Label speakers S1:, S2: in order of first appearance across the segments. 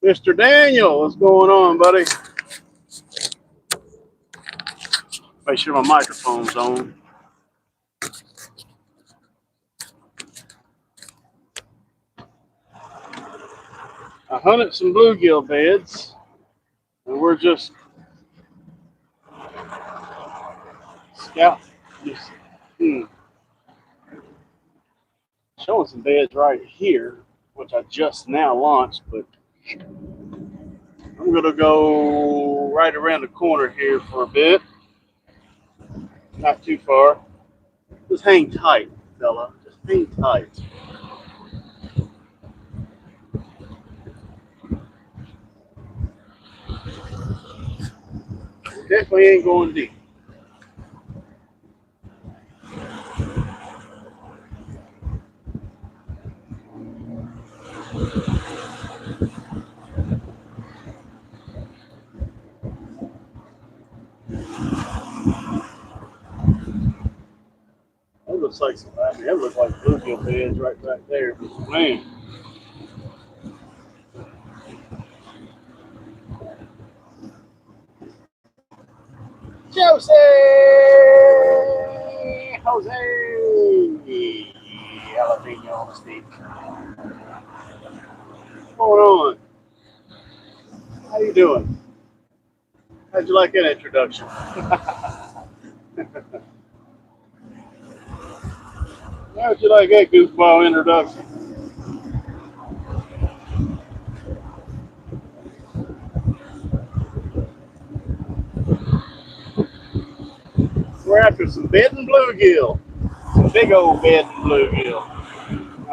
S1: Mr. Daniel, what's going on, buddy? Make sure my microphone's on. I hunted some bluegill beds, and we're just scouting. Showing some beds right here, which I just now launched, but I'm gonna go right around the corner here for a bit. Not too far. Just hang tight, fella. Just hang tight. Definitely ain't going deep. That looks like some, I mean, that looks like bluegill beds right back there. But man. Jose! Jalapeno on the stick. What's going on? How you doing? How'd you like that introduction? How'd you like that goofball introduction? We're after some bed and bluegill. Some big old bed and bluegill.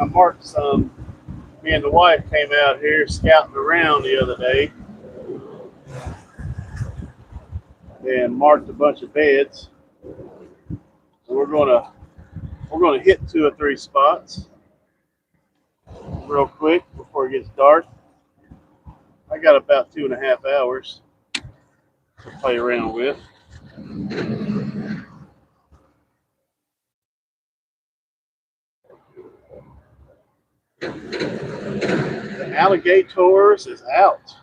S1: I marked some. Me and the wife came out here scouting around the other day and marked a bunch of beds. So we're gonna hit 2 or 3 spots real quick before it gets dark. I got about 2.5 hours to play around with. The alligators is out.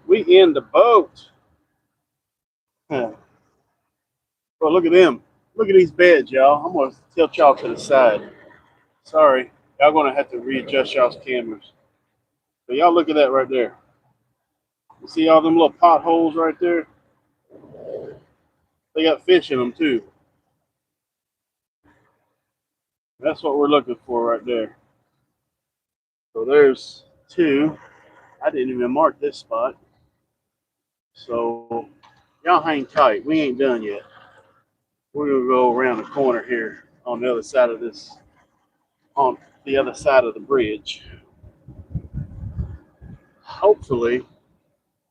S1: We in the boat. Huh. Well, look at them. Look at these beds, y'all. I'm gonna tilt y'all to the side. Sorry, y'all gonna have to readjust y'all's cameras. But y'all look at that right there. You see all them little potholes right there? They got fish in them too. That's what we're looking for right there. So there's 2. I didn't even mark this spot. So y'all hang tight. We ain't done yet. We're gonna go around the corner here on the other side of this, on the other side of the bridge. Hopefully,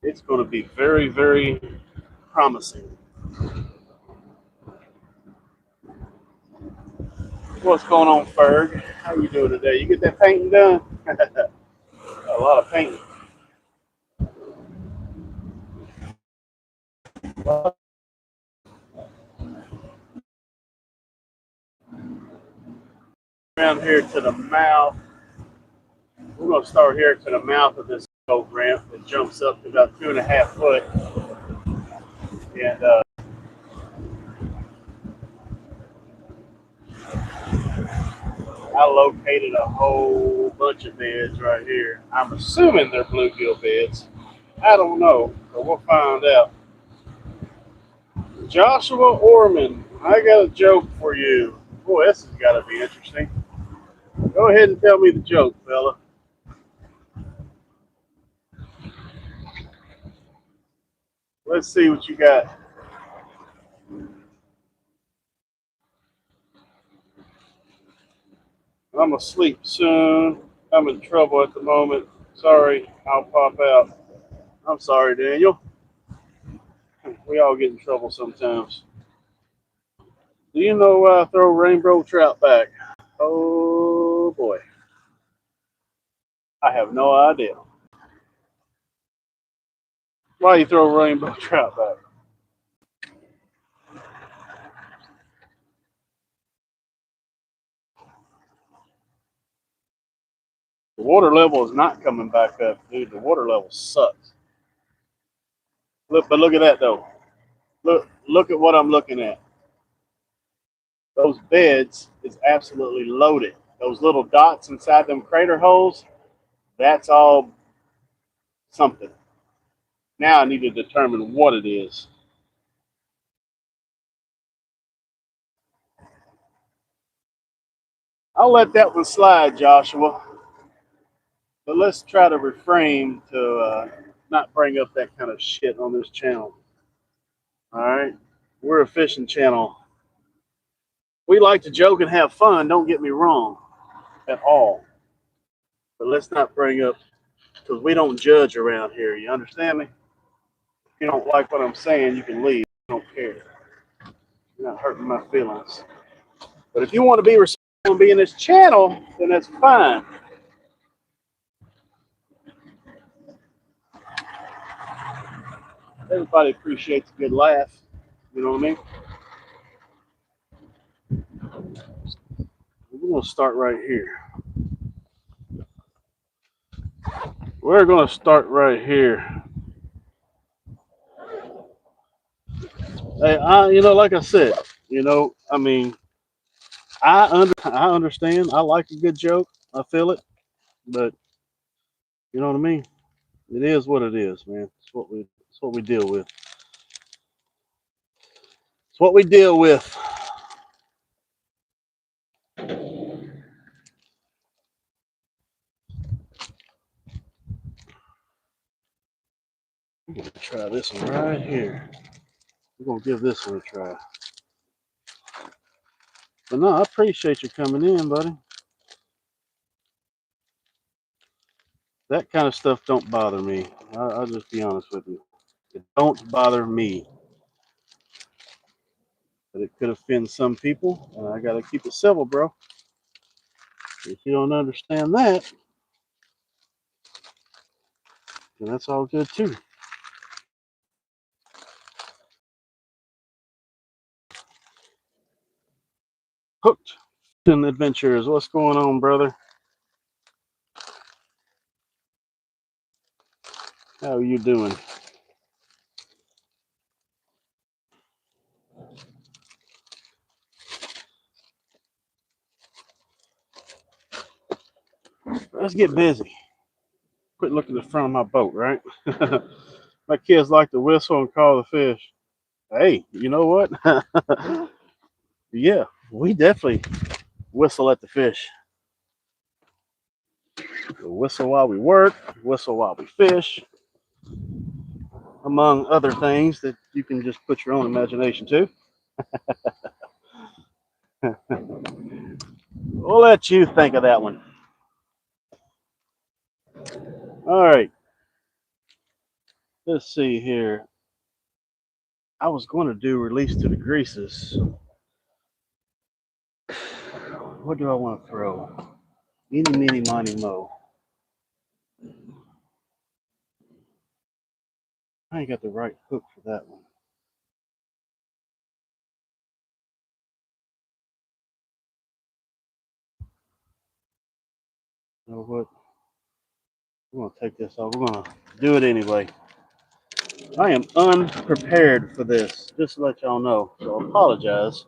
S1: it's going to be very, very promising. What's going on, Ferg? How you doing today? You get that painting done? A lot of painting. Around here to the mouth. We're going to start here to the mouth of this boat ramp that jumps up to about 2.5 foot. And I located a whole bunch of beds right here. I'm assuming they're bluegill beds. I don't know, but we'll find out. Joshua Orman, I got a joke for you. Boy, this has got to be interesting. Go ahead and tell me the joke, fella. Let's see what you got. I'm asleep soon. I'm in trouble at the moment. Sorry, I'll pop out. I'm sorry, Daniel. We all get in trouble sometimes. Do you know why I throw rainbow trout back? Oh boy. I have no idea. Why you throw rainbow trout back? The water level is not coming back up, dude. The water level sucks. Look, but look at that though. Look at what I'm looking at. Those beds is absolutely loaded. Those little dots inside them crater holes, that's all something. Now I need to determine what it is. I'll let that one slide, Joshua. But let's try to refrain to not bring up that kind of shit on this channel. All right? We're a fishing channel. We like to joke and have fun, don't get me wrong, at all. But let's not bring up, because we don't judge around here. You understand me? If you don't like what I'm saying, you can leave. I don't care. You're not hurting my feelings. But if you want to be responsible and be in this channel, then that's fine. Everybody appreciates a good laugh. You know what I mean? We're going to start right here. We're going to start right here. Hey, like I said, I mean, I understand. I like a good joke. I feel it, but you know what I mean. It is what it is, man. It's what we deal with. It's what we deal with. I'm gonna try this one right here. We're gonna give this one a try. But no, I appreciate you coming in, buddy. That kind of stuff don't bother me. I'll just be honest with you. It don't bother me. But it could offend some people, and I gotta keep it civil, bro. If you don't understand that, then that's all good too. Hooked in Adventures. What's going on, brother? How are you doing? Let's get busy. Quit looking at the front of my boat, right? My kids like to whistle and call the fish. Hey, you know what? Yeah, we definitely whistle at the fish. We whistle while we work, whistle while we fish, among other things that you can just put your own imagination to. We'll let you think of that one. All right. Let's see here. I was going to do release to the greases. What do I want to throw? Eeny, meeny, miny, mo. I ain't got the right hook for that one. You know what? We're going to take this off. We're going to do it anyway. I am unprepared for this, just to let y'all know. So I apologize.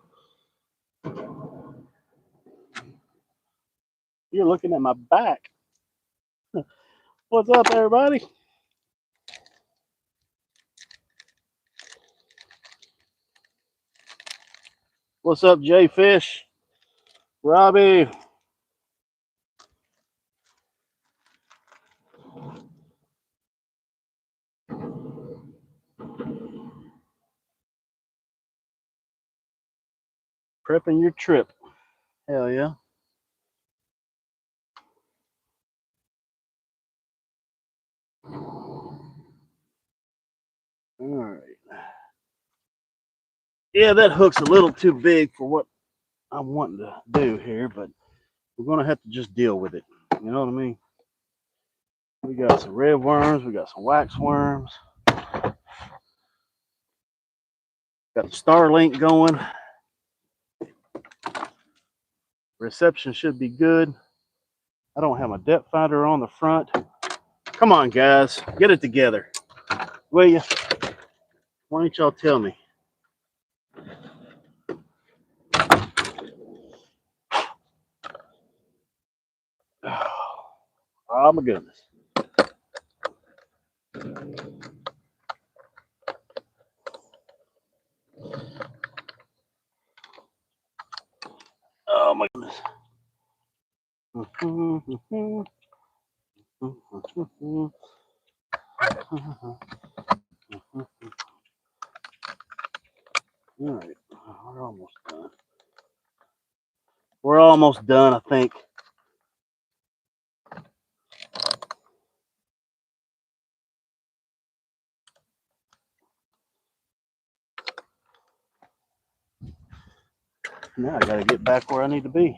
S1: You're looking at my back. What's up, everybody? What's up, Jay Fish? Robbie? Prepping your trip. Hell yeah. All right. Yeah, that hook's a little too big for what I'm wanting to do here, but we're going to have to just deal with it. You know what I mean? We got some red worms. We got some wax worms. Got the Starlink going. Reception should be good. I don't have my depth finder on the front. Come on, guys, get it together, will you? Why don't y'all tell me? Oh my goodness. Oh my goodness. All right, we're almost done. We're almost done, I think. Now I gotta get back where I need to be.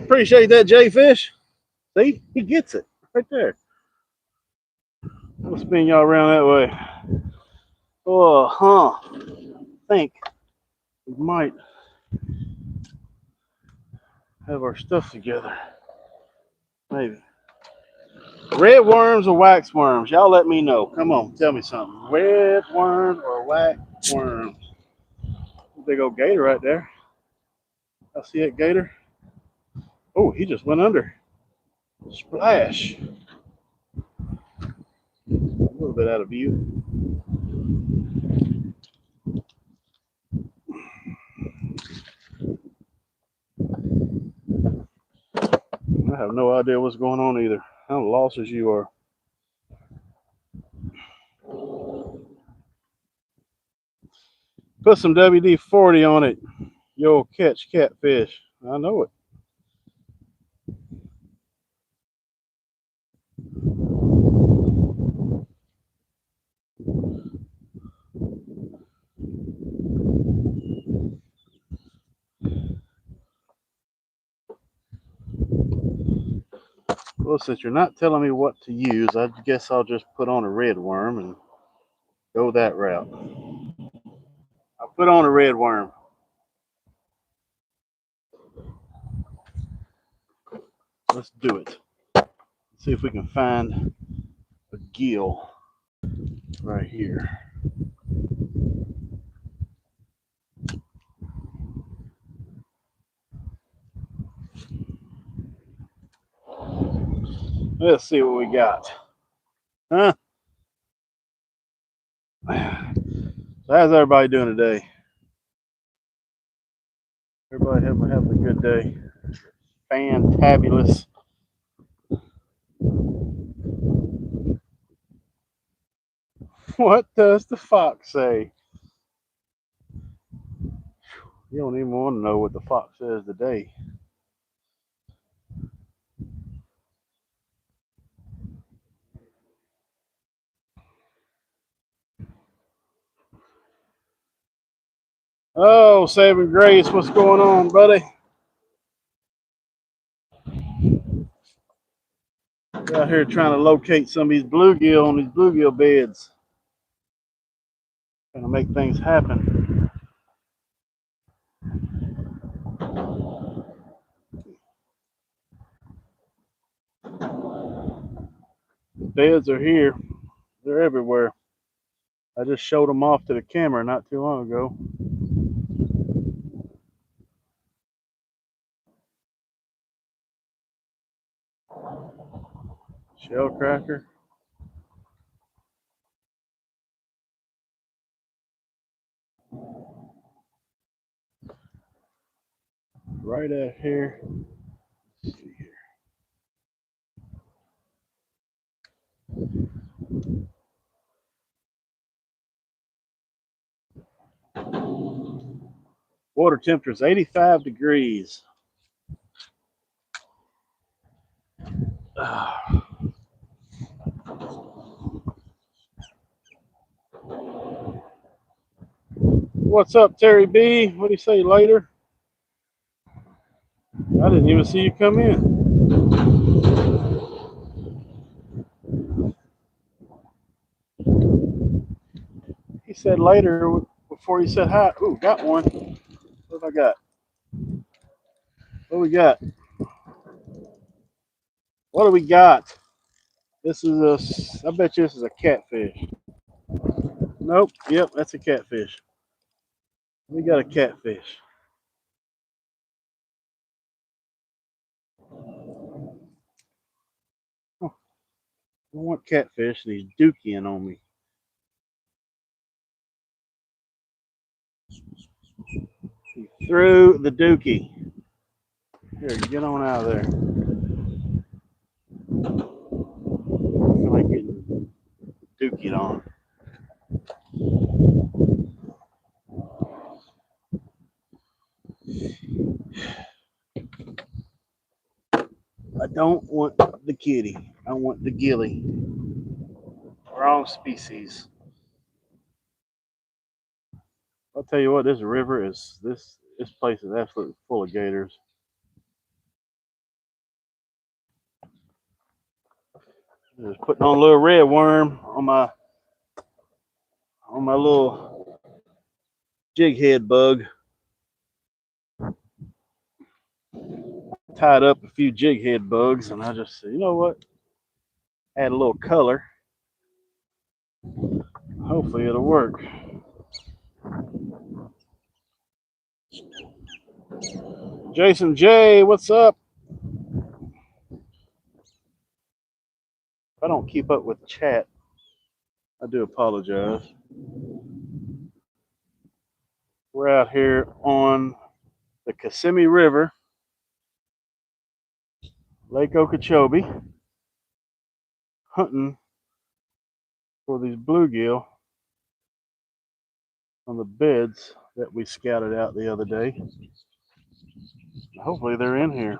S1: Appreciate that, Jay Fish. See, he gets it right there. I'll spin y'all around that way. Oh, I think we might have our stuff together. Maybe. Red worms or wax worms? Y'all let me know. Come on, tell me something. Red worm or wax worms? Big old gator right there. I see it, gator. Oh, he just went under. Splash. A little bit out of view. I have no idea what's going on either. I'm lost as you are. Put some WD-40 on it. You'll catch catfish. I know it. Well, since you're not telling me what to use, I guess I'll just put on a red worm and go that route. I'll put on a red worm. Let's do it. Let's see if we can find a gill right here. Let's see what we got. Huh? How's everybody doing today? Everybody having a good day. Fantabulous. What does the fox say? You don't even want to know what the fox says today. Oh, Saving Grace, what's going on, buddy? We're out here trying to locate some of these bluegill on these bluegill beds. Trying to make things happen. The beds are here. They're everywhere. I just showed them off to the camera not too long ago. Shell cracker. Right out here. Let's see here. Water temperature is 85 degrees. What's up, Terry B? What do you say later? I didn't even see you come in. said later before he said hi. Ooh, got one. What have I got? What do we got? What do we got? This is a. I bet you this is a catfish. Nope. Yep, that's a catfish. We got a catfish. Huh, I don't want catfish, and he's dookie on me. He threw the dookie. Here, get on out of there. I feel like getting dookied on. I don't want the kitty. I want the gilly. Wrong species. I'll tell you what, this river is this place is absolutely full of gators. Just putting on a little red worm on my little jig head bug. Tied up a few jig head bugs, and I just said, you know what? Add a little color. Hopefully it'll work. Jason J, what's up? If I don't keep up with chat, I do apologize. We're out here on the Kissimmee River, Lake Okeechobee, hunting for these bluegill on the beds that we scouted out the other day. Hopefully they're in here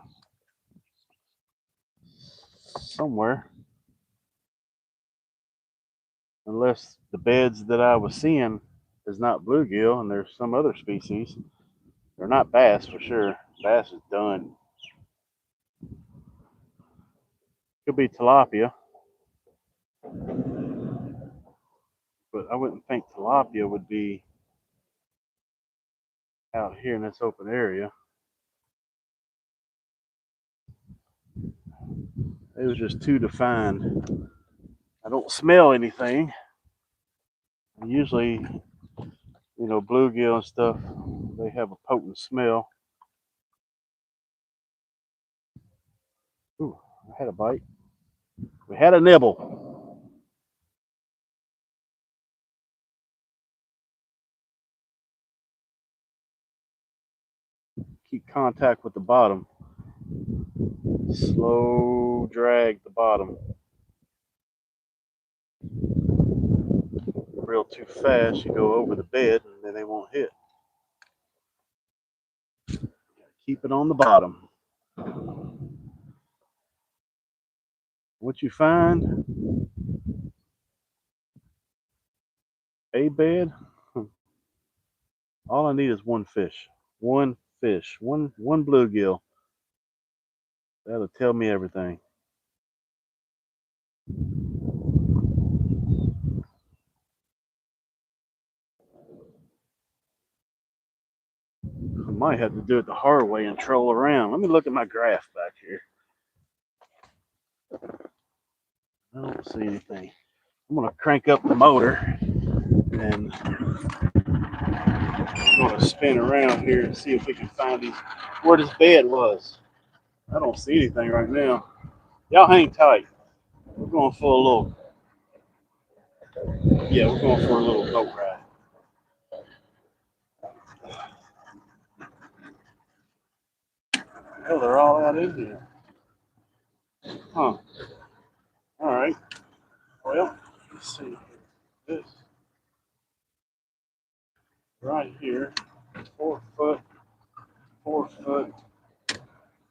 S1: somewhere. Unless the beds that I was seeing is not bluegill and there's some other species. They're not bass for sure. Bass is done. Could be tilapia, but I wouldn't think tilapia would be out here in this open area. It was just too defined. I don't smell anything. Usually, bluegill and stuff, they have a potent smell. Ooh, I had a bite. We had a nibble. Keep contact with the bottom. Slow drag the bottom. Real too fast, you go over the bed and then they won't hit. Keep it on the bottom. What you find? A bed? All I need is one fish. One fish. One bluegill. That'll tell me everything. I might have to do it the hard way and troll around. Let me look at my graph back here. I don't see anything. I'm gonna crank up the motor and I'm gonna spin around here and see if we can find where this bed was. I don't see anything right now. Y'all hang tight. We're going for a little. Yeah, we're going for a little boat ride. Hell, they're all out in here. Huh. All right. Well, let's see. This right here, 4 foot, 4 foot,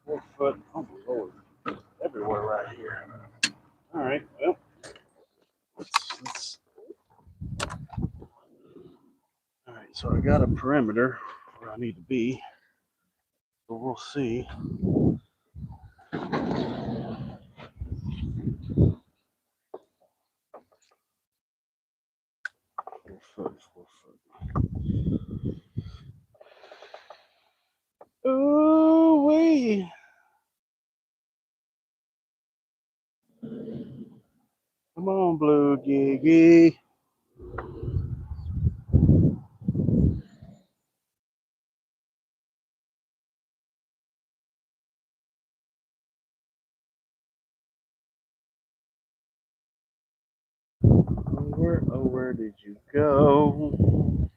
S1: 4 foot. Oh my lord, everywhere right here. All right. Well, let's. All right. So I got a perimeter where I need to be. So we'll see. 4 foot, 4 Come on, blue giggy. Where did you go?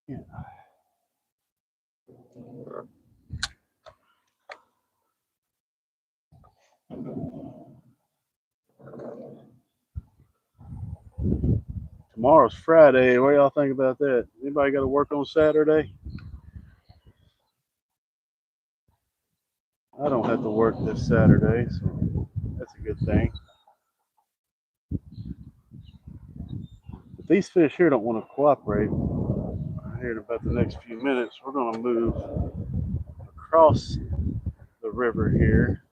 S1: Yeah. Tomorrow's Friday. What do y'all think about that? Anybody got to work on Saturday? I don't have to work this Saturday, so that's a good thing. But these fish here don't want to cooperate. Here in about the next few minutes, we're going to move across the river here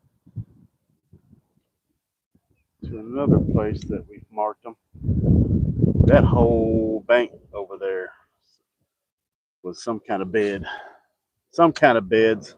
S1: to another place that we've marked them. That whole bank over there was some kind of bed. Some kind of beds.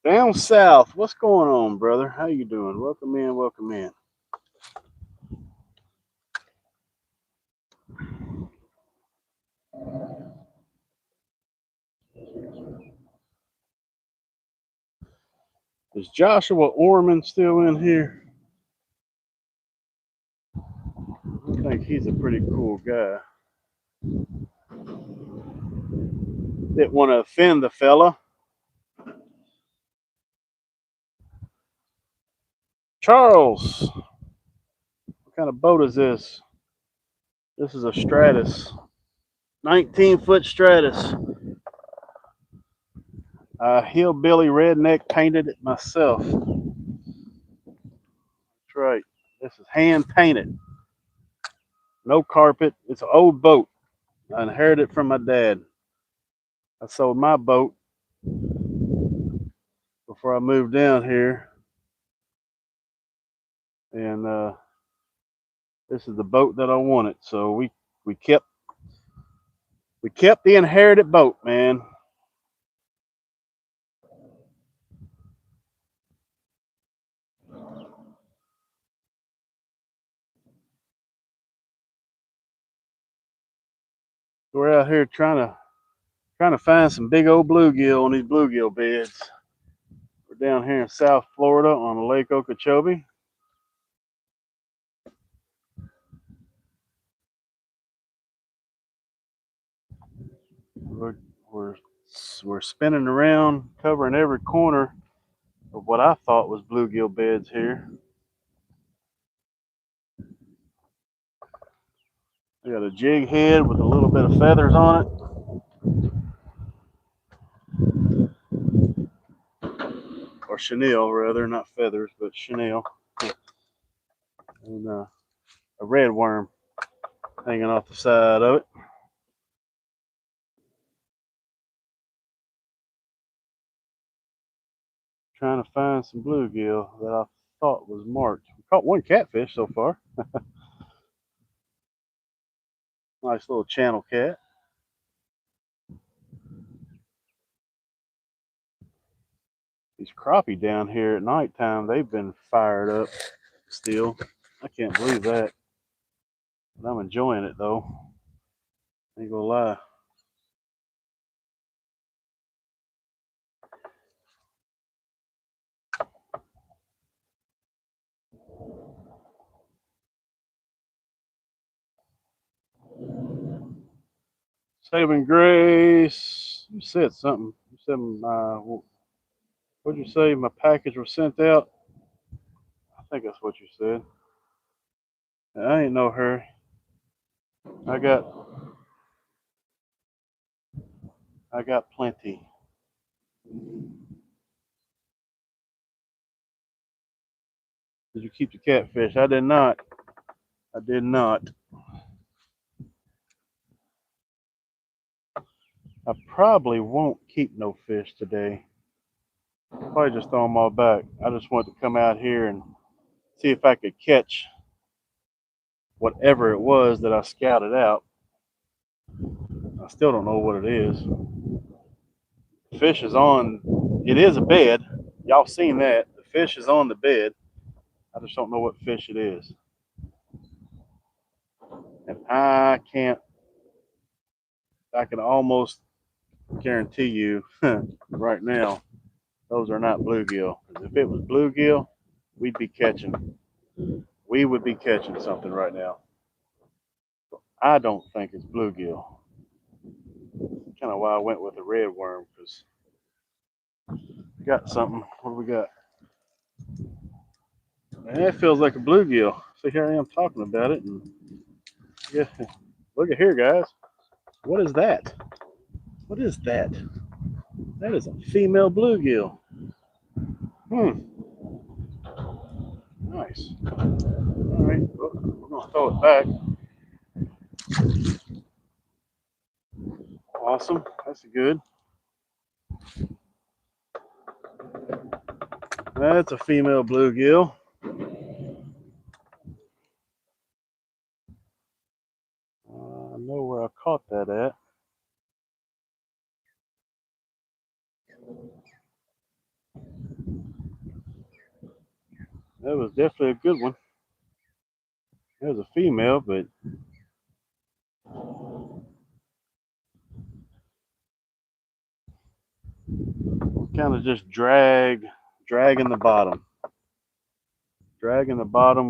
S1: Down south, what's going on, brother? How you doing? Welcome in, welcome in. Is Joshua Orman still in here? I think he's a pretty cool guy. Didn't want to offend the fella. Charles, what kind of boat is this? This is a Stratus, 19-foot Stratus. Hillbilly redneck painted it myself. That's right. This is hand painted. No carpet. It's an old boat. I inherited it from my dad. I sold my boat before I moved down here, and this is the boat that I wanted. So we kept the inherited boat, man. We're out here trying to find some big old bluegill on these bluegill beds. We're down here in South Florida on Lake Okeechobee. We're, we're, we're spinning around, covering every corner of what I thought was bluegill beds here. We got a jig head with a little bit of feathers on it, or chenille rather, not feathers, but chenille, and a red worm hanging off the side of it. Trying to find some bluegill that I thought was marked. We caught one catfish so far. Nice little channel cat. These crappie down here at nighttime, they've been fired up still. I can't believe that. But I'm enjoying it though. Ain't gonna lie. Saving grace. You said something. You said what'd you say? My package was sent out. I think that's what you said. I ain't no hurry. I got plenty. Did you keep the catfish? I did not. I did not. I probably won't keep no fish today. Probably just throw them all back. I just wanted to come out here and see if I could catch whatever it was that I scouted out. I still don't know what it is. Fish is on. It is a bed. Y'all seen that? The fish is on the bed. I just don't know what fish it is. And I can't. I can almost guarantee you right now, those are not bluegill. If it was bluegill, we'd be catching. We would be catching something right now. I don't think it's bluegill. Kind of why I went with a red worm, because we got something. What do we got? Man, that feels like a bluegill. See, here I am talking about it, and yeah, look at here, guys. What is that? What is that? That is a female bluegill. Hmm. Nice. All right, well, we're gonna throw it back. Awesome. That's good. That's a female bluegill. I know where I caught that at. That was definitely a good one. It was a female, but kind of just dragging the bottom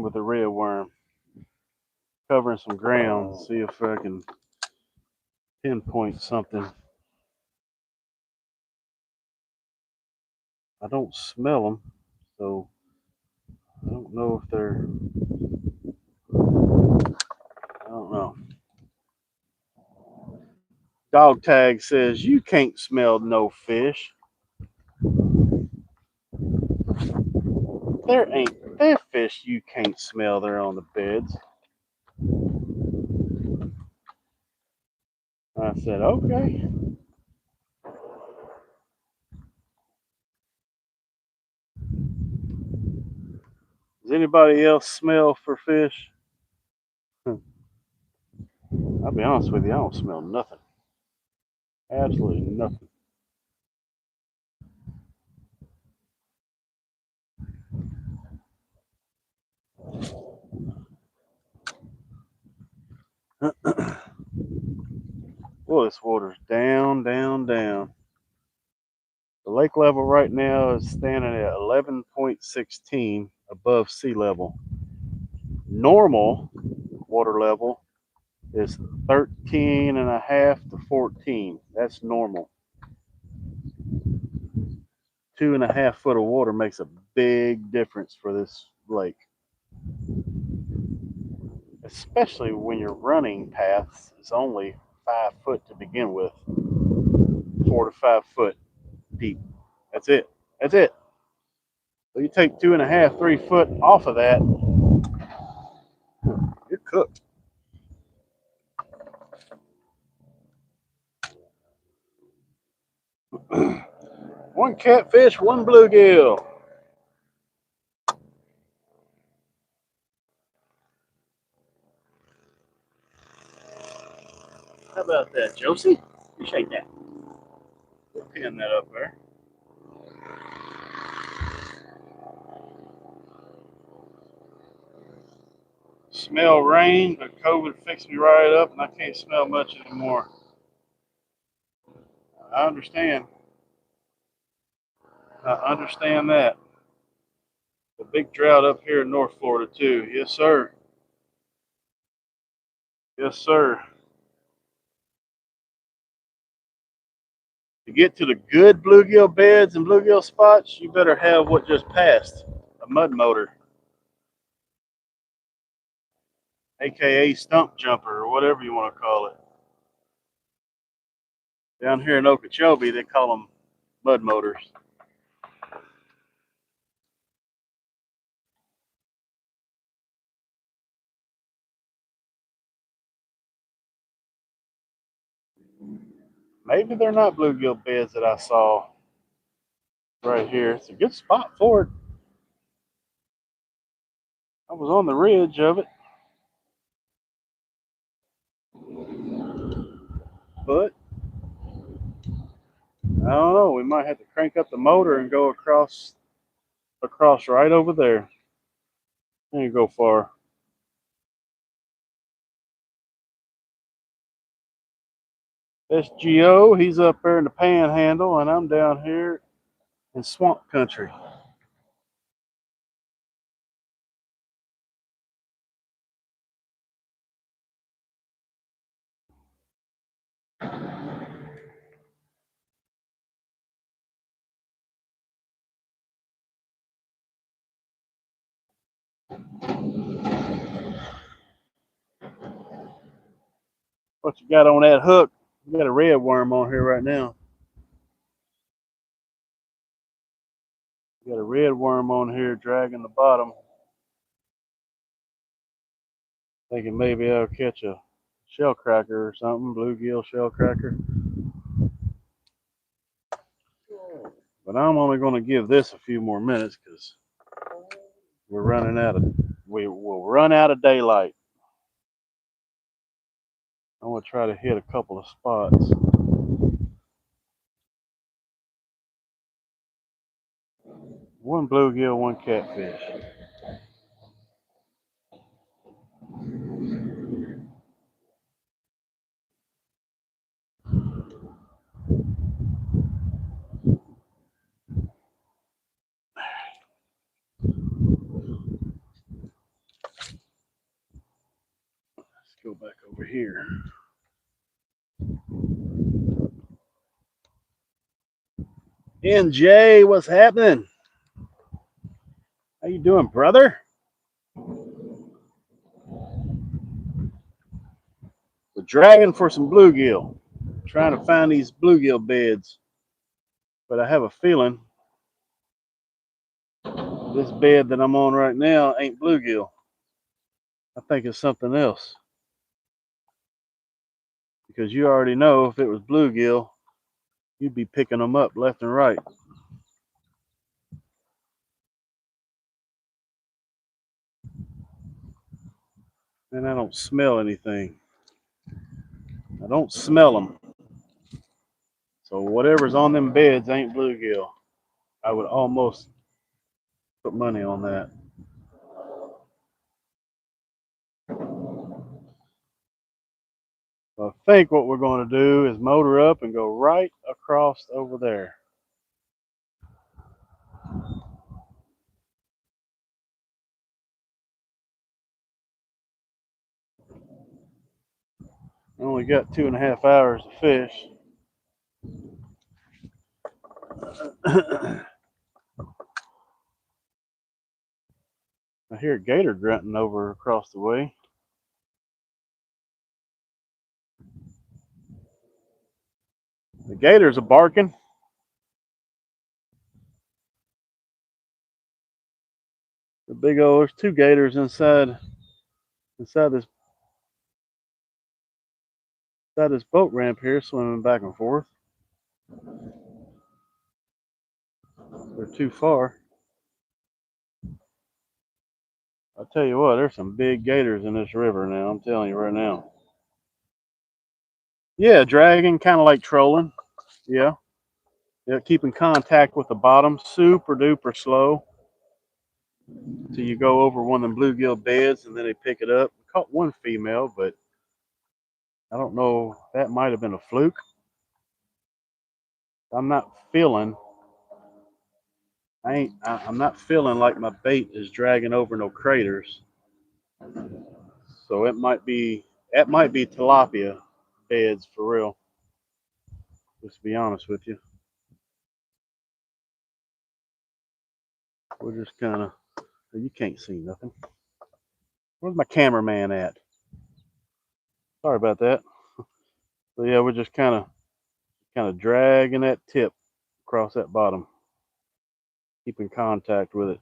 S1: with a red worm, covering some ground. See if I can pinpoint something. I don't smell them, so I don't know if they're. I don't know. Dog tag says you can't smell no fish. There fish you can't smell. They're on the beds. I said, okay. Does anybody else smell for fish? I'll be honest with you, I don't smell nothing. Absolutely nothing. Well, this water's down, down, down. The lake level right now is standing at 11.16 above sea level. Normal water level is 13 and a half to 14. That's normal. 2.5 foot of water makes a big difference for this lake, especially when your running paths is only 5 foot to begin with, 4 to 5 foot deep. That's it. That's it. So you take 2.5, 3 foot off of that, you're cooked. One catfish, one bluegill. How about that, Josie? You shake that. Pin that up there. Smell rain, but COVID fixed me right up, and I can't smell much anymore. I understand. I understand that. The big drought up here in North Florida too. Yes, sir. Yes, sir. To get to the good bluegill beds and bluegill spots, you better have what just passed, a mud motor. aka stump jumper, or whatever you want to call it. Down here in Okeechobee, they call them mud motors. Maybe they're not bluegill beds that I saw right here. It's a good spot for it. I was on the ridge of it, but I don't know. We might have to crank up the motor and go across right over there. Ain't go far. SGO, he's up there in the panhandle, and I'm down here in swamp country. What you got on that hook? You got a red worm on here right now. You got a red worm on here dragging the bottom. Thinking maybe I'll catch a shell cracker or something, bluegill shell cracker. But I'm only going to give this a few more minutes because we will run out of daylight. I'm going to try to hit a couple of spots. One bluegill, one catfish. Let's go back over here. NJ, what's happening? How you doing, brother? We're dragging for some bluegill. Trying to find these bluegill beds. But I have a feeling this bed that I'm on right now ain't bluegill. I think it's something else. Because you already know if it was bluegill, you'd be picking them up left and right. And I don't smell anything. I don't smell them. So whatever's on them beds ain't bluegill. I would almost put money on that. So I think what we're going to do is motor up and go right across over there. I only got 2.5 hours to fish. I hear a gator grunting over across the way. The gators are barking. The big old, there's two gators inside this boat ramp here, swimming back and forth. They're too far. I'll tell you what, there's some big gators in this river now. I'm telling you right now. Yeah, dragging, kind of like trolling. Yeah. Yeah, keeping contact with the bottom, super duper slow. Till you go over one of them bluegill beds and then they pick it up. We caught one female, but I don't know. That might have been a fluke. I'm not feeling. I'm not feeling like my bait is dragging over no craters. So it might be. That might be tilapia beds for real. Just to be honest with you. We're just kind of. You can't see nothing. Where's my cameraman at? Sorry about that. So yeah, we're just kind of dragging that tip across that bottom, keeping contact with it.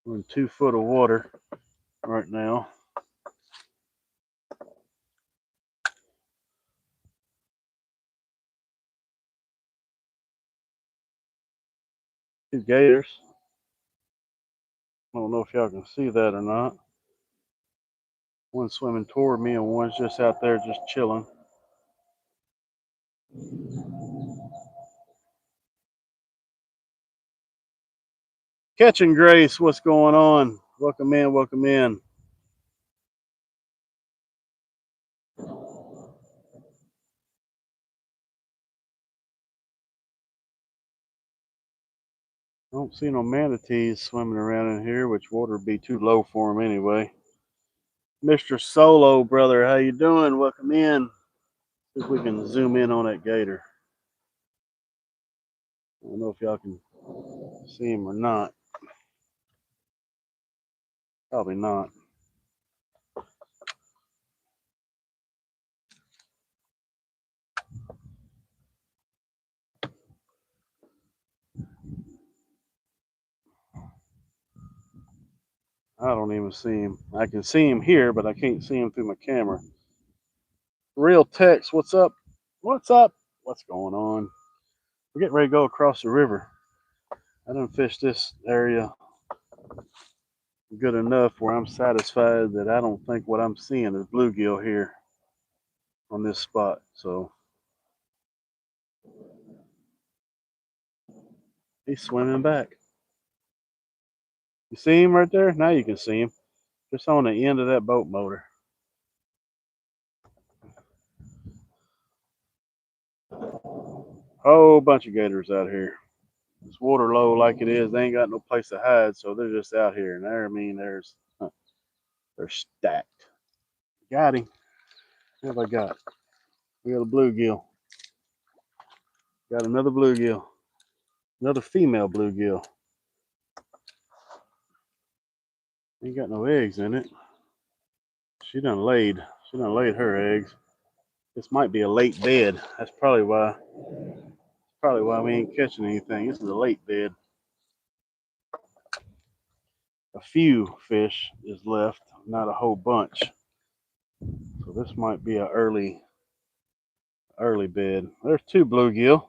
S1: We're in 2 foot of water right now. Two gators. I don't know if y'all can see that or not. One's swimming toward me and one's just out there just chilling. Catching Grace, what's going on? Welcome in, welcome in. I don't see no manatees swimming around in here, which water would be too low for them anyway. Mr. Solo, brother, how you doing? Welcome in. See if we can zoom in on that gator. I don't know if y'all can see him or not. Probably not. I don't even see him. I can see him here, but I can't see him through my camera. Real text, what's up? What's up? What's going on? We're getting ready to go across the river. I done fished this area good enough where I'm satisfied that I don't think what I'm seeing is bluegill here on this spot. So he's swimming back. You see him right there? Now you can see him. Just on the end of that boat motor. Whole bunch of gators out here. It's water low like it is. They ain't got no place to hide, so they're just out here. And there, I mean, they're stacked. Got him. What have I got? We got a bluegill. Got another bluegill. Another female bluegill. Ain't got no eggs in it. She done laid. She done laid her eggs. This might be a late bed. That's probably why. Probably why we ain't catching anything. This is a late bed. A few fish is left, not a whole bunch. So this might be an early bed. There's two bluegill.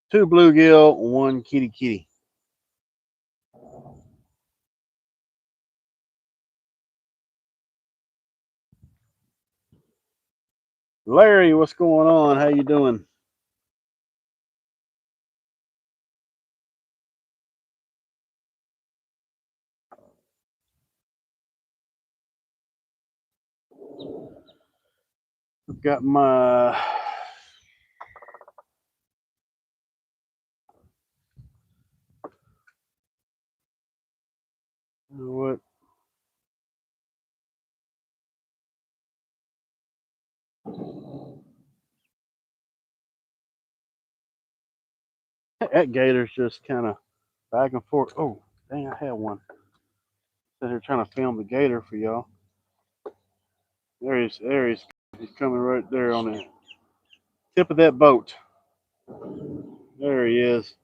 S1: Two bluegill, one kitty kitty. Larry, what's going on? How you doing? I've got my what? That gator's just kind of back and forth. Oh, dang, I had one. Sitting here trying to film the gator for y'all. There he's. He's coming right there on the tip of that boat. There he is.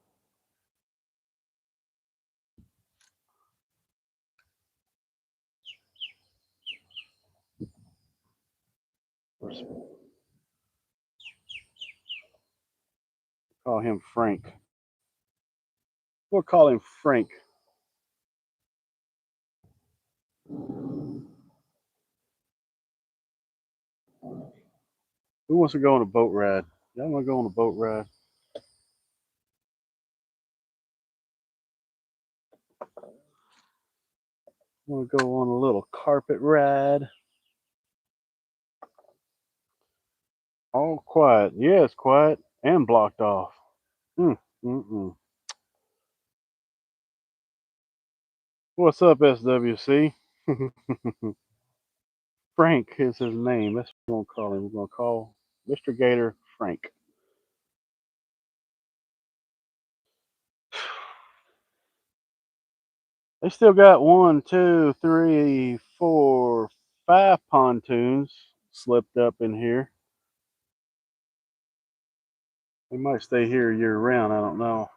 S1: Call him Frank. We'll call him Frank. Who wants to go on a boat ride? Y'all want to go on a boat ride? Want to go on a little carpet ride? All quiet. Yeah, it's quiet and blocked off. Mm. What's up, SWC? Frank is his name. That's what we're going to call him. We're going to call Mr. Gator Frank. They still got 1, 2, 3, 4, 5 pontoons slipped up in here. They might stay here year round, I don't know.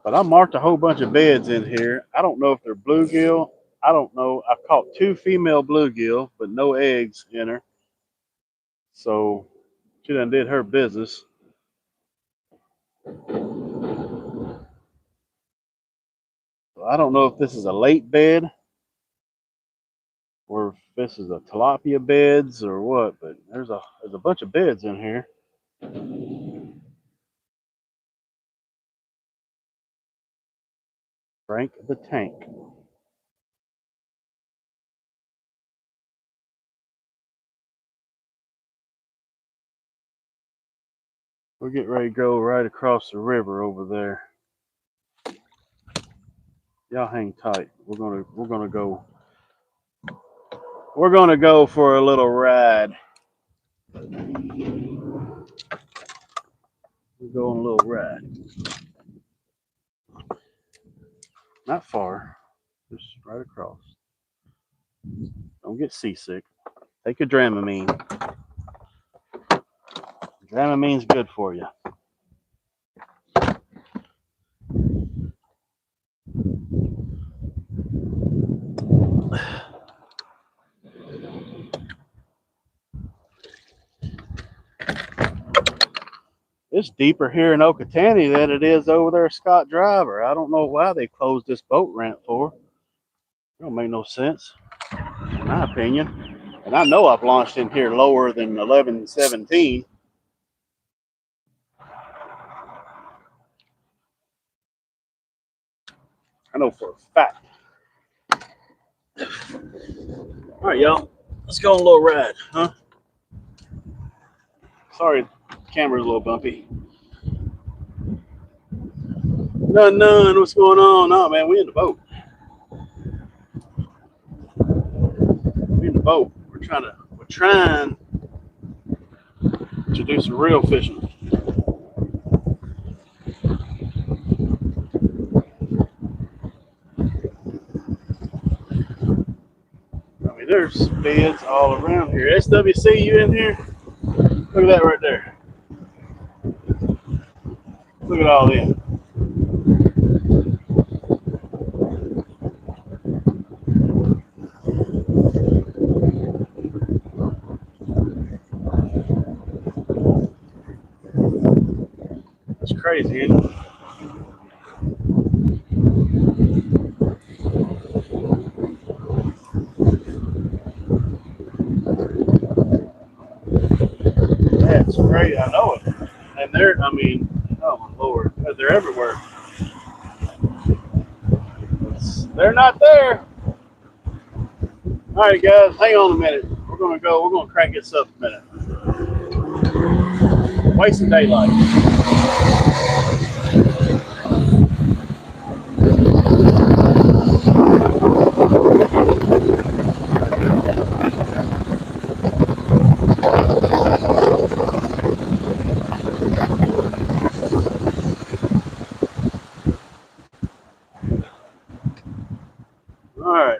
S1: But I marked a whole bunch of beds in here. I don't know if they're bluegill. I don't know. I caught 2 female bluegill, but no eggs in her. So she done did her business. So I don't know if this is a late bed or if this is a tilapia beds or what, but there's a bunch of beds in here. Frank the Tank. We're getting ready to go right across the river over there. Y'all hang tight. We're gonna go for a little ride. We're going a little ride. Not far. Just right across. Don't get seasick. Take your Dramamine. Dramamine's good for you. It's deeper here in Okatani than it is over there at Scott Driver. I don't know why they closed this boat ramp for. It don't make no sense, in my opinion. And I know I've launched in here lower than 1117. I know for a fact. All right, y'all. Let's go on a little ride, huh? Sorry, the camera's a little bumpy. None. What's going on? No, man, we in the boat. We in the boat. We're trying to do some real fishing. I mean, there's beds all around here. SWC, you in here? Look at that right there. Look at all them. It's crazy, isn't it? That's great. I know it. And I mean, oh my lord, they're everywhere. They're not there. All right, guys, hang on a minute. We're gonna go. We're gonna crank this up a minute. Wasting daylight. All right.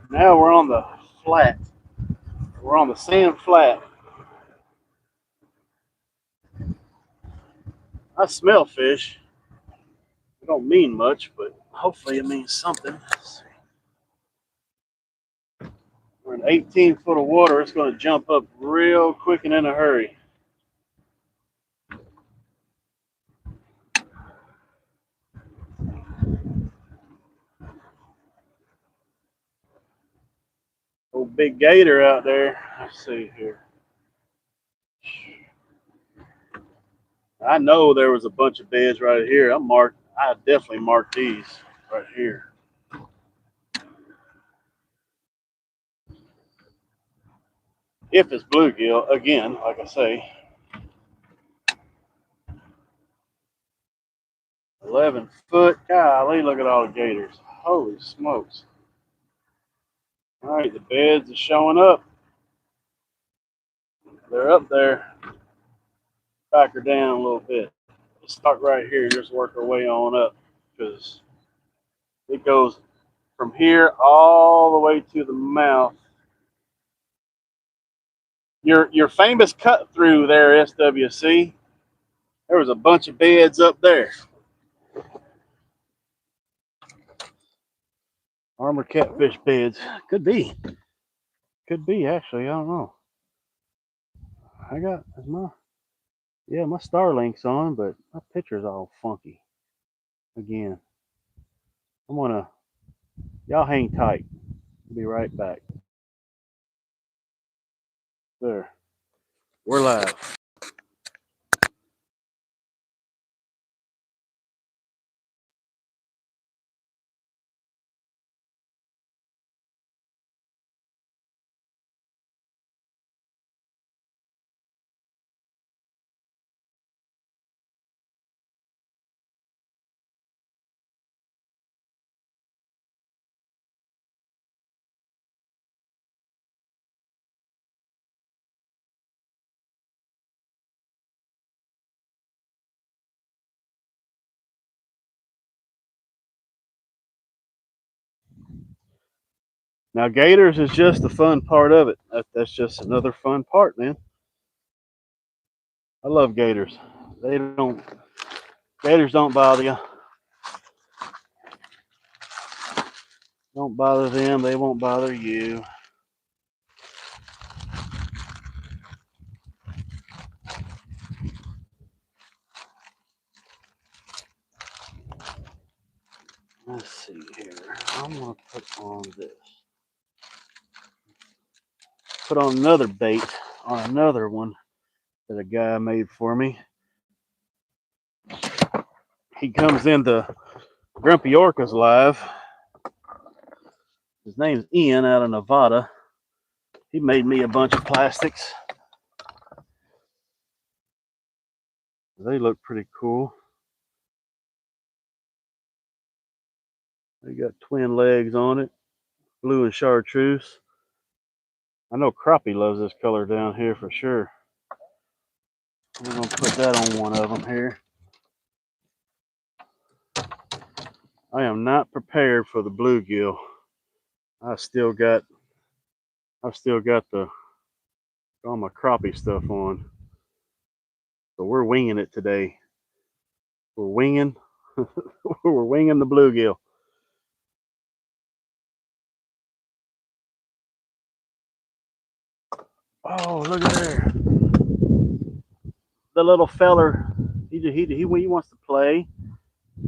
S1: Now we're on the flat. We're on the sand flat. I smell fish. It don't mean much, but hopefully it means something. We're in 18 foot of water. It's going to jump up real quick and in a hurry. Old big gator out there. Let's see here. I know there was a bunch of beds right here. I definitely marked these right here. If it's bluegill, again, like I say, 11 foot. Golly, look at all the gators. Holy smokes. All right, the beds are showing up. They're up there. Back her down a little bit. Let's start right here. Just work our way on up. because it goes from here all the way to the mouth. Your famous cut through there, SWC. There was a bunch of beds up there. Armor catfish beds. Could be. Could be, actually. I don't know. I got my Starlink's on, but my picture's all funky. Again. Y'all hang tight. I'll be right back. There. We're live. Now, gators is just the fun part of it. That's just another fun part, man. I love gators. Gators don't bother you. Don't bother them. They won't bother you. Let's see here. I'm going to put on this. Put on another bait on another one that a guy made for me. He comes into Grumpy Orcas Live. His name's Ian out of Nevada. He made me a bunch of plastics. They look pretty cool. They got twin legs on it, blue and chartreuse. I know crappie loves this color down here for sure. We're gonna put that on one of them here. I am not prepared for the bluegill. I've still got all my crappie stuff on. So we're winging it today. We're winging we're winging the bluegill. Oh, look at there. The little feller, he wants to play.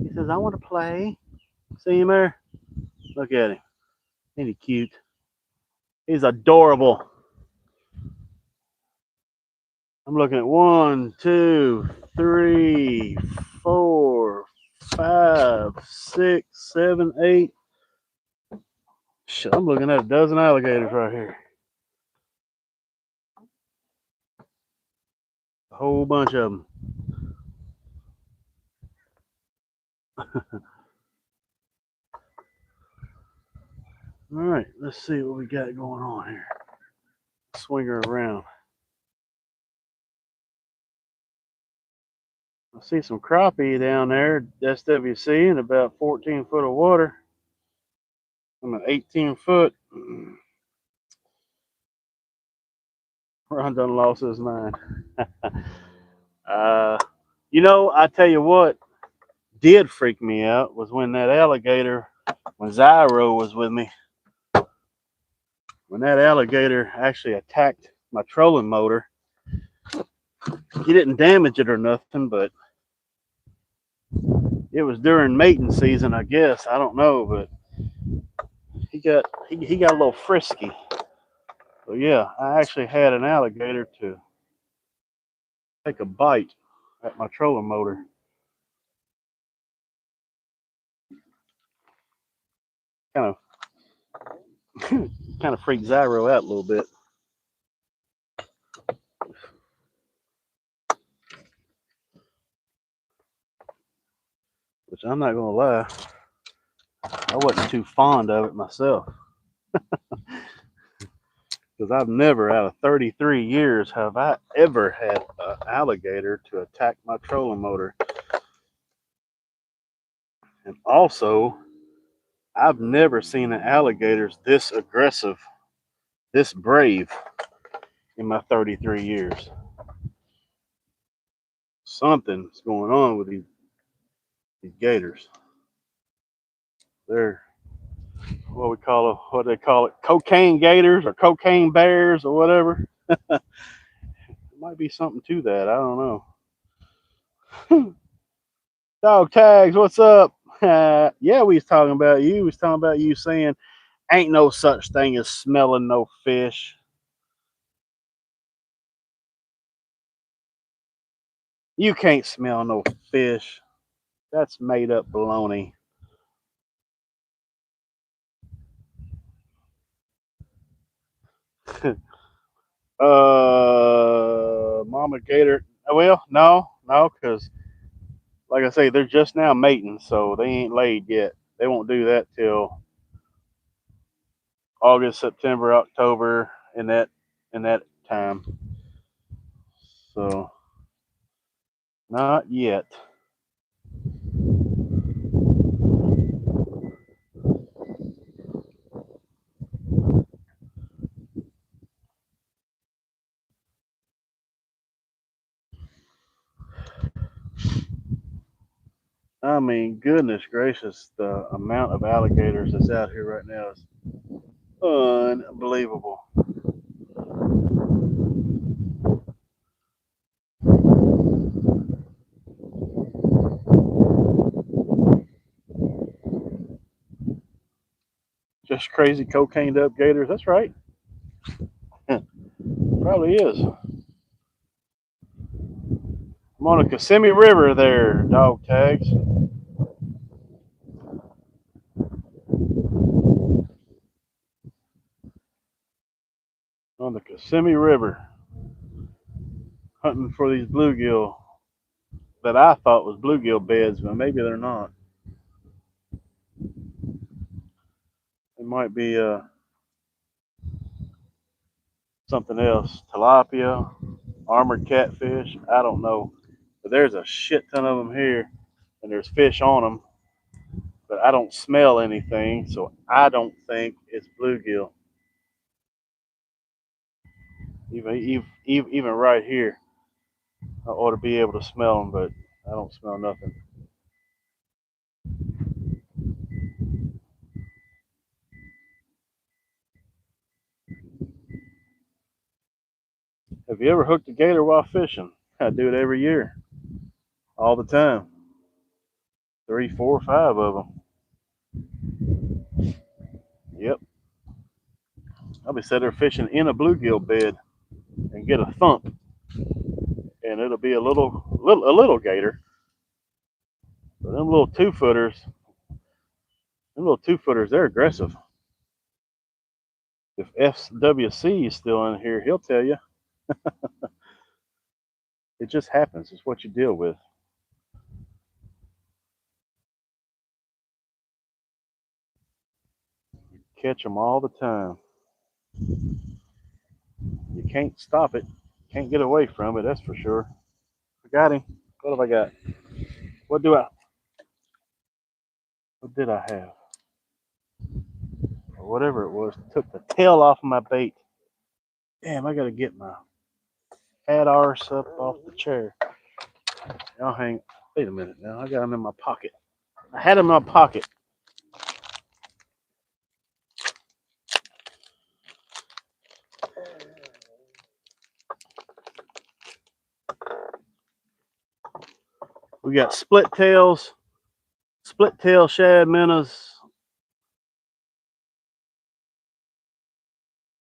S1: He says, I want to play. See him there? Look at him. Ain't he cute? He's adorable. I'm looking at 1, 2, 3, 4, 5, 6, 7, 8. Shit, I'm looking at a dozen alligators right here. A whole bunch of them. All right, let's see what we got going on here. Swing her around. I see some crappie down there, SWC, in about 14 foot of water. I'm at 18 foot. Ron done lost his mind. I tell you what did freak me out was when that alligator, when Zyro was with me, when that alligator actually attacked my trolling motor. He didn't damage it or nothing, but it was during mating season, I guess. I don't know, but he got a little frisky. So yeah, I actually had an alligator to take a bite at my trolling motor. Kind of freaked Zyro out a little bit. Which I'm not gonna lie, I wasn't too fond of it myself. Because I've never, out of 33 years, have I ever had an alligator to attack my trolling motor. And also, I've never seen an alligator this aggressive, this brave in my 33 years. Something's going on with these gators. They're what they call it, cocaine gators or cocaine bears or whatever. There might be something to that. I don't know. Dog tags, what's up? Yeah, we was talking about you. We was talking about you saying ain't no such thing as smelling no fish. You can't smell no fish. That's made up baloney. Mama gator. Well, no, because like I say, they're just now mating, so they ain't laid yet. They won't do that till August, September, October, in that time. So not yet. I mean, goodness gracious, the amount of alligators that's out here right now is unbelievable. Just crazy cocaine up gators. That's right. Probably is. I'm on the Kissimmee River there, dog tags. On the Kissimmee River, hunting for these bluegill that I thought was bluegill beds, but maybe they're not. It might be something else. Tilapia, armored catfish. I don't know. But there's a shit ton of them here, and there's fish on them. But I don't smell anything, so I don't think it's bluegill. Even right here, I ought to be able to smell them, but I don't smell nothing. Have you ever hooked a gator while fishing? I do it every year, all the time. Three, four, five of them. Yep. I'll be sitting there fishing in a bluegill bed and get a thump, and it'll be a little gator. But them little 2 footers, they're aggressive. If FWC is still in here, he'll tell you it just happens. It's what you deal with. Catch them all the time. You can't stop it. Can't get away from it. That's for sure. I got him. What have I got? What do I? What did I have? Or whatever it was. Took the tail off of my bait. Damn! I gotta get my fat arse up off the chair. I'll hang. Wait a minute now. I got him in my pocket. I had him in my pocket. We got split tail shad minnows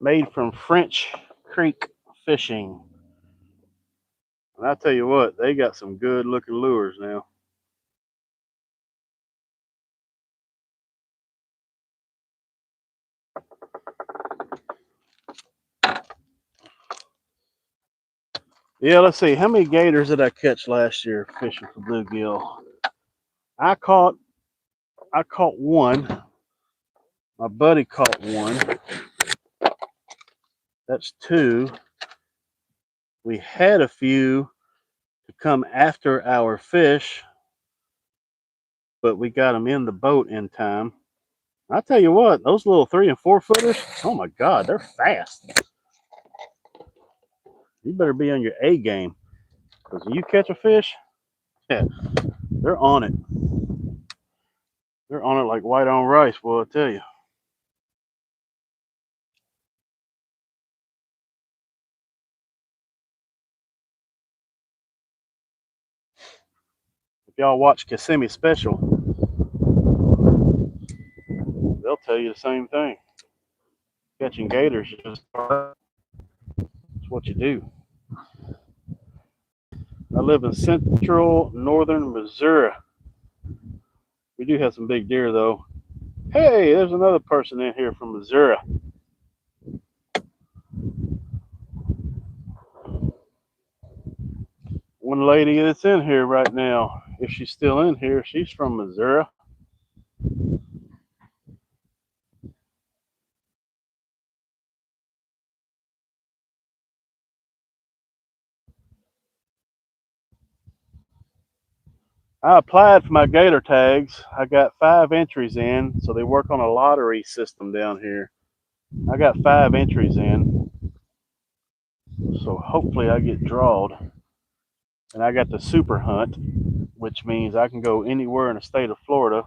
S1: made from French Creek fishing. And I tell you what, they got some good looking lures now. Yeah, let's see. How many gators did I catch last year fishing for bluegill? I caught I caught one. My buddy caught one. That's two. We had a few to come after our fish. but we got them in the boat in time. I tell you what, those little 3 and 4 footers, oh my God, they're fast. You better be on your A game because when you catch a fish, yeah, they're on it. They're on it like white on rice, boy, I tell you. If y'all watch Kissimmee Special, they'll tell you the same thing. Catching gators is just what you do. I live in central northern Missouri. We do have some big deer, though. Hey, there's another person in here from Missouri. One lady that's in here right now, if she's still in here, she's from Missouri. I applied for my gator tags. I got 5 entries in, so they work on a lottery system down here. I got 5 entries in, so hopefully I get drawed. And I got the super hunt, which means I can go anywhere in the state of Florida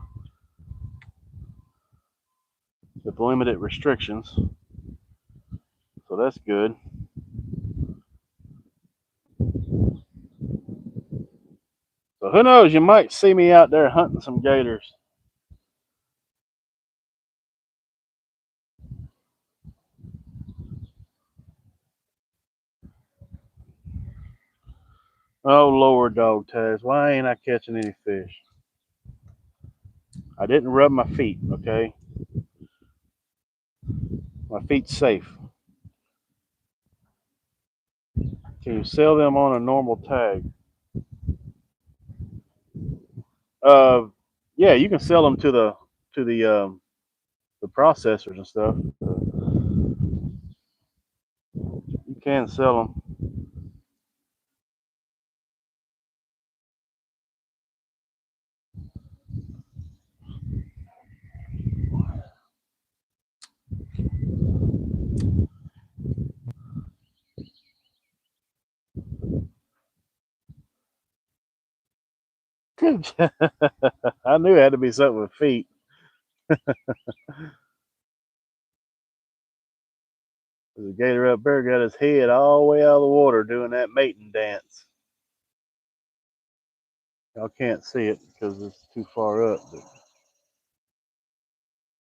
S1: with limited restrictions. So that's good. So who knows, you might see me out there hunting some gators. Oh Lord, dog tags, why ain't I catching any fish? I didn't rub my feet, okay? My feet's safe. Can you sell them on a normal tag? Uh, yeah, you can sell them to the processors and stuff. You can sell them. I knew it had to be something with feet. The gator up there got his head all the way out of the water doing that mating dance. Y'all can't see it because it's too far up. But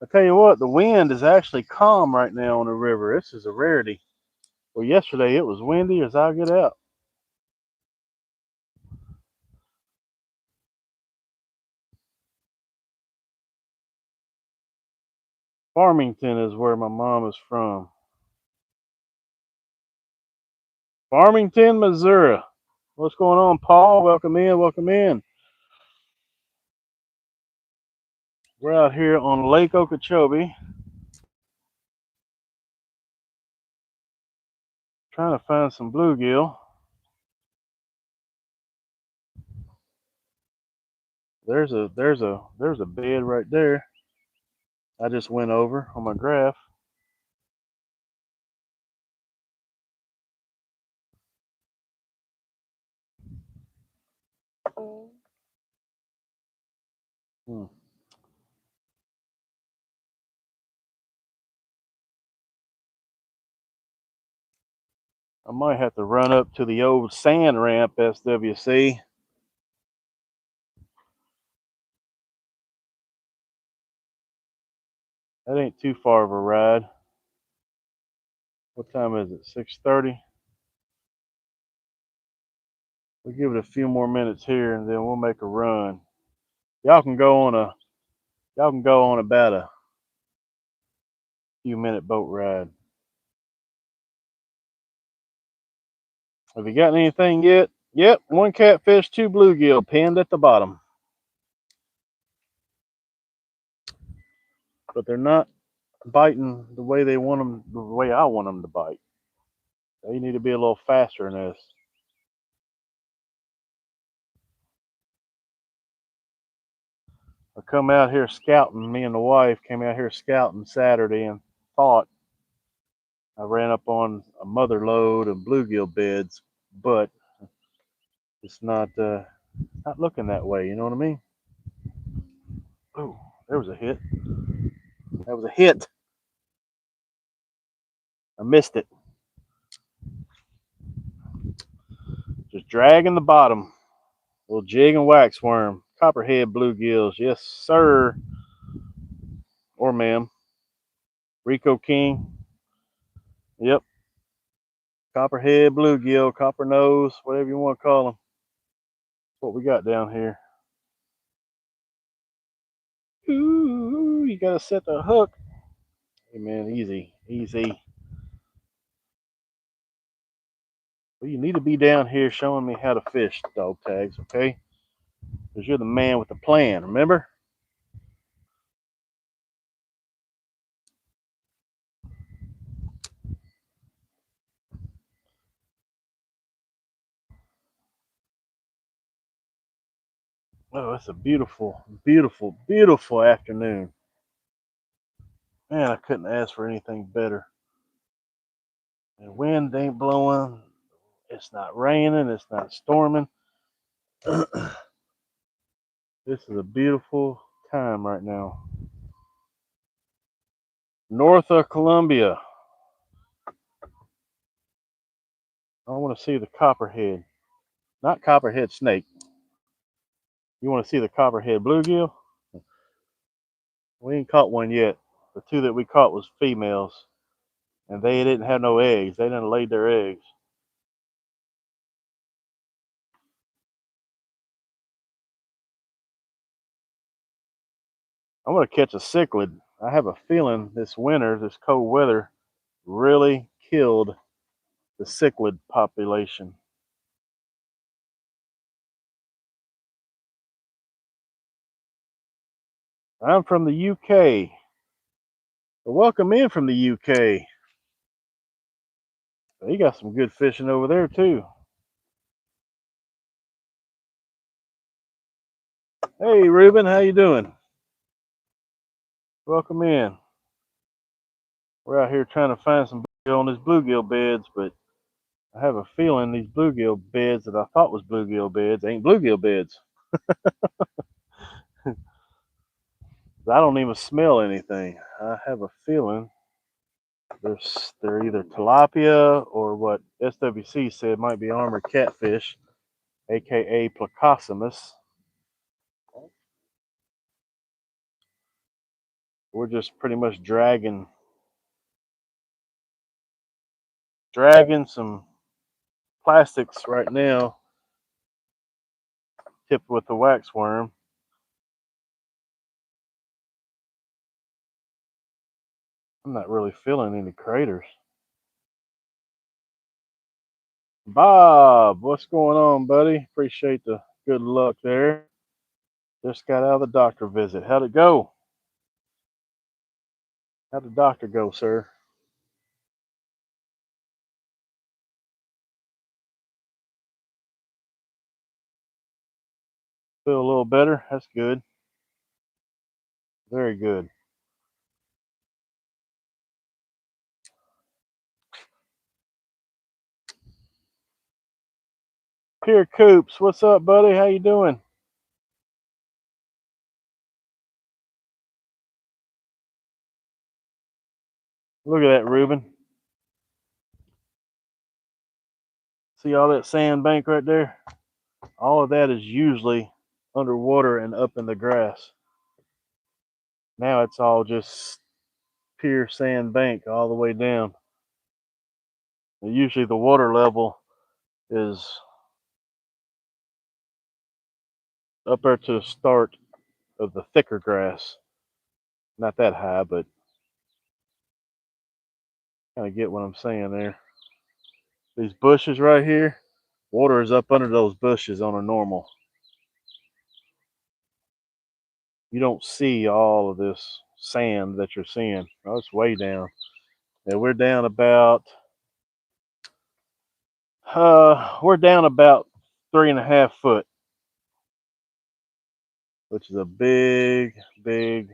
S1: I tell you what, the wind is actually calm right now on the river. This is a rarity. Well, yesterday it was windy as I get out. Farmington is where my mom is from. Farmington, Missouri. What's going on, Paul? Welcome in. Welcome in. We're out here on Lake Okeechobee trying to find some bluegill. There's a bed right there. I just went over on my graph. Hmm. I might have to run up to the old sand ramp, SWC. That ain't too far of a ride. What time is it? 6:30. We'll give it a few more minutes here, and then we'll make a run. Y'all can go on a y'all can go on about a few-minute boat ride. Have you gotten anything yet? Yep, 1 catfish, 2 bluegill pinned at the bottom. But they're not biting the way they want them, the way I want them to bite. They need to be a little faster than this. I come out here scouting. Me and the wife came out here scouting Saturday and thought I ran up on a mother lode of bluegill beds, but it's not looking that way. You know what I mean? Oh, there was a hit. That was a hit. I missed it. Just dragging the bottom. Little jig and wax worm. Copperhead bluegills. Yes, sir. Or ma'am. Rico King. Yep. Copperhead bluegill, copper nose, whatever you want to call them. What we got down here. Ooh, you gotta set the hook. Hey man, easy, easy. Well, you need to be down here showing me how to fish dog tags, okay? Because you're the man with the plan, remember? Oh, it's a beautiful, beautiful, beautiful afternoon. Man, I couldn't ask for anything better. The wind ain't blowing. It's not raining. It's not storming. This is a beautiful time right now. North of Columbia. I want to see the copperhead. Not copperhead snake. You want to see the copperhead bluegill? We ain't caught one yet. The two that we caught was females, and they didn't have no eggs. They didn't lay their eggs. I'm gonna catch a cichlid. I have a feeling this winter, this cold weather, really killed the cichlid population. I'm from the UK. Well, welcome in from the UK. You got some good fishing over there too. Hey, Ruben, how you doing? Welcome in. We're out here trying to find some bluegill on these bluegill beds, but I have a feeling these bluegill beds that I thought was bluegill beds ain't bluegill beds. I don't even smell anything. I have a feeling they're either tilapia or what SWC said might be armored catfish, aka placosimus. We're just pretty much dragging some plastics right now, tipped with the wax worm. I'm not really feeling any craters. Bob, what's going on, buddy? Appreciate the good luck there. Just got out of the doctor visit. How'd it go? How'd the doctor go, sir? Feel a little better? That's good. Very good. Pierre Coops, what's up, buddy? How you doing? Look at that, Reuben. See all that sand bank right there? All of that is usually underwater and up in the grass. Now it's all just pure sand bank all the way down. And usually the water level is up there to the start of the thicker grass. Not that high, but kind of get what I'm saying there. These bushes right here, water is up under those bushes on a normal. You don't see all of this sand that you're seeing. Oh, it's way down. And we're down about 3.5 foot. which is a big, big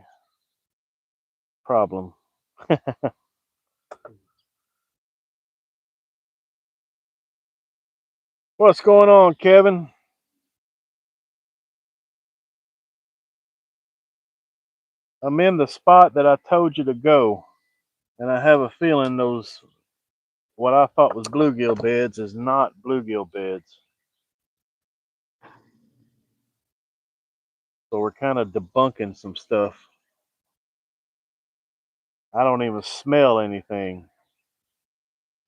S1: problem. What's going on, Kevin? I'm in the spot that I told you to go, and I have a feeling those what I thought was bluegill beds is not bluegill beds. So we're kind of debunking some stuff. I don't even smell anything.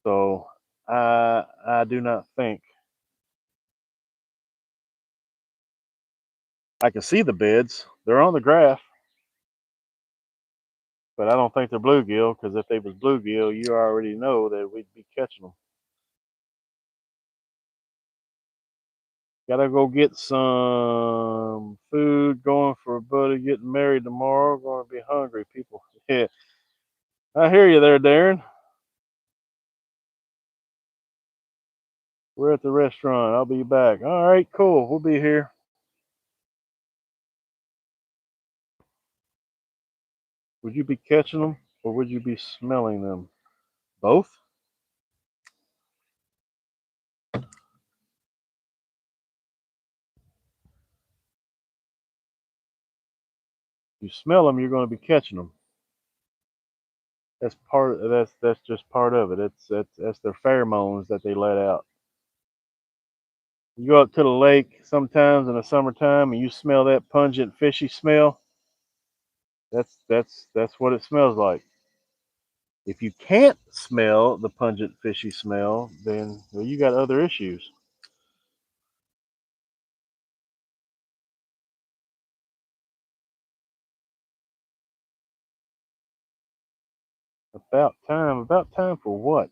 S1: So I do not think I can see the beds. They're on the graph, but I don't think they're bluegill because if they was bluegill, you already know that we'd be catching them. Gotta go get some food going for a buddy getting married tomorrow. Gonna be hungry, people. Yeah, I hear you there, Darren. We're at the restaurant. I'll be back. All right, cool. We'll be here. Would you be catching them or would you be smelling them? Both? You smell them, you're going to be catching them. That's part. That's just part of it. That's their pheromones that they let out. You go up to the lake sometimes in the summertime and you smell that pungent fishy smell. That's what it smells like. If you can't smell the pungent fishy smell, then well, you got other issues. About time. About time for what?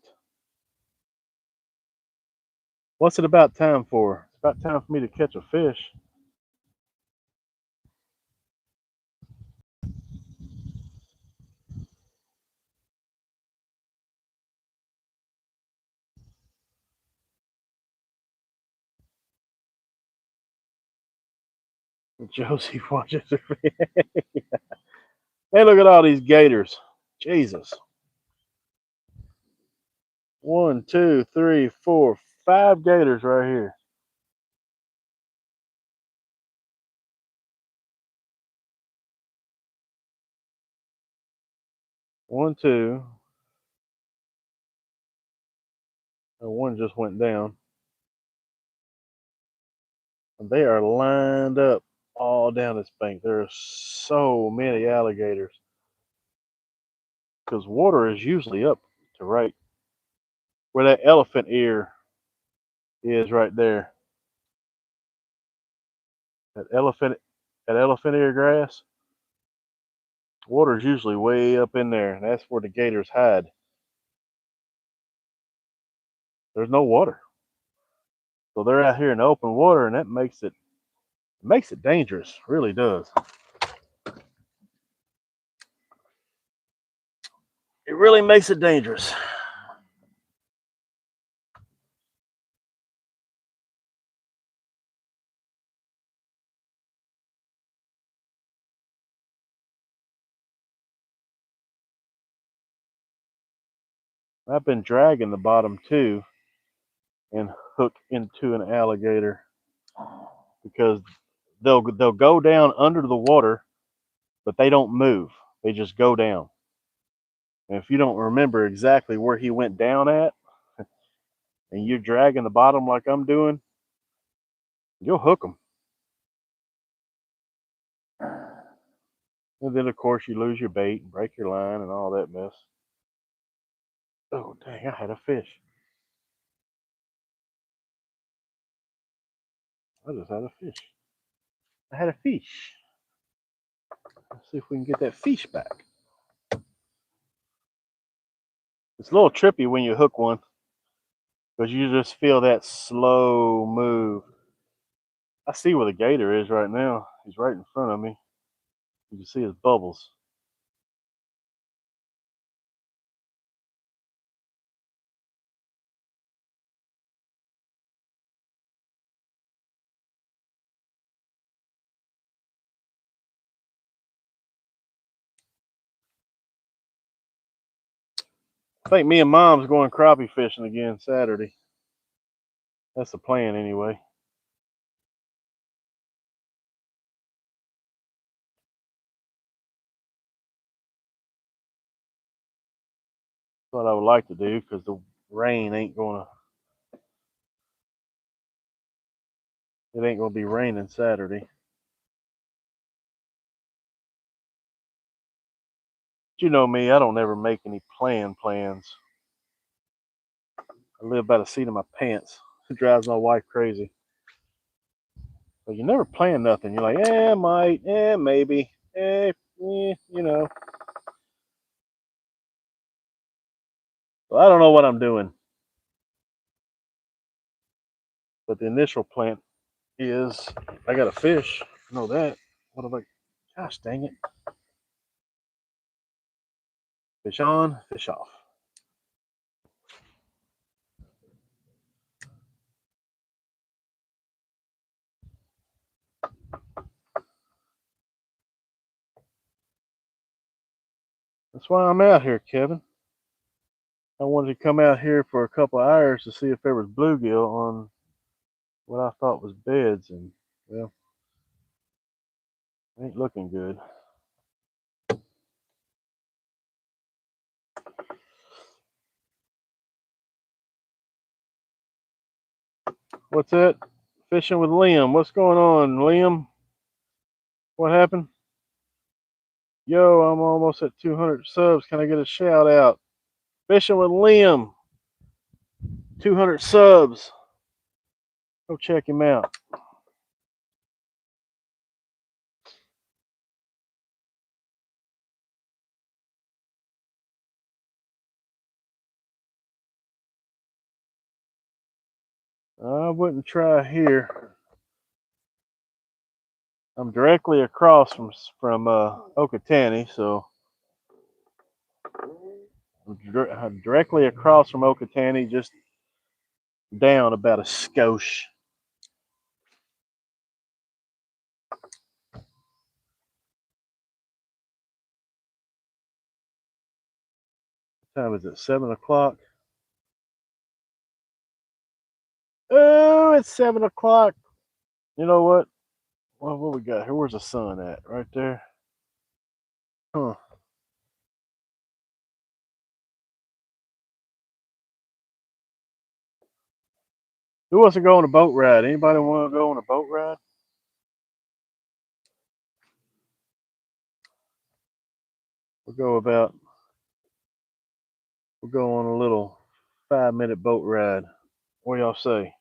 S1: What's it about time for? It's about time for me to catch a fish. Josie watches her. Hey, look at all these gators. Jesus. One, two, three, four, five gators right here. One, two. And one just went down. And they are lined up all down this bank. There are so many alligators because water is usually up to right where that elephant ear is right there. That elephant ear grass. Water is usually way up in there, and that's where the gators hide. There's no water, so they're out here in the open water, and that makes it dangerous. Really does. It really makes it dangerous. I've been dragging the bottom too and hook into an alligator because they'll go down under the water, but they don't move. They just go down. And if you don't remember exactly where he went down at, and you're dragging the bottom like I'm doing, you'll hook them. And then of course you lose your bait and break your line and all that mess. Oh dang! I had a fish. I just had a fish. I had a fish. Let's see if we can get that fish back. It's a little trippy when you hook one because you just feel that slow move. I see where the gator is right now. He's right in front of me. You can see his bubbles. I think me and Mom's going crappie fishing again Saturday. That's the plan anyway. What I would like to do because the rain ain't gonna. It ain't gonna be raining Saturday. But you know me, I don't ever make any plans. I live by the seat of my pants. It drives my wife crazy. But you never plan nothing. You're like, might, maybe, you know. So I don't know what I'm doing. But the initial plan is I got to fish. I know that. What am I? Gosh dang it. Fish on, fish off. That's why I'm out here, Kevin. I wanted to come out here for a couple of hours to see if there was bluegill on what I thought was beds, and well, ain't looking good. What's that? Fishing with Liam. What's going on, Liam? What happened? Yo, I'm almost at 200 subs. Can I get a shout out? Fishing with Liam. 200 subs. Go check him out. I wouldn't try here. I'm directly across from Okatani, so I'm directly across from Okatani, just down about a skosh. What time is it? 7 o'clock. Oh, it's 7 o'clock. You know what? What we got here? Where's the sun at? Right there. Huh. Who wants to go on a boat ride? Anybody want to go on a boat ride? We'll go about. We'll go on a little 5-minute boat ride. What do y'all say?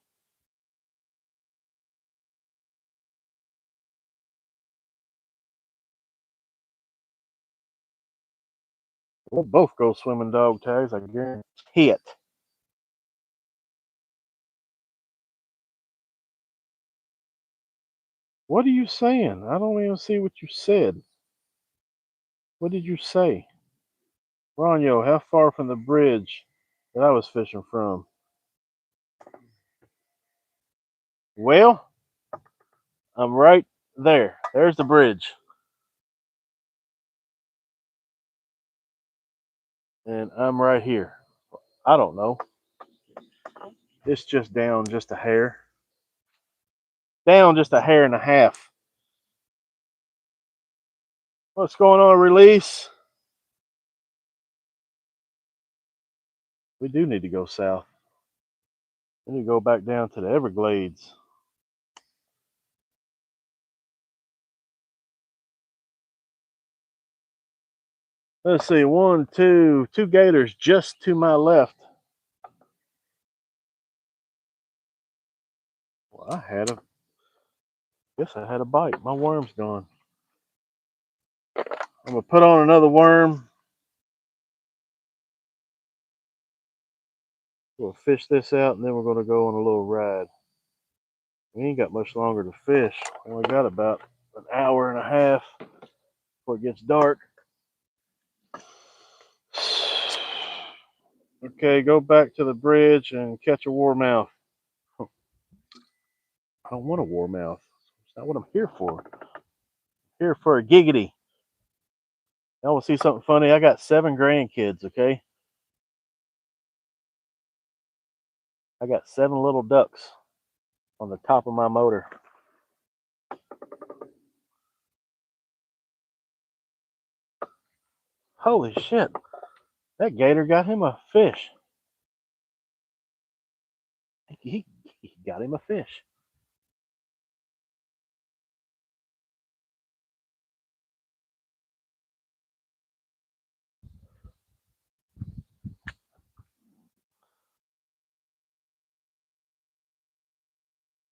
S1: We'll both go swimming dog tags. I guarantee it. What are you saying? I don't even see what you said. What did you say? Ronyo, how far from the bridge that I was fishing from? Well, I'm right there. There's the bridge. And I'm right here. I don't know. It's just down just a hair. Down just a hair and a half. What's going on, Release? We do need to go south. We need to go back down to the Everglades. Let's see, two gators just to my left. Well, guess I had a bite. My worm's gone. I'm gonna put on another worm. We'll fish this out, and then we're gonna go on a little ride. We ain't got much longer to fish. We only got about an hour and a half before it gets dark. Okay, go back to the bridge and catch a warmouth. I don't want a warmouth. It's not what I'm here for. I'm here for a giggity. Y'all want to see something funny? I got 7 grandkids, okay?
S2: I got 7 little ducks on the top of my motor. Holy shit! That gator got him a fish. He got him a fish.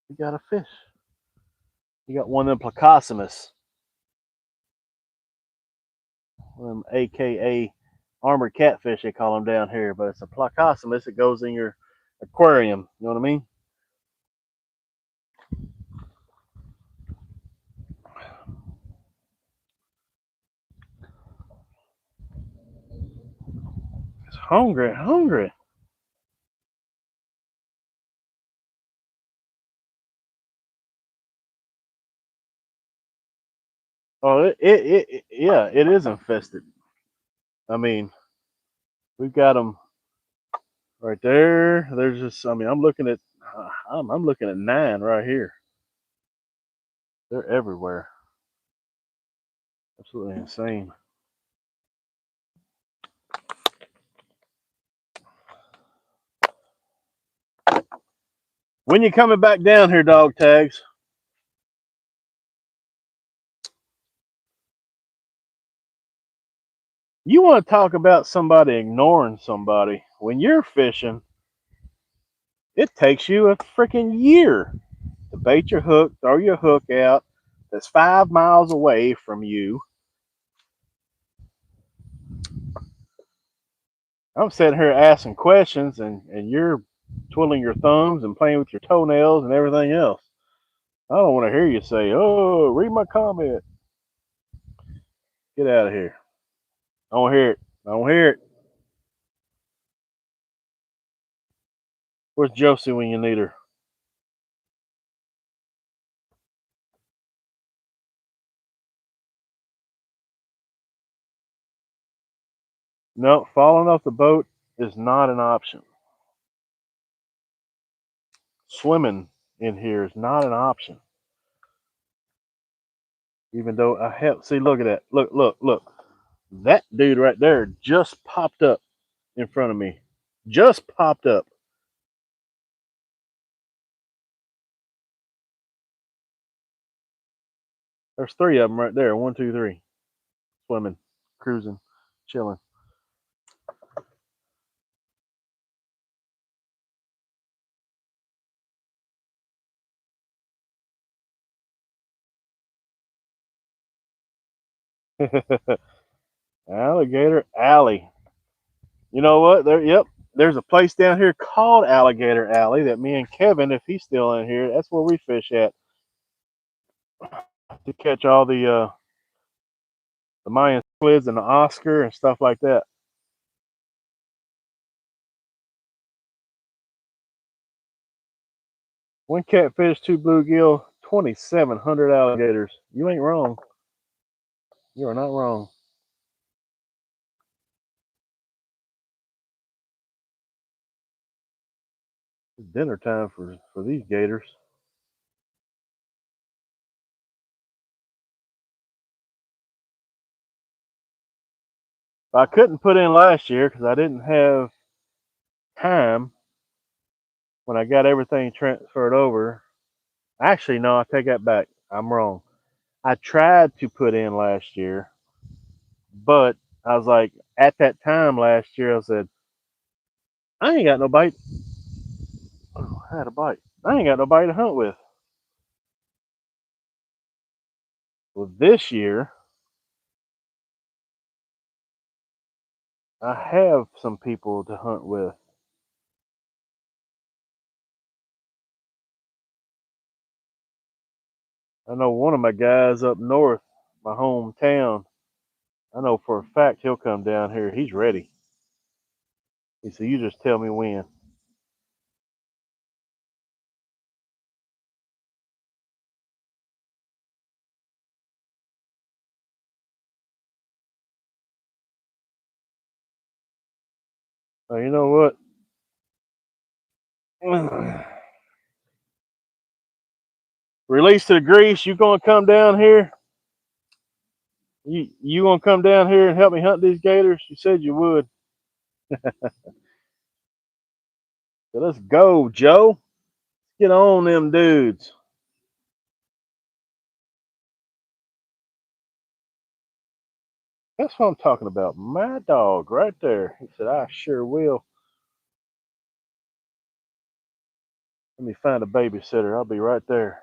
S2: He got a fish. He got one of them placosimus, one of them AKA armored catfish they call them down here, but it's a placosimus that goes in your aquarium. You know what I mean? It's hungry, hungry. Oh, yeah, it is infested. I mean, we've got them right there. There's just, I mean, I'm looking at 9 right here. They're everywhere. Absolutely insane. When you coming back down here, dog tags? You want to talk about somebody ignoring somebody? When you're fishing, it takes you a freaking year to bait your hook, throw your hook out that's 5 miles away from you. I'm sitting here asking questions, and you're twiddling your thumbs and playing with your toenails and everything else. I don't want to hear you say, "Oh, read my comment." Get out of here. I don't hear it. I don't hear it. Where's Josie when you need her? No, falling off the boat is not an option. Swimming in here is not an option. Even though I have, see, look at that. Look, look, look. That dude right there just popped up in front of me. Just popped up. There's 3 of them right there. One, two, three. Swimming, cruising, chilling. Alligator Alley. You know what? Yep. There's a place down here called Alligator Alley that me and Kevin, if he's still in here, that's where we fish at to catch all the Mayan squids and the Oscar and stuff like that. One catfish, 2 bluegill, 2,700 alligators. You ain't wrong. You are not wrong. It's dinner time for these gators. I couldn't put in last year because I didn't have time when I got everything transferred over. Actually, no, I take that back. I'm wrong. I tried to put in last year, but I was like, at that time last year, I said, I ain't got no bite. Oh, I had a bite. I ain't got nobody to hunt with. Well, this year, I have some people to hunt with. I know one of my guys up north, my hometown. I know for a fact he'll come down here. He's ready. He said, "You just tell me when." You know what? Release to the grease. You gonna come down here? You gonna come down here and help me hunt these gators? You said you would. So let's go, Joe. Get on them dudes. That's what I'm talking about. My dog right there. He said, I sure will. Let me find a babysitter. I'll be right there.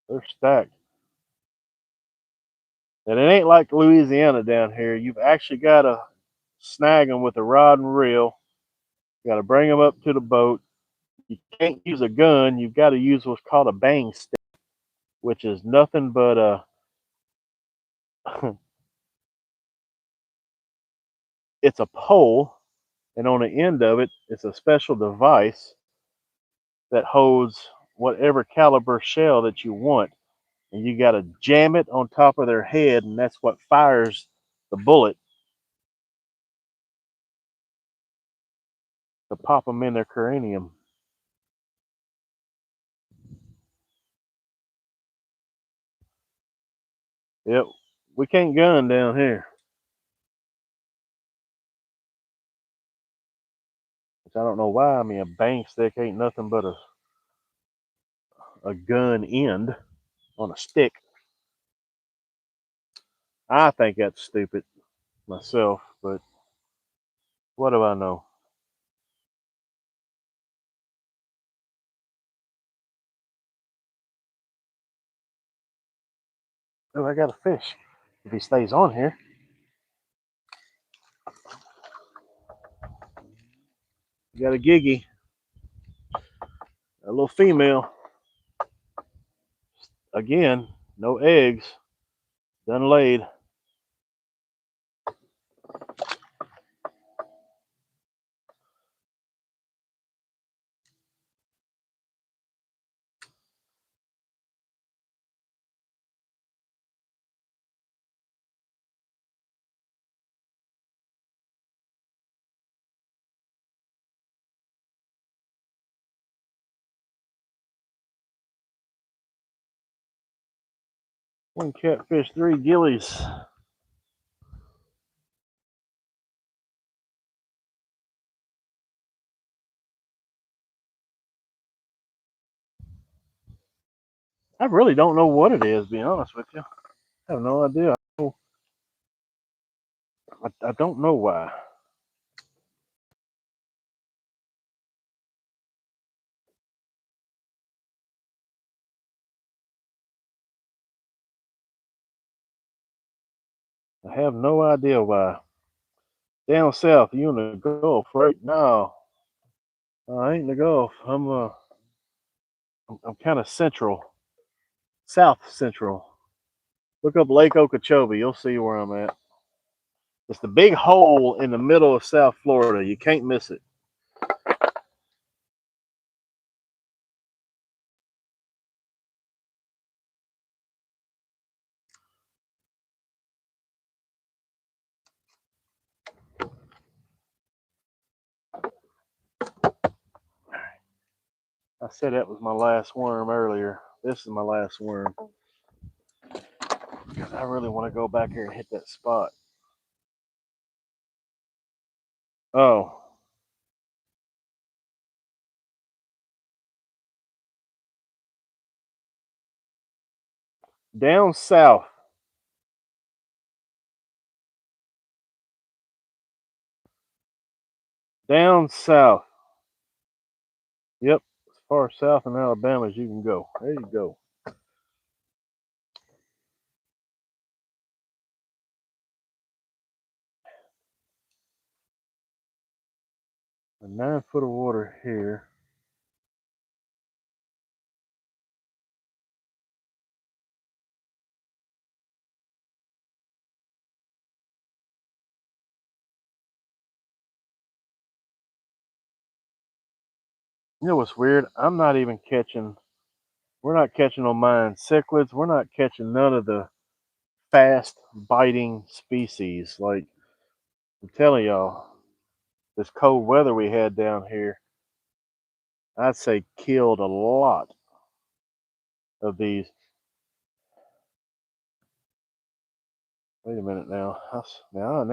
S2: They're stacked. And it ain't like Louisiana down here. You've actually got to snag them with a rod and reel. You got to bring them up to the boat. You can't use a gun. You've got to use what's called a bang stick, which is nothing but a it's a pole, and on the end of it, it's a special device that holds whatever caliber shell that you want, and you got to jam it on top of their head, and that's what fires the bullet to pop them in their cranium. Yep, we can't gun down here, which I don't know why. I mean, a bang stick ain't nothing but a gun end on a stick. I think that's stupid myself, but what do I know? Oh, I got a fish. If he stays on here. You got a giggy, a little female. Again, no eggs, done laid. One catfish, 3 gillies. I really don't know what it is, to be honest with you. I have no idea. I don't know why. I have no idea why. Down south, you in the Gulf, right? No, I ain't in the Gulf. I'm kind of central, south central. Look up Lake Okeechobee. You'll see where I'm at. It's the big hole in the middle of South Florida. You can't miss it. I said that was my last worm earlier. This is my last worm because I really want to go back here and hit that spot. Oh, down south. Down south. Yep, as far south in Alabama as you can go. There you go. A 9 foot of water here. You know what's weird? I'm not even catching. We're not catching on mine cichlids. We're not catching none of the fast biting species like I'm telling y'all, this cold weather we had down here, I'd say killed a lot of these. Wait a minute now. Now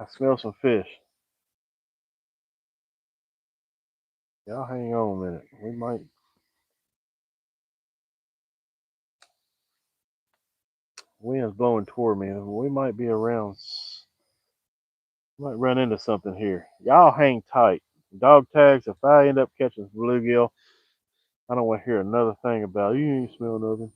S2: I smell some fish. Y'all hang on a minute. Wind's blowing toward me. We might be around. Might run into something here. Y'all hang tight. Dog tags. If I end up catching bluegill, I don't want to hear another thing about it. You ain't smell nothing.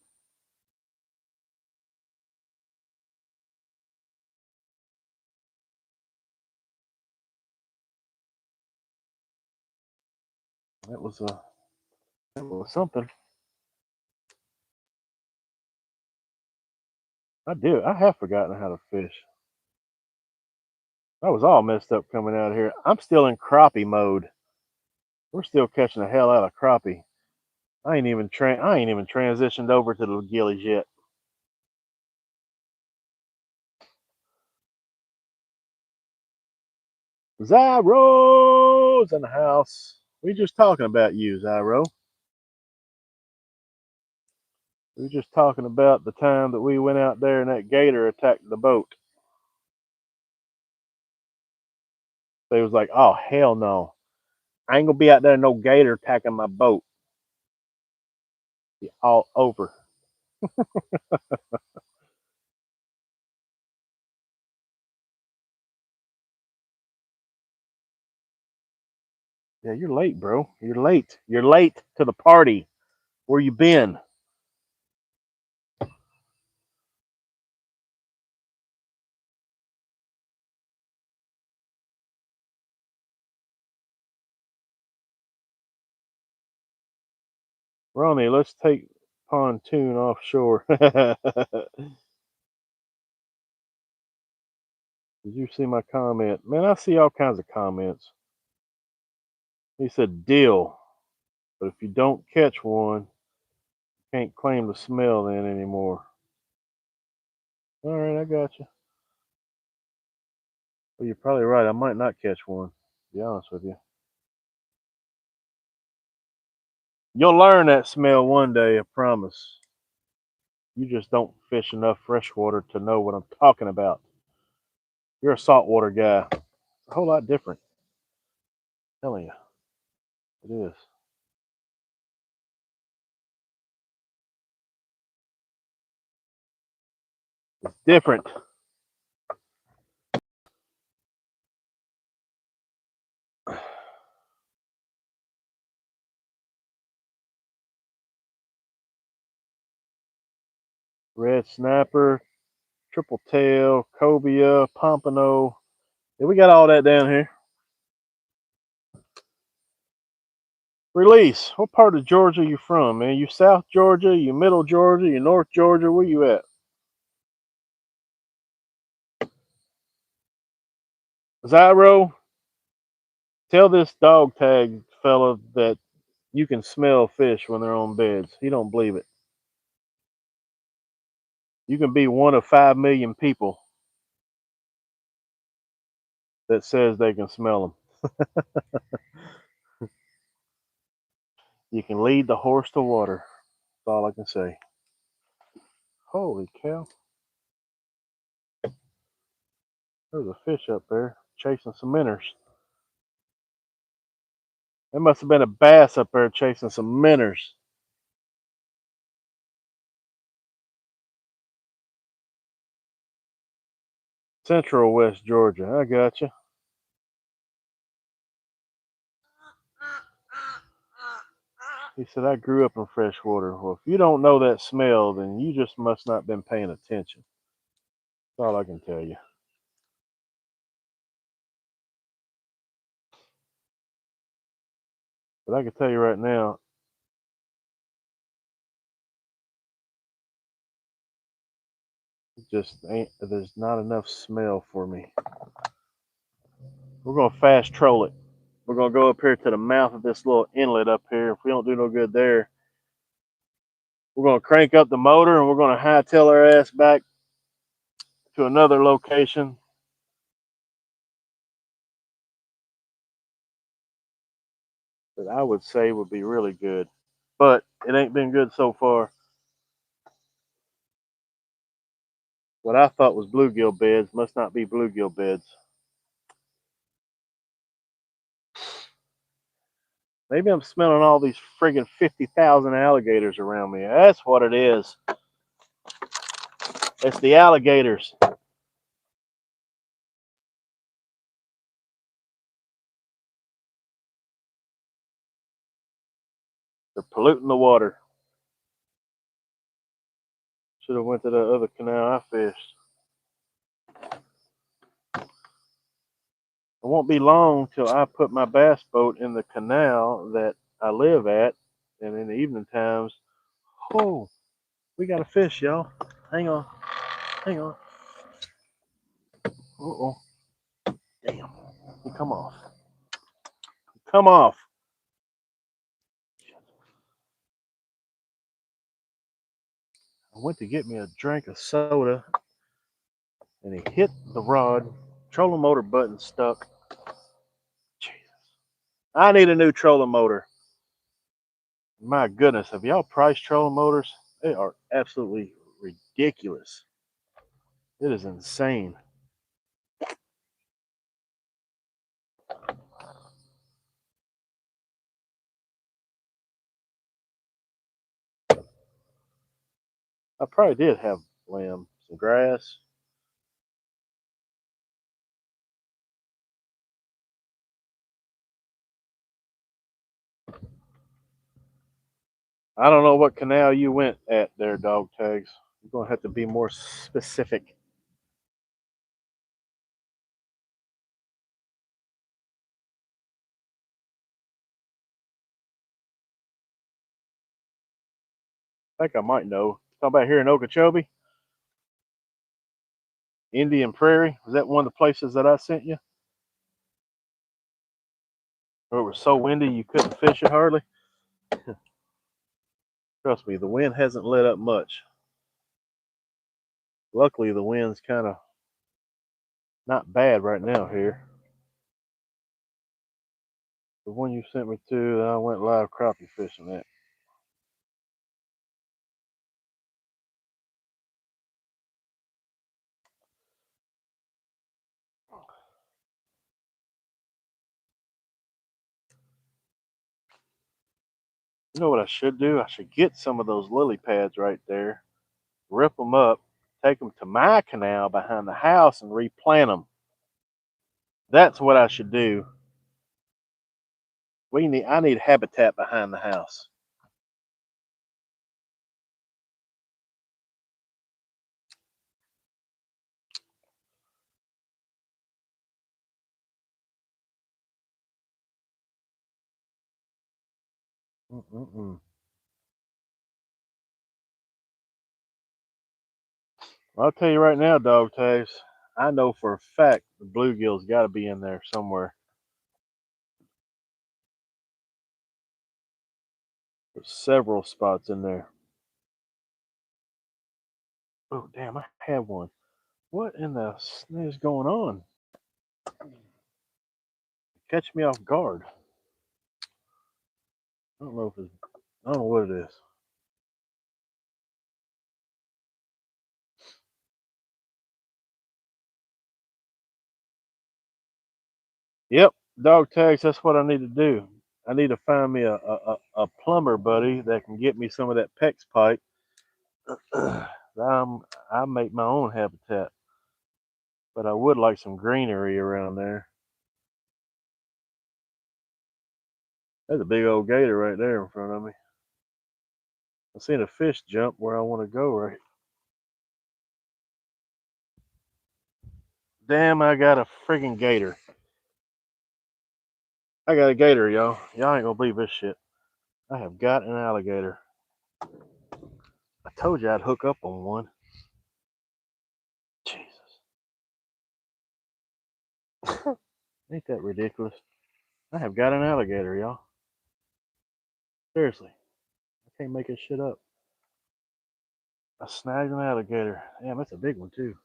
S2: That was something. I have forgotten how to fish. I was all messed up coming out here. I'm still in crappie mode. We're still catching the hell out of crappie. I ain't even transitioned over to the gillies yet. Zyro's in the house. We just talking about you, Zyro. We were just talking about the time that we went out there and that gator attacked the boat. They was like, "Oh hell no, I ain't gonna be out there no gator attacking my boat." All over. Yeah, you're late, bro. You're late. You're late to the party. Where you been? Ronnie, let's take pontoon offshore. Did you see my comment? Man, I see all kinds of comments. He said deal, but if you don't catch one, you can't claim the smell then anymore. All right, I got you. Well, you're probably right. I might not catch one, to be honest with you. You'll learn that smell one day, I promise. You just don't fish enough freshwater to know what I'm talking about. You're a saltwater guy. It's a whole lot different. I'm telling you, it is. It's different. Red snapper, triple tail, cobia, pompano. Yeah, we got all that down here. Release. What part of Georgia you from, man? You South Georgia? You Middle Georgia? You North Georgia? Where you at? Zyro, tell this dog tag fella that you can smell fish when they're on beds. He don't believe it. You can be one of 5 million people that says they can smell them. You can lead the horse to water. That's all I can say. Holy cow. There's a fish up there chasing some minnows. There must have been a bass up there chasing some minnows. Central West Georgia. I got you. He said, I grew up in freshwater. Well, if you don't know that smell, then you just must not been paying attention. That's all I can tell you. But I can tell you right now, it just ain't, there's not enough smell for me. We're going to fast troll it. We're going to go up here to the mouth of this little inlet up here. If we don't do no good there, we're going to crank up the motor and we're going to hightail our ass back to another location that I would say would be really good. But it ain't been good so far. What I thought was bluegill beds must not be bluegill beds. Maybe I'm smelling all these friggin' 50,000 alligators around me. That's what it is. It's the alligators. They're polluting the water. Should have went to the other canal I fished. It won't be long till I put my bass boat in the canal that I live at, and in the evening times, oh, we got a fish, y'all. Hang on, hang on. Uh-oh, damn, come off, come off. I went to get me a drink of soda, and he hit the rod. Trolling motor button stuck. Jesus, I need a new trolling motor. My goodness, have y'all priced trolling motors? They are absolutely ridiculous. It is insane. I probably did have lamb, some grass. I don't know what canal you went at there, dog tags. You're gonna have to be more specific. I think I might know. Talk about here in Okeechobee, Indian Prairie. Was that one of the places that I sent you? Where it was so windy you couldn't fish it hardly? Trust me, the wind hasn't let up much. Luckily, the wind's kind of not bad right now here. The one you sent me to, I went live crappie fishing at. You know what I should do? I should get some of those lily pads right there, rip them up, take them to my canal behind the house and replant them. That's what I should do. I need habitat behind the house. Mm-mm-mm. Well, I'll tell you right now, dog tags. I know for a fact the bluegill's got to be in there somewhere. There's several spots in there. Oh, damn, I have one. What in the snake is going on? Catch me off guard. I don't know if it's, I don't know what it is. Yep, dog tags. That's what I need to do. I need to find me a plumber buddy that can get me some of that PEX pipe. I make my own habitat, but I would like some greenery around there. There's a big old gator right there in front of me. I seen a fish jump where I want to go right. Damn, I got a friggin' gator. I got a gator, y'all. Y'all ain't gonna believe this shit. I have got an alligator. I told you I'd hook up on one. Jesus. Ain't that ridiculous? I have got an alligator, y'all. Seriously. I can't make this shit up. I snagged an alligator. Damn, that's a big one too.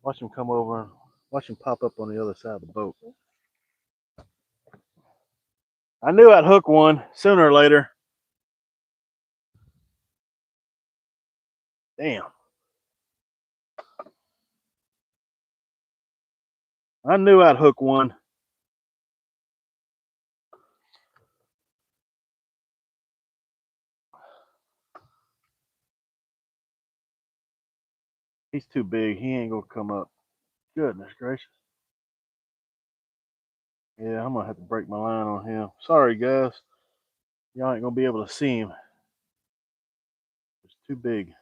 S2: Watch him come over and watch him pop up on the other side of the boat. I knew I'd hook one sooner or later. Damn. I knew I'd hook one. He's too big. He ain't gonna come up. Goodness gracious. Yeah, I'm gonna have to break my line on him. Sorry, guys. Y'all ain't gonna be able to see him. It's too big.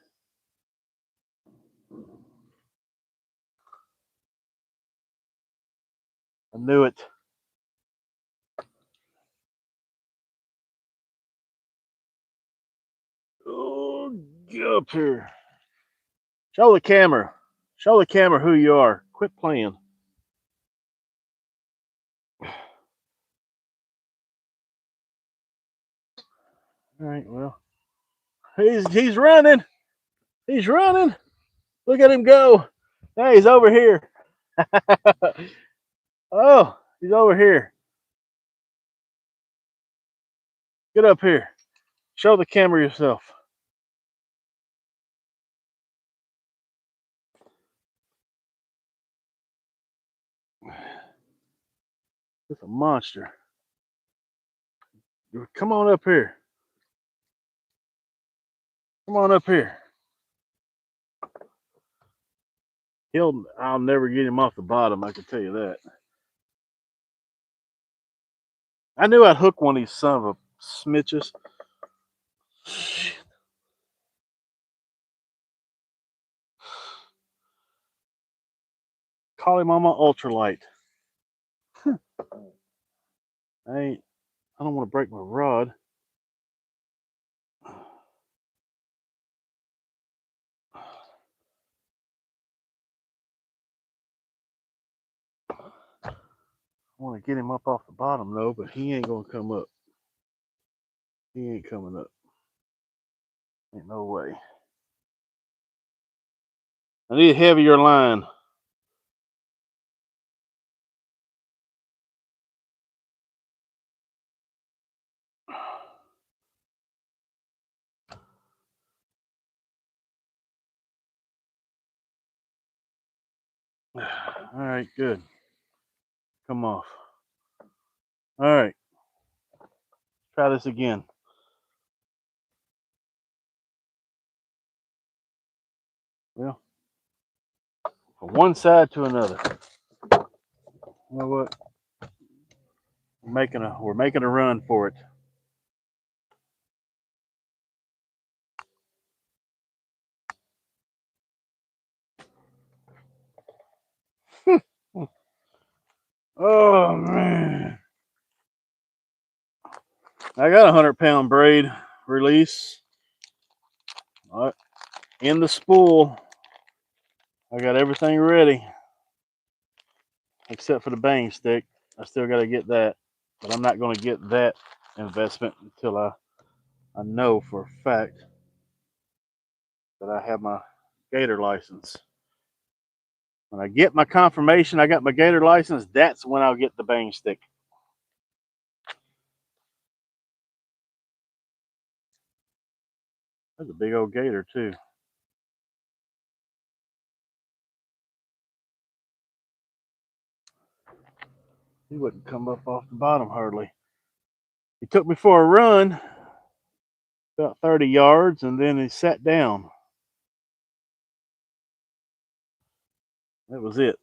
S2: I knew it. Oh, get up here. Show the camera. Show the camera who you are. Quit playing. All right, well. He's running. He's running. Look at him go. Hey, he's over here. Oh, he's over here. Get up here. Show the camera yourself. It's a monster. Come on up here. Come on up here. I'll never get him off the bottom, I can tell you that. I knew I'd hook one of these son of a smitches. Call him on my ultralight. I don't want to break my rod. I want to get him up off the bottom though, but he ain't gonna come up. He ain't coming up. Ain't no way. I need a heavier line. All right, good. Come off. All right. Try this again. Well, from one side to another. You know what? We're making a run for it. Oh man. I got a 100-pound braid release. In the spool. I got everything ready. Except for the bang stick. I still gotta get that. But I'm not gonna get that investment until I know for a fact that I have my gator license. When I get my confirmation I got my gator license, that's when I'll get the bang stick. That's a big old gator too. He wouldn't come up off the bottom hardly. He took me for a run, about 30 yards, and then he sat down. That was it.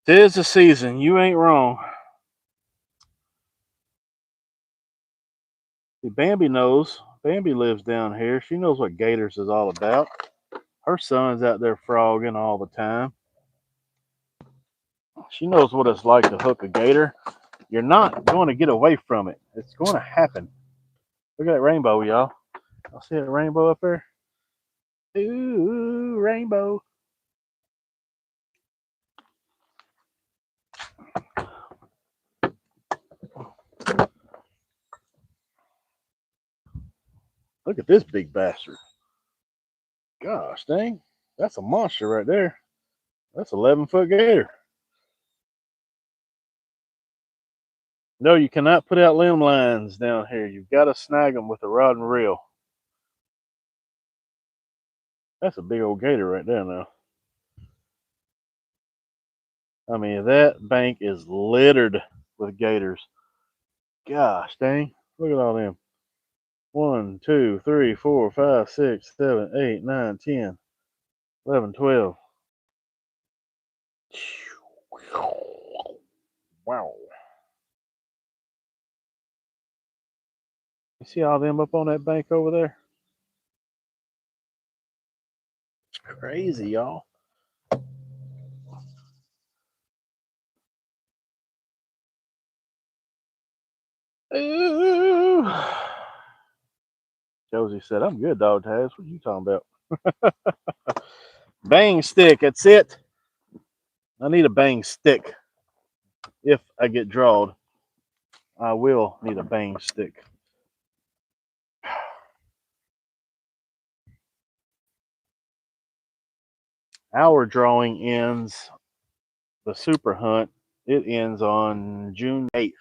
S2: Tis the season. You ain't wrong. See, Bambi knows. Bambi lives down here. She knows what gators is all about. Her son's out there frogging all the time. She knows what it's like to hook a gator. You're not going to get away from it. It's going to happen. Look at that rainbow, y'all. Y'all see that rainbow up there? Ooh, rainbow. Look at this big bastard. Gosh dang. That's a monster right there. That's 11-foot gator. No, you cannot put out limb lines down here. You've got to snag them with a rod and reel. That's a big old gator right there now. I mean, that bank is littered with gators. Gosh dang. Look at all them. 1, 2, 3, 4, 5, 6, 7, 8, 9, 10, 11, 12. Wow. You see all them up on that bank over there? It's crazy, y'all. Ooh. Josie said, I'm good, dog tags. What are you talking about? Bang stick, that's it. I need a bang stick. If I get drawed, I will need a bang stick. Our drawing ends, the super hunt, it ends on June 8th.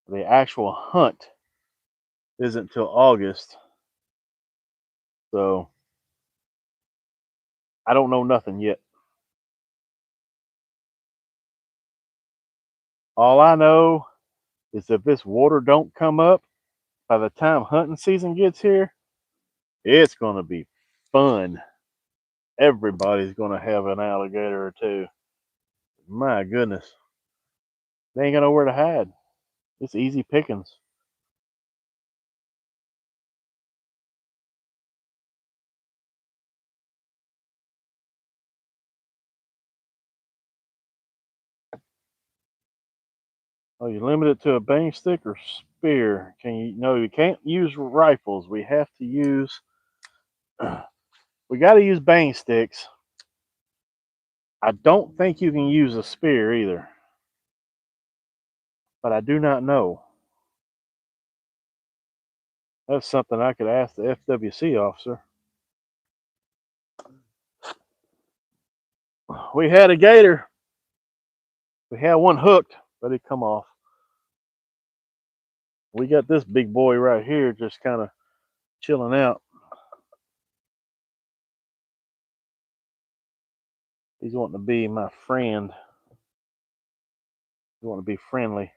S2: The actual hunt isn't till August. So I don't know nothing yet. All I know is if this water don't come up by the time hunting season gets here, it's going to be fun. Everybody's going to have an alligator or two. My goodness. They ain't got nowhere to hide. It's easy pickings. Oh, you limit it to a bang stick or spear? Can you? No, you can't use rifles. We have to use. We got to use bang sticks. I don't think you can use a spear either, but I do not know. That's something I could ask the FWC officer. We had a gator. We had one hooked, but it come off. We got this big boy right here just kind of chilling out. He's wanting to be my friend. He want to be friendly.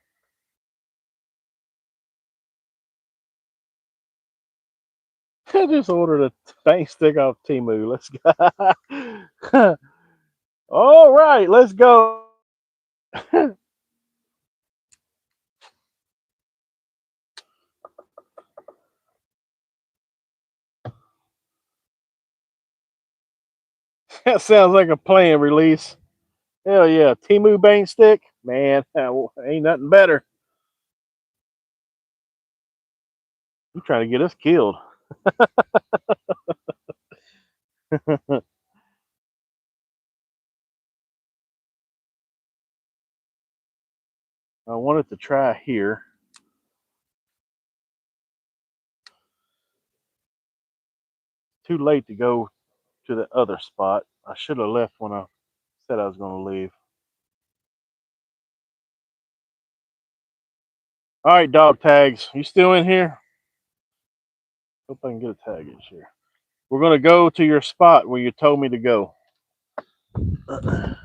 S2: I just ordered a bang stick off Temu. Let's go. All right, let's go. That sounds like a plan release. Hell yeah, Temu bang stick, man, ain't nothing better. You trying to get us killed? I wanted to try here. Too late to go to the other spot. I should have left when I said I was going to leave. All right, dog tags, you still in here? Hope I can get a taggage here. We're going to go to your spot where you told me to go. I'm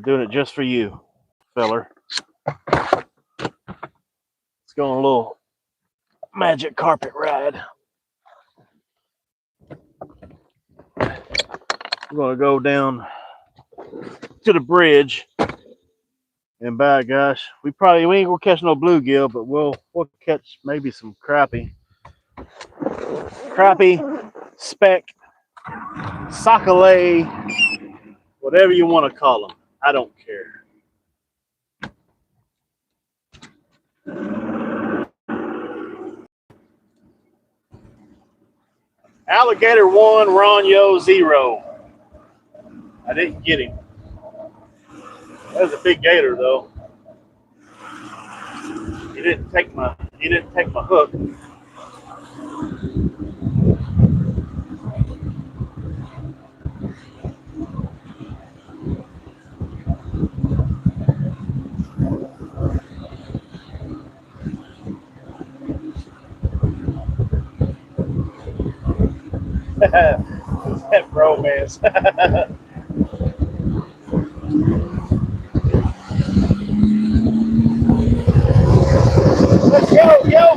S2: doing it just for you, feller. Let's go on a little magic carpet ride. We're going to go down to the bridge. And by gosh, we ain't gonna catch no bluegill, but we'll catch maybe some crappie, speck, sockeye, whatever you want to call them. I don't care. Alligator 1, Ronyo 0. I didn't get him.
S1: That was a big gator, though. He didn't take my hook. That bromance. Let's go, yo!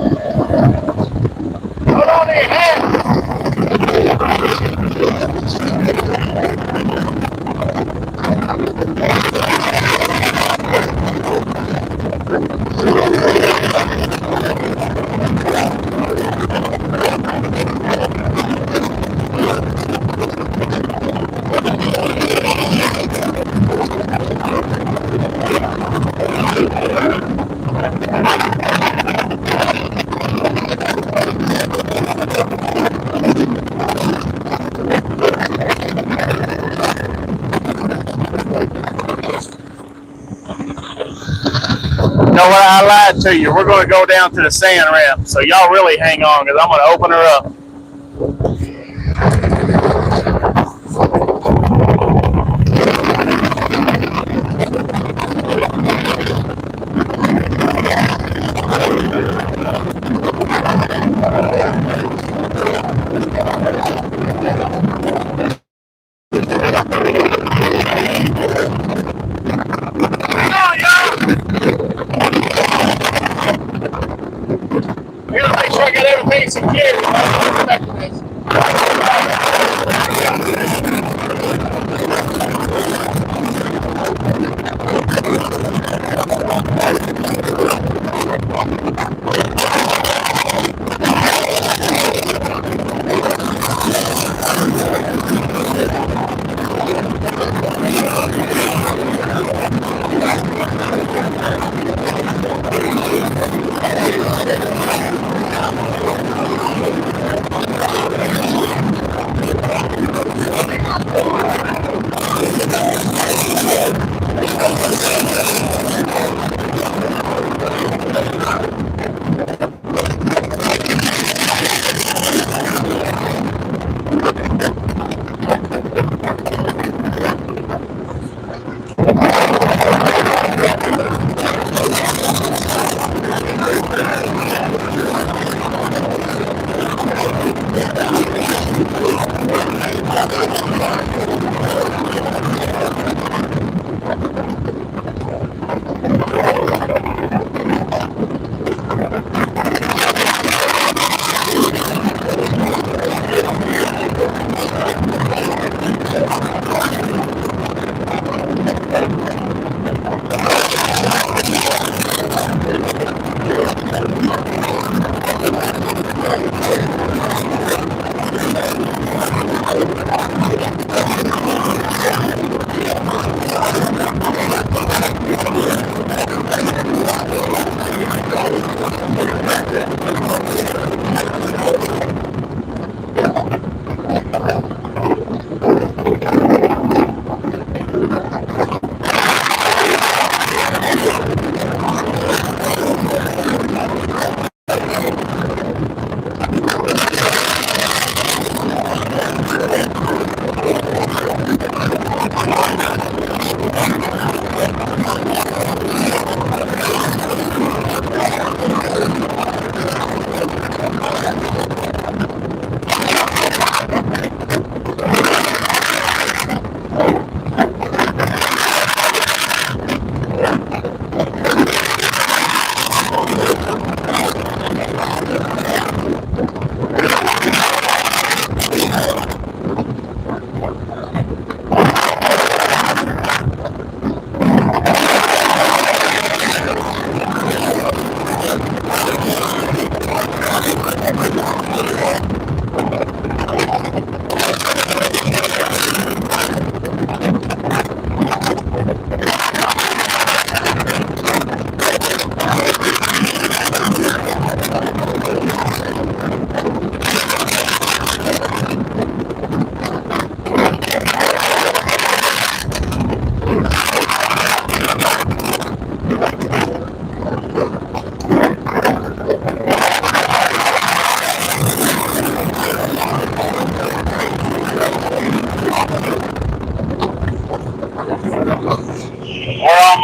S1: Hold on there, hand. You know what? I lied to you. We're going to go down to the sand ramp. So y'all really hang on because I'm going to open her up. Hang on, y'all. I got to make sure I got everything secured.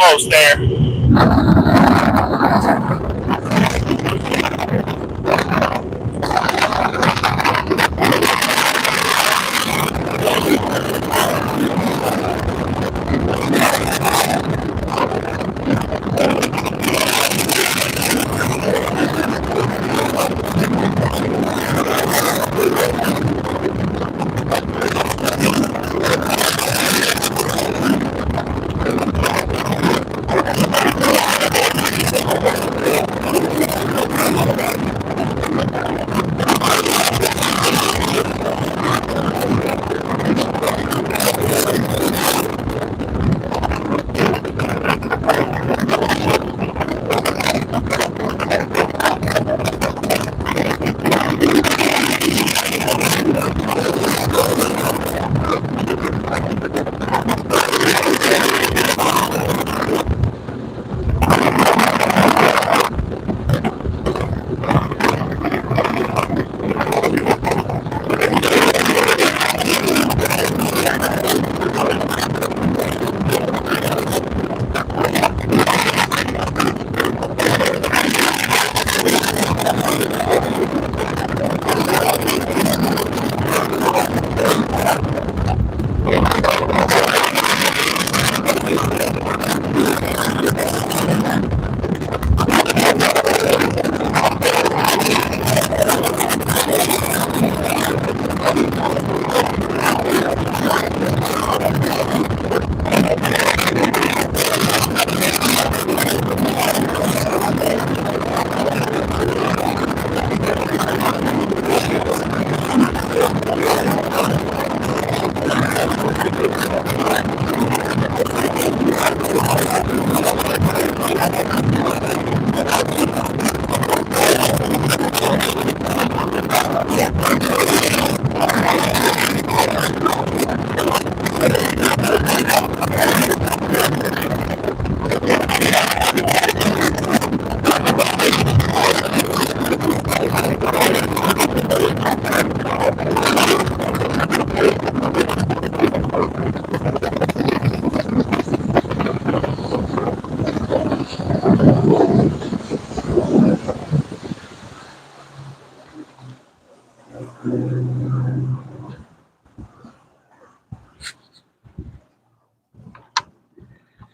S1: almost there.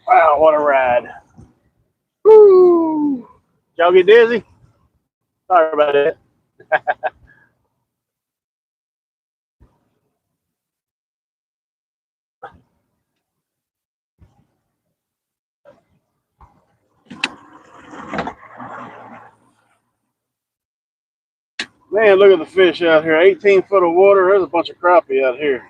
S1: Wow, what a ride. Woo! Y'all get dizzy? Sorry about that. Man, look at the fish out here. 18 foot of water. There's a bunch of crappie out here.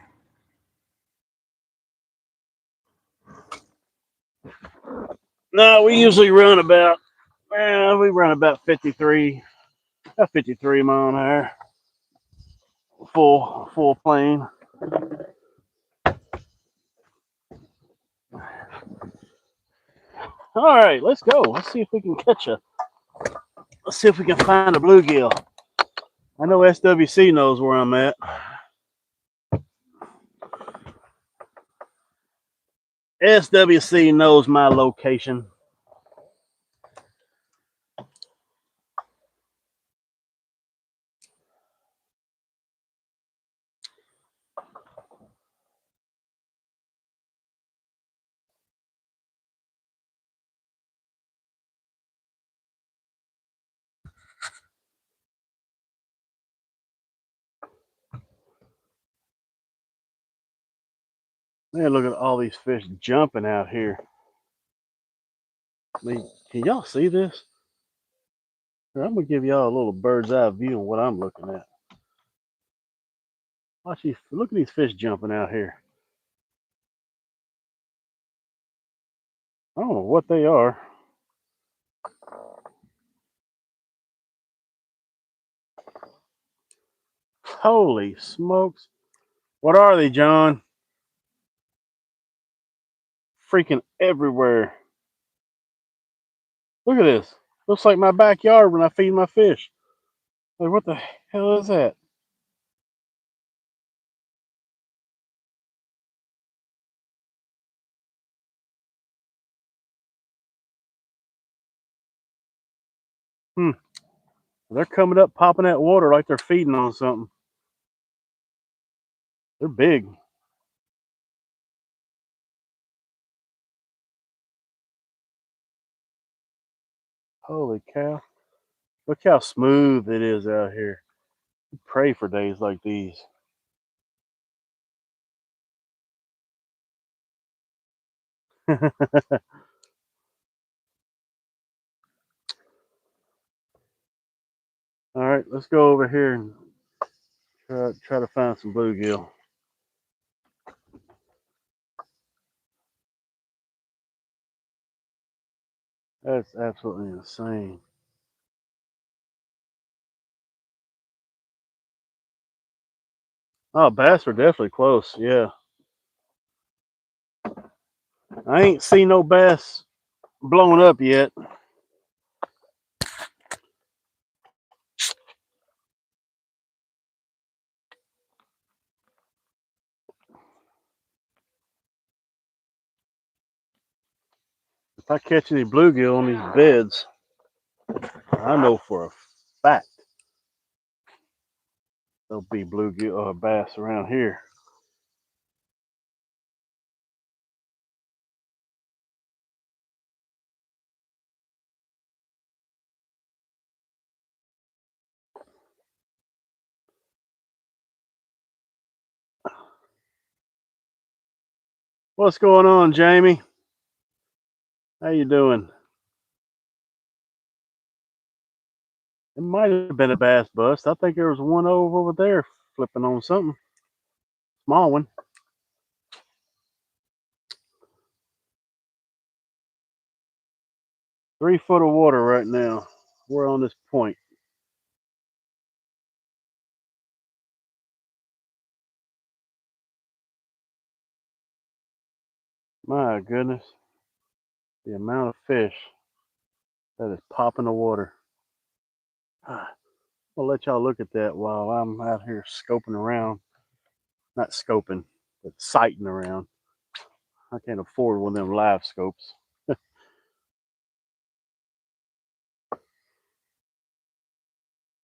S1: No, we usually run about, we run about 53 mile an hour. Full plane. All right, let's go. Let's see if we can catch a. Let's see if we can find a bluegill. I know SWC knows where I'm at. SWC knows my location. Man, look at all these fish jumping out here. I mean, can y'all see this? Here, I'm gonna give y'all a little bird's eye view of what I'm looking at. Watch these. Look at these fish jumping out here. I don't know what they are. Holy smokes! What are they, John? Freaking everywhere. Look at this. Looks like my backyard when I feed my fish. Like, what the hell is that?
S2: They're coming up, popping that water like they're feeding on something. They're big. Holy cow. Look how smooth it is out here. Pray for days like these. All right, let's go over here and try to find some bluegill. That's absolutely insane. Oh, bass are definitely close. Yeah. I ain't seen no bass blowing up yet. If I catch any bluegill on these beds, I know for a fact there'll be bluegill or bass around here. What's going on, Jamie? How you doing? It might have been a bass bust. I think there was one over there flipping on something. Small one. 3 foot of water right now. We're on this point. My goodness. The amount of fish that is popping the water. I'll let y'all look at that while I'm out here scoping around. Not scoping, but sighting around. I can't afford one of them live scopes.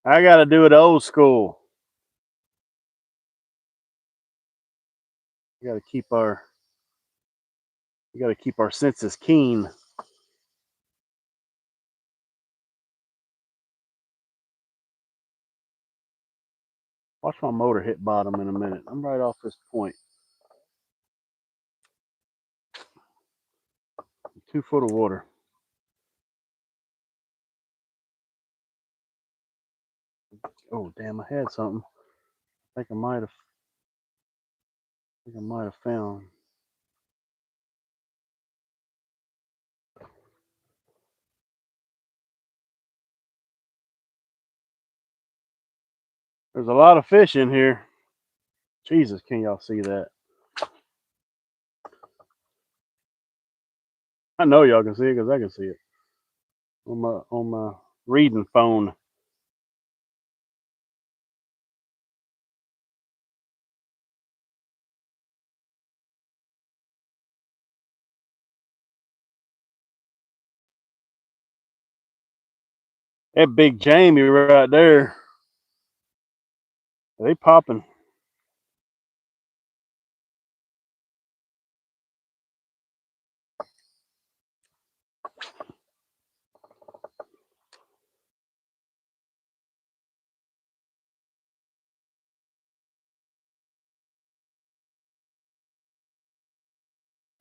S2: I gotta do it old school. We gotta keep our senses keen. Watch my motor hit bottom in a minute. I'm right off this point. 2 foot of water. Oh damn! I had something. I think I might have. I think I might have found. There's a lot of fish in here. Jesus, can y'all see that? I know y'all can see it because I can see it on my reading phone. That big Jamie right there. They popping.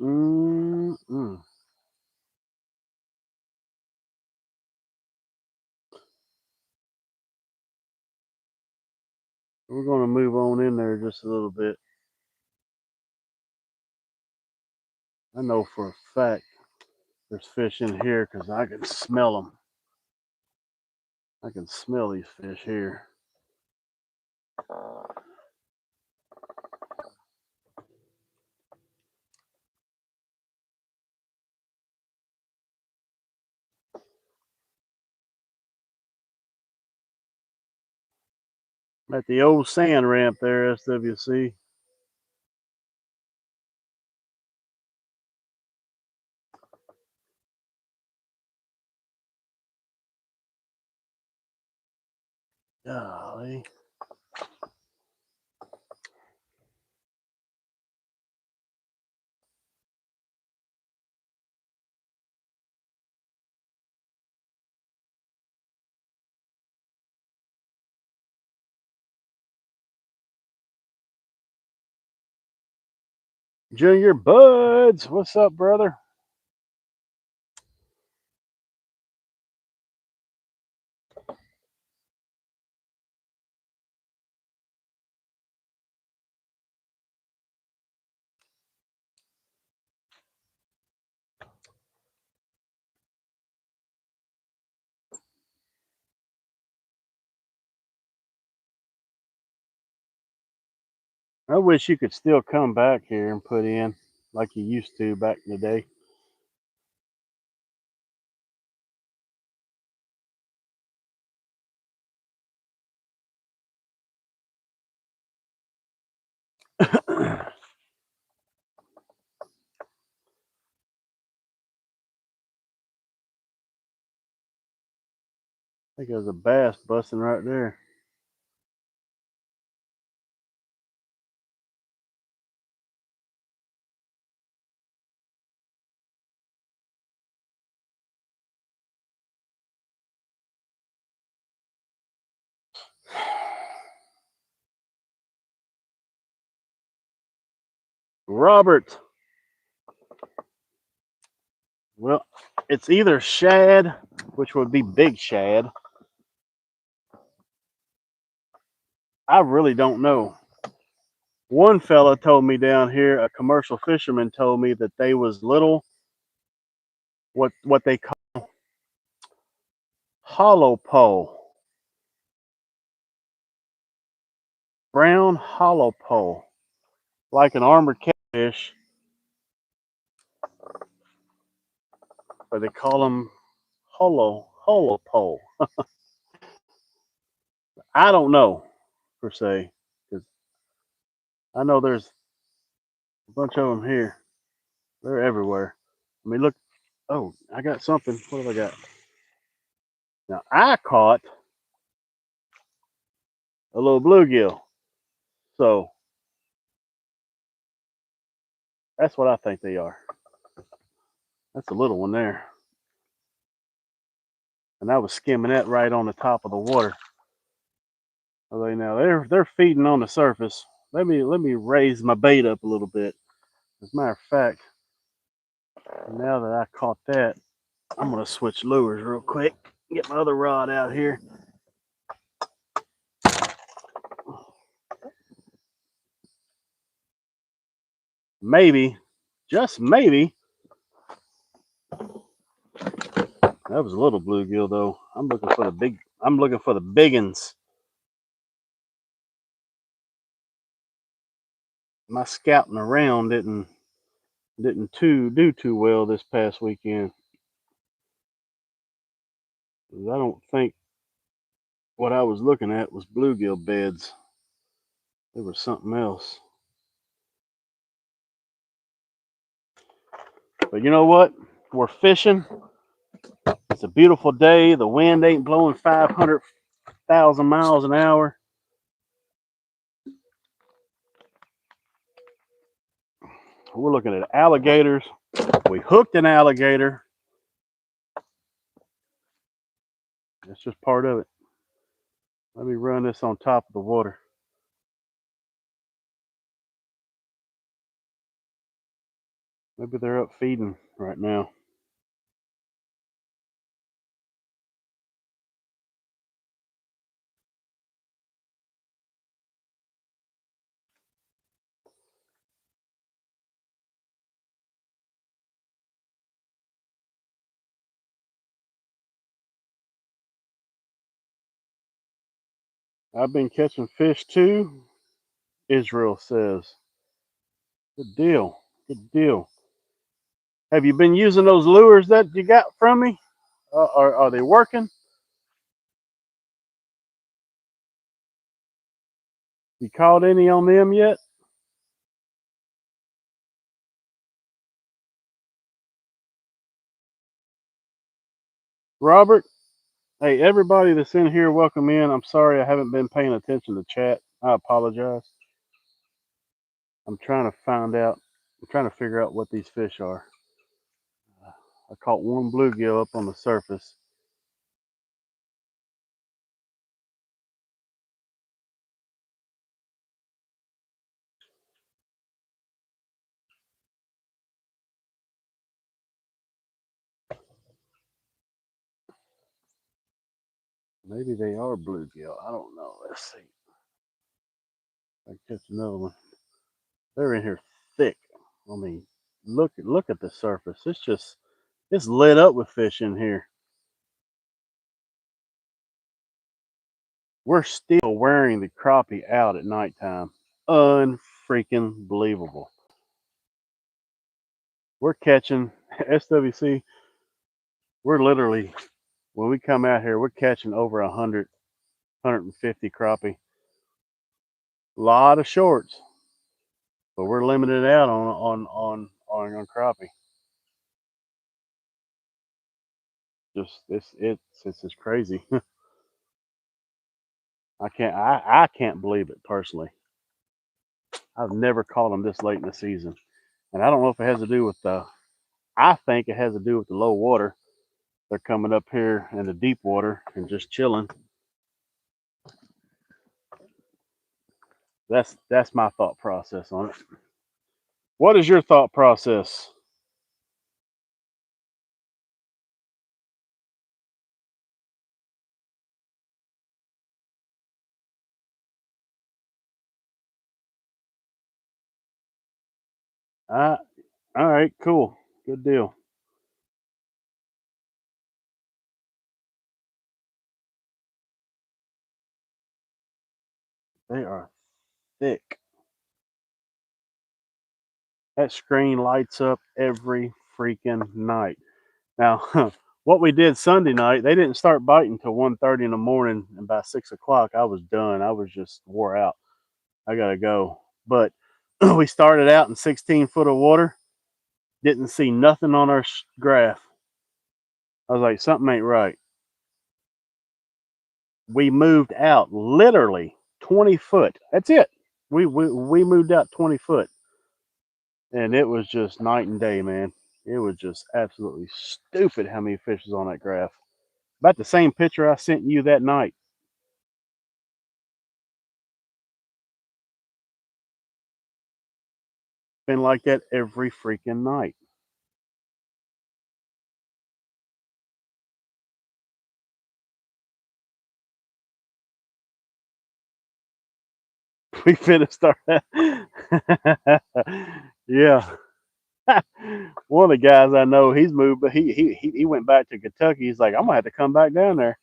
S2: Mm-mm. We're gonna move on in there just a little bit. I know for a fact there's fish in here because I can smell them. I can smell these fish here. At the old sand ramp there, SWC. play. Junior Buds, what's up, brother? I wish you could still come back here and put in like you used to back in the day. I think there's a bass busting right there. Robert. Well, it's either shad, which would be big shad. I really don't know. One fella told me down here, a commercial fisherman told me that they was little, what they call hollow pole, brown hollow pole, like an armored catfish, but they call them hollow pole. I don't know per se, because I know there's a bunch of them here. They're everywhere. I mean, look. Oh, I got something. What have I got? Now I caught a little bluegill, so that's what I think they are. That's a little one there, and I was skimming that right on the top of the water. Okay, now they're feeding on the surface. Let me raise my bait up a little bit. As a matter of fact, now that I caught that, I'm gonna switch lures real quick. Get my other rod out here. Maybe, just maybe, that was a little bluegill though. I'm looking for the big. I'm looking for the big uns. My scouting around didn't do too well this past weekend. I don't think what I was looking at was bluegill beds. It was something else. But you know what? We're fishing. It's a beautiful day. The wind ain't blowing 500,000 miles an hour. We're looking at alligators. We hooked an alligator. That's just part of it. Let me run this on top of the water. Maybe they're up feeding right now. I've been catching fish too, Israel says. Good deal. Good deal. Have you been using those lures that you got from me? Are they working? You caught any on them yet? Robert?
S1: Hey, everybody that's in here, welcome in. I'm sorry I haven't been paying attention to chat. I apologize. I'm trying to find out. I'm trying to figure out what these fish are. I caught one bluegill up on the surface. Maybe they are bluegill. I don't know. Let's see. I catch another one. They're in here thick. I mean, look at the surface. It's lit up with fish in here. We're still wearing the crappie out at nighttime. Unfreaking believable. We're catching SWC. We're literally when we come out here, we're catching over 100, 150 crappie. A lot of shorts, but we're limited out on crappie. It's just crazy. I can't believe it personally. I've never caught them this late in the season, and I don't know if it has to do with the. I think it has to do with the low water. They're coming up here in the deep water and just chilling. That's my thought process on it. What is your thought process? All right, cool, good deal. They are thick. That screen lights up every freaking night. Now, what we did Sunday night, they didn't start biting until 1:30 in the morning, and by 6 o'clock, I was done. I was just wore out. I gotta go. But we started out in 16 foot of water. Didn't see nothing on our graph. I was like, something ain't right. We moved out literally 20 foot. That's it. We moved out 20 foot, and it was just night and day, man. It was just absolutely stupid how many fish was on that graph. About the same picture I sent you that night. Been like that every freaking night. We finna start. Yeah. One of the guys I know, he's moved, but he went back to Kentucky. He's like, I'm gonna have to come back down there.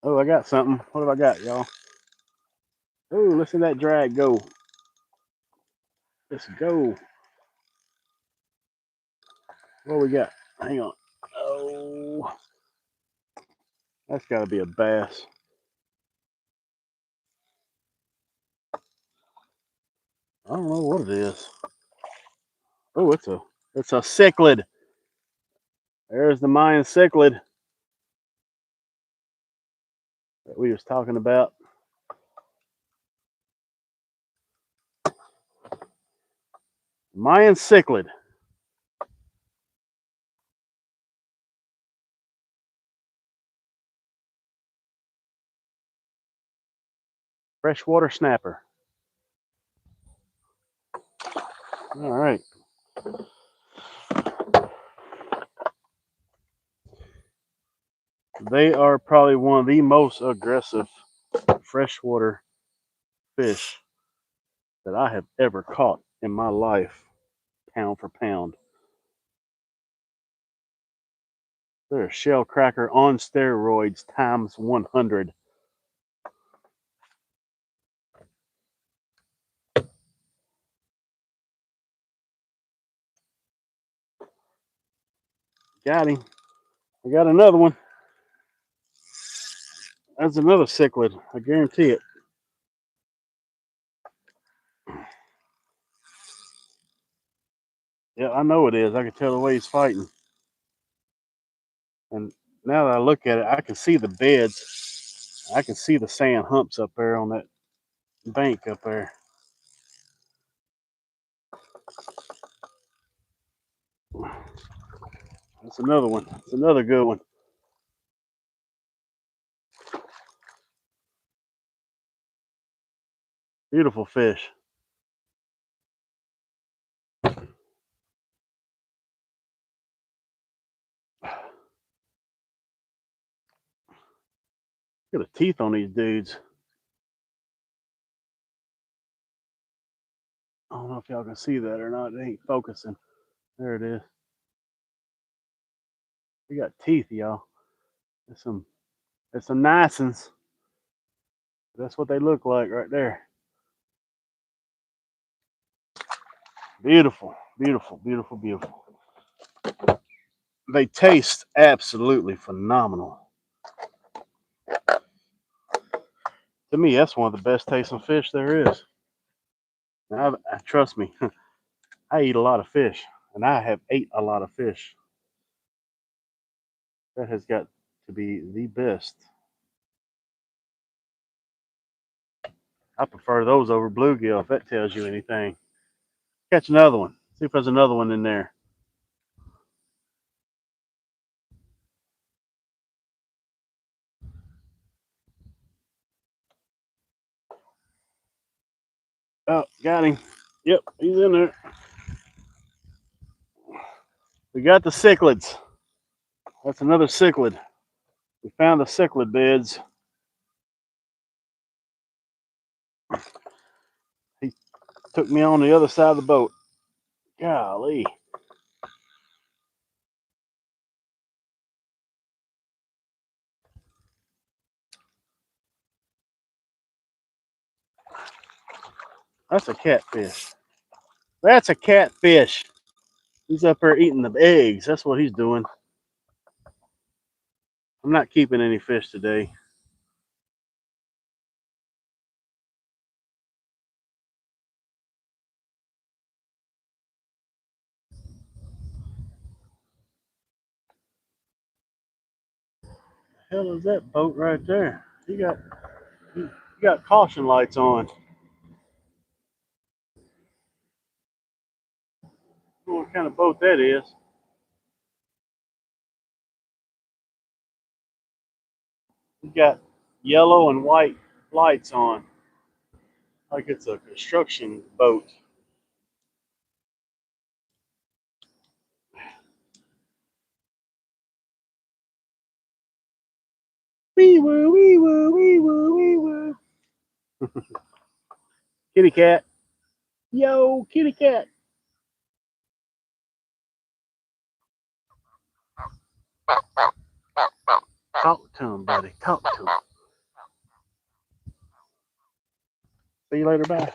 S1: Oh, I got something. What have I got, y'all? Oh, listen to that drag go. Let's go. What we got? Hang on. Oh, that's got to be a bass. I don't know what it is. Oh, it's a cichlid. There's the Mayan cichlid that we was talking about. Mayan cichlid. Freshwater snapper. All right. They are probably one of the most aggressive freshwater fish that I have ever caught in my life, pound for pound. They're a shell cracker on steroids times 100. Got him. I got another one. That's another cichlid. I guarantee it. Yeah, I know it is. I can tell the way he's fighting. And now that I look at it, I can see the beds. I can see the sand humps up there on that bank up there. That's another one. It's another good one. Beautiful fish. Look at the teeth on these dudes. I don't know if y'all can see that or not. It ain't focusing. There it is. We got teeth, y'all. There's some nice ones. That's what they look like right there. Beautiful, beautiful, beautiful, beautiful. They taste absolutely phenomenal. To me, that's one of the best tasting fish there is. Now, trust me, I eat a lot of fish, and I have ate a lot of fish. That has got to be the best. I prefer those over bluegill, if that tells you anything. Catch another one. See if there's another one in there. Oh, got him. Yep, he's in there. We got the cichlids. That's another cichlid. We found the cichlid beds. He took me on the other side of the boat. Golly. That's a catfish. That's a catfish. He's up there eating the eggs. That's what he's doing. I'm not keeping any fish today. The hell is that boat right there? You got caution lights on. I don't know what kind of boat that is. You got yellow and white lights on. Like it's a construction boat. Wee woo, wee woo, wee woo, wee woo. Kitty cat. Yo, kitty cat. Talk to him, buddy. Talk to him. See you later. Bye.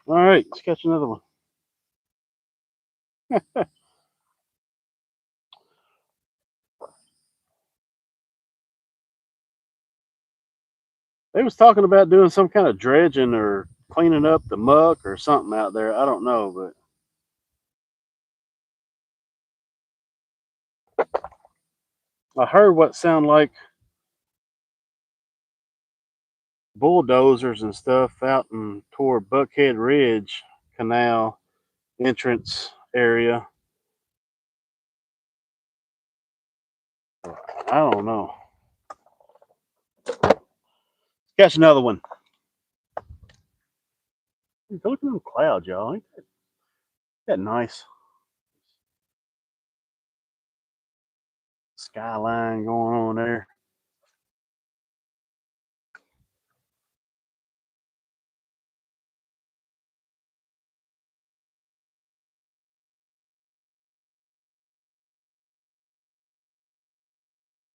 S1: All right, let's catch another one. They was talking about doing some kind of dredging or cleaning up the muck or something out there. I don't know, but I heard what sound like bulldozers and stuff out in toward Buckhead Ridge Canal entrance area. I don't know. Catch another one. Look at them clouds, y'all. Ain't that nice? Skyline going on there.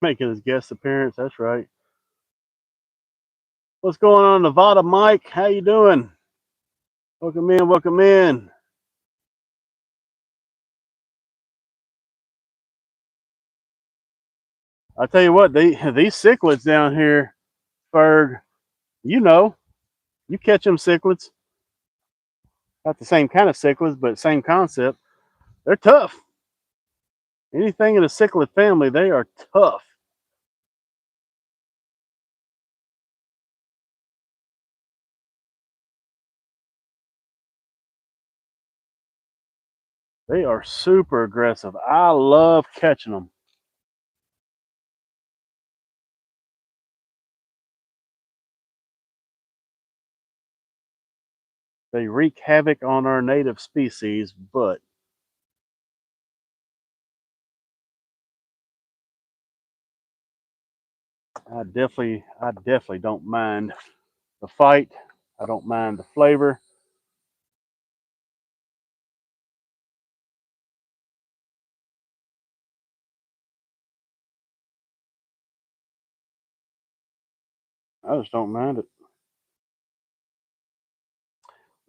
S1: Making his guest appearance. That's right. What's going on, Nevada Mike? How you doing? Welcome in. Welcome in. I tell you what, these cichlids down here, Ferg, you know, you catch them cichlids. Not the same kind of cichlids, but same concept. They're tough.
S2: Anything in the cichlid family, they are tough. They are super aggressive. I love catching them. They wreak havoc on our native species, but I definitely don't mind the fight. I don't mind the flavor. I just don't mind it.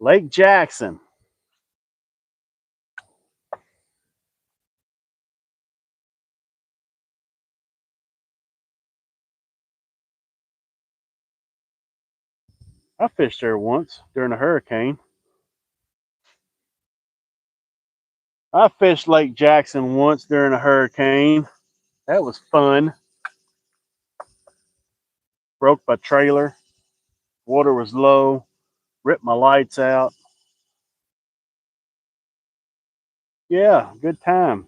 S2: Lake Jackson. I fished there once during a hurricane. I fished Lake Jackson once during a hurricane. That was fun. Broke my trailer. Water was low. Ripped my lights out. Yeah, good time.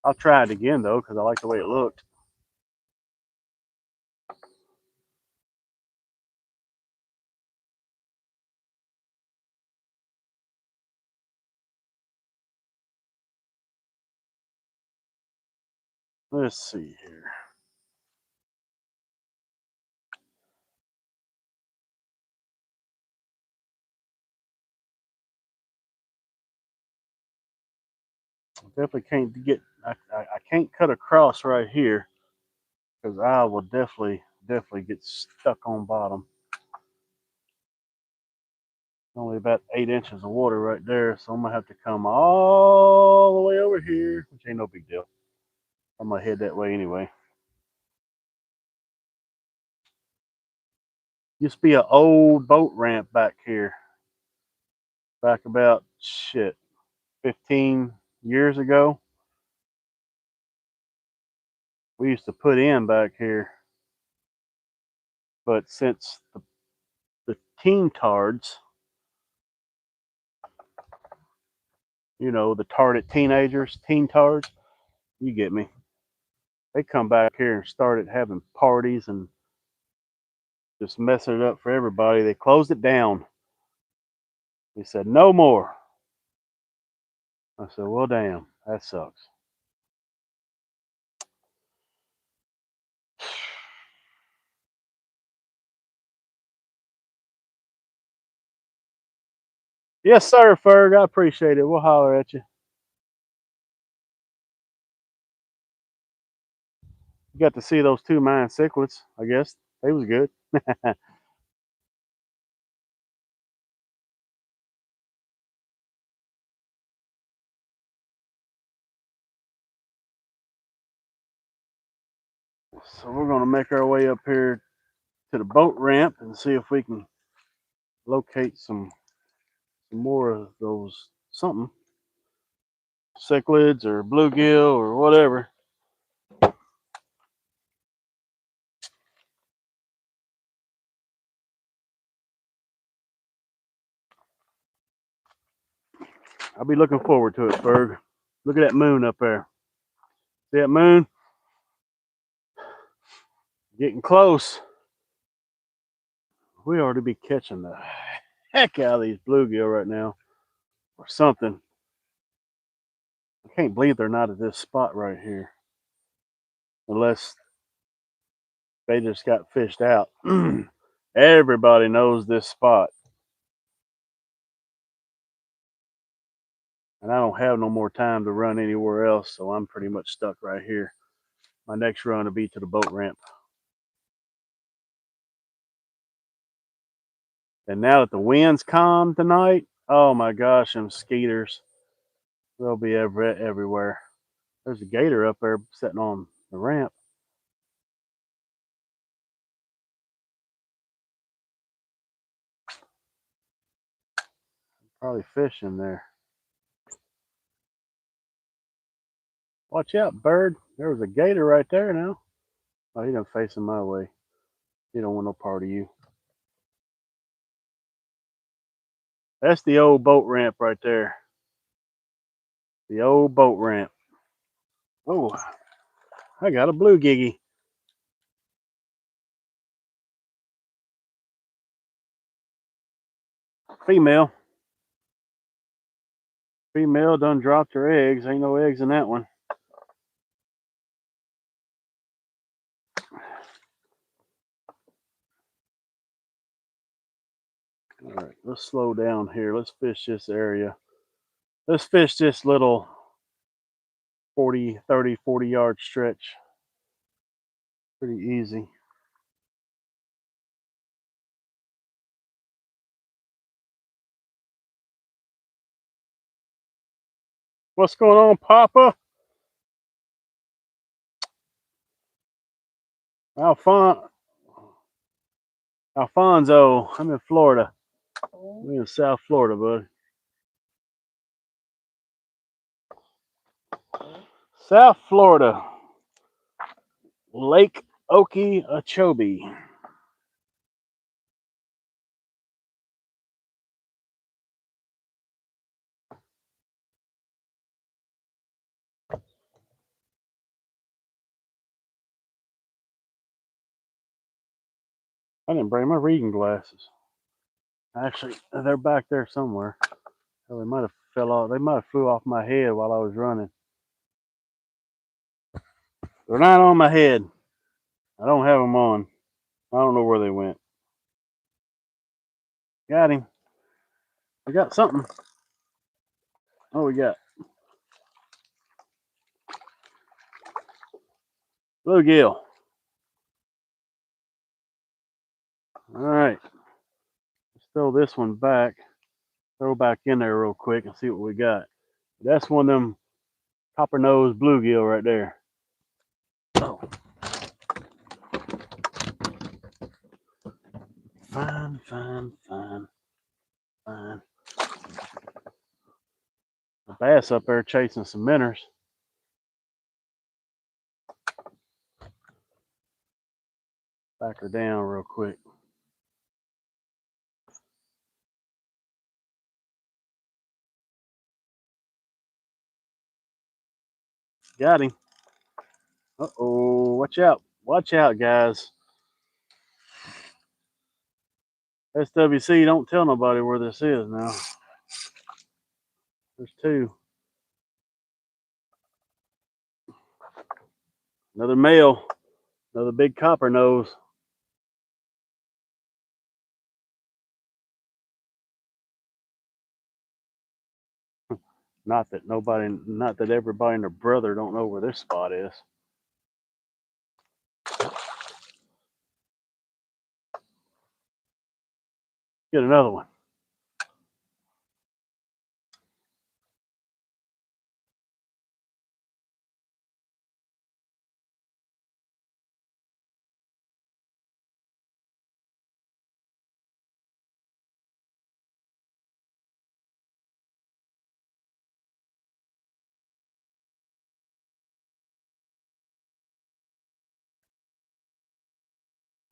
S2: I'll try it again though, because I like the way it looked. Let's see here. Definitely can't get. I can't cut across right here because I will definitely get stuck on bottom. Only about 8 inches of water right there, so I'm gonna have to come all the way over here, which ain't no big deal. I'm gonna head that way anyway. Used to be an old boat ramp back here, back about 15 years ago. We used to put in back here, but since the teen tards, the tarded teenagers, teen tards, you get me. They come back here and started having parties and just messing it up for everybody. They closed it down. They said no more. I said, well, damn, that sucks. Yes, sir, Ferg. I appreciate it. We'll holler at you. You got to see those two mine cichlids, I guess. They was good. So we're gonna make our way up here to the boat ramp and see if we can locate some more of those something cichlids or bluegill or whatever. I'll be looking forward to it, Ferg. Look at that moon up there. See that moon? Getting close. We ought to be catching the heck out of these bluegill right now or something. I can't believe they're not at this spot right here. Unless they just got fished out. Everybody knows this spot. And I don't have no more time to run anywhere else, so I'm pretty much stuck right here. My next run will be to the boat ramp. And now that the wind's calm tonight, oh my gosh, them skeeters, they'll be everywhere. There's a gator up there sitting on the ramp. Probably fish in there. Watch out, bird. There was a gator right there now. Oh, he done facing my way. He don't want no part of you. That's the old boat ramp right there. The old boat ramp. Oh, I got a blue giggy. Female. Female done dropped her eggs. Ain't no eggs in that one. All right, let's slow down here. Let's fish this area. Let's fish this little 40, 30, 40 yard stretch. Pretty easy. What's going on, Papa? Alfonso, I'm in Florida. I'm in South Florida, bud. South Florida. Lake Okeechobee. I didn't bring my reading glasses. Actually, they're back there somewhere. Oh, they might have fell off. They might have flew off my head while I was running. They're not on my head. I don't have them on. I don't know where they went. Got him. We got something. Oh, we got bluegill. All right. Let's throw this one back. Throw back in there real quick and see what we got. That's one of them copper nose bluegill right there. Oh. Fine, fine, fine, fine. The bass up there chasing some minnows. Back her down real quick. Got him. Uh-oh, watch out. Watch out, guys. SWC, don't tell nobody where this is now. There's two. Another male. Another big copper nose. Not that everybody and their brother don't know where this spot is. Get another one.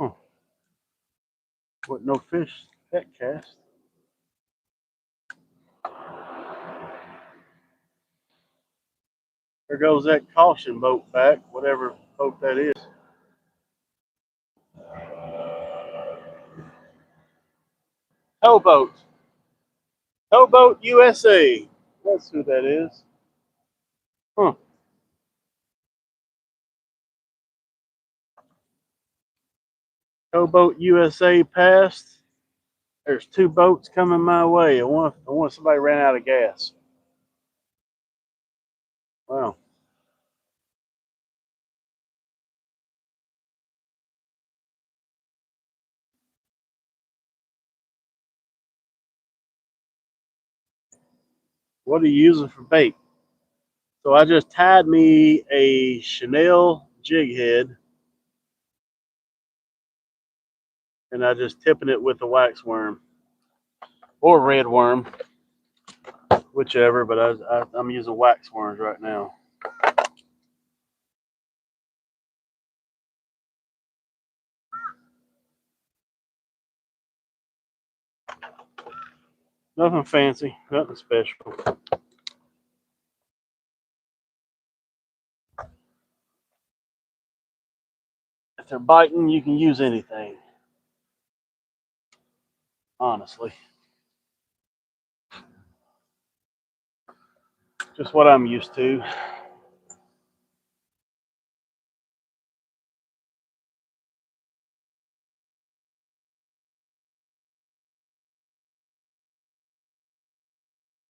S2: Huh. What, no fish that cast? There goes that caution boat back, whatever boat that is. Towboat. Towboat USA. That's who that is. Huh. Towboat USA passed. There's two boats coming my way. I want somebody ran out of gas. Wow. What are you using for bait? So I just tied me a Chanel jig head, and I just tipping it with a wax worm or red worm.
S1: whichever, but I'm using wax worms right now. Nothing fancy, nothing special. If they're biting, you can use anything. Honestly, just what I'm used to.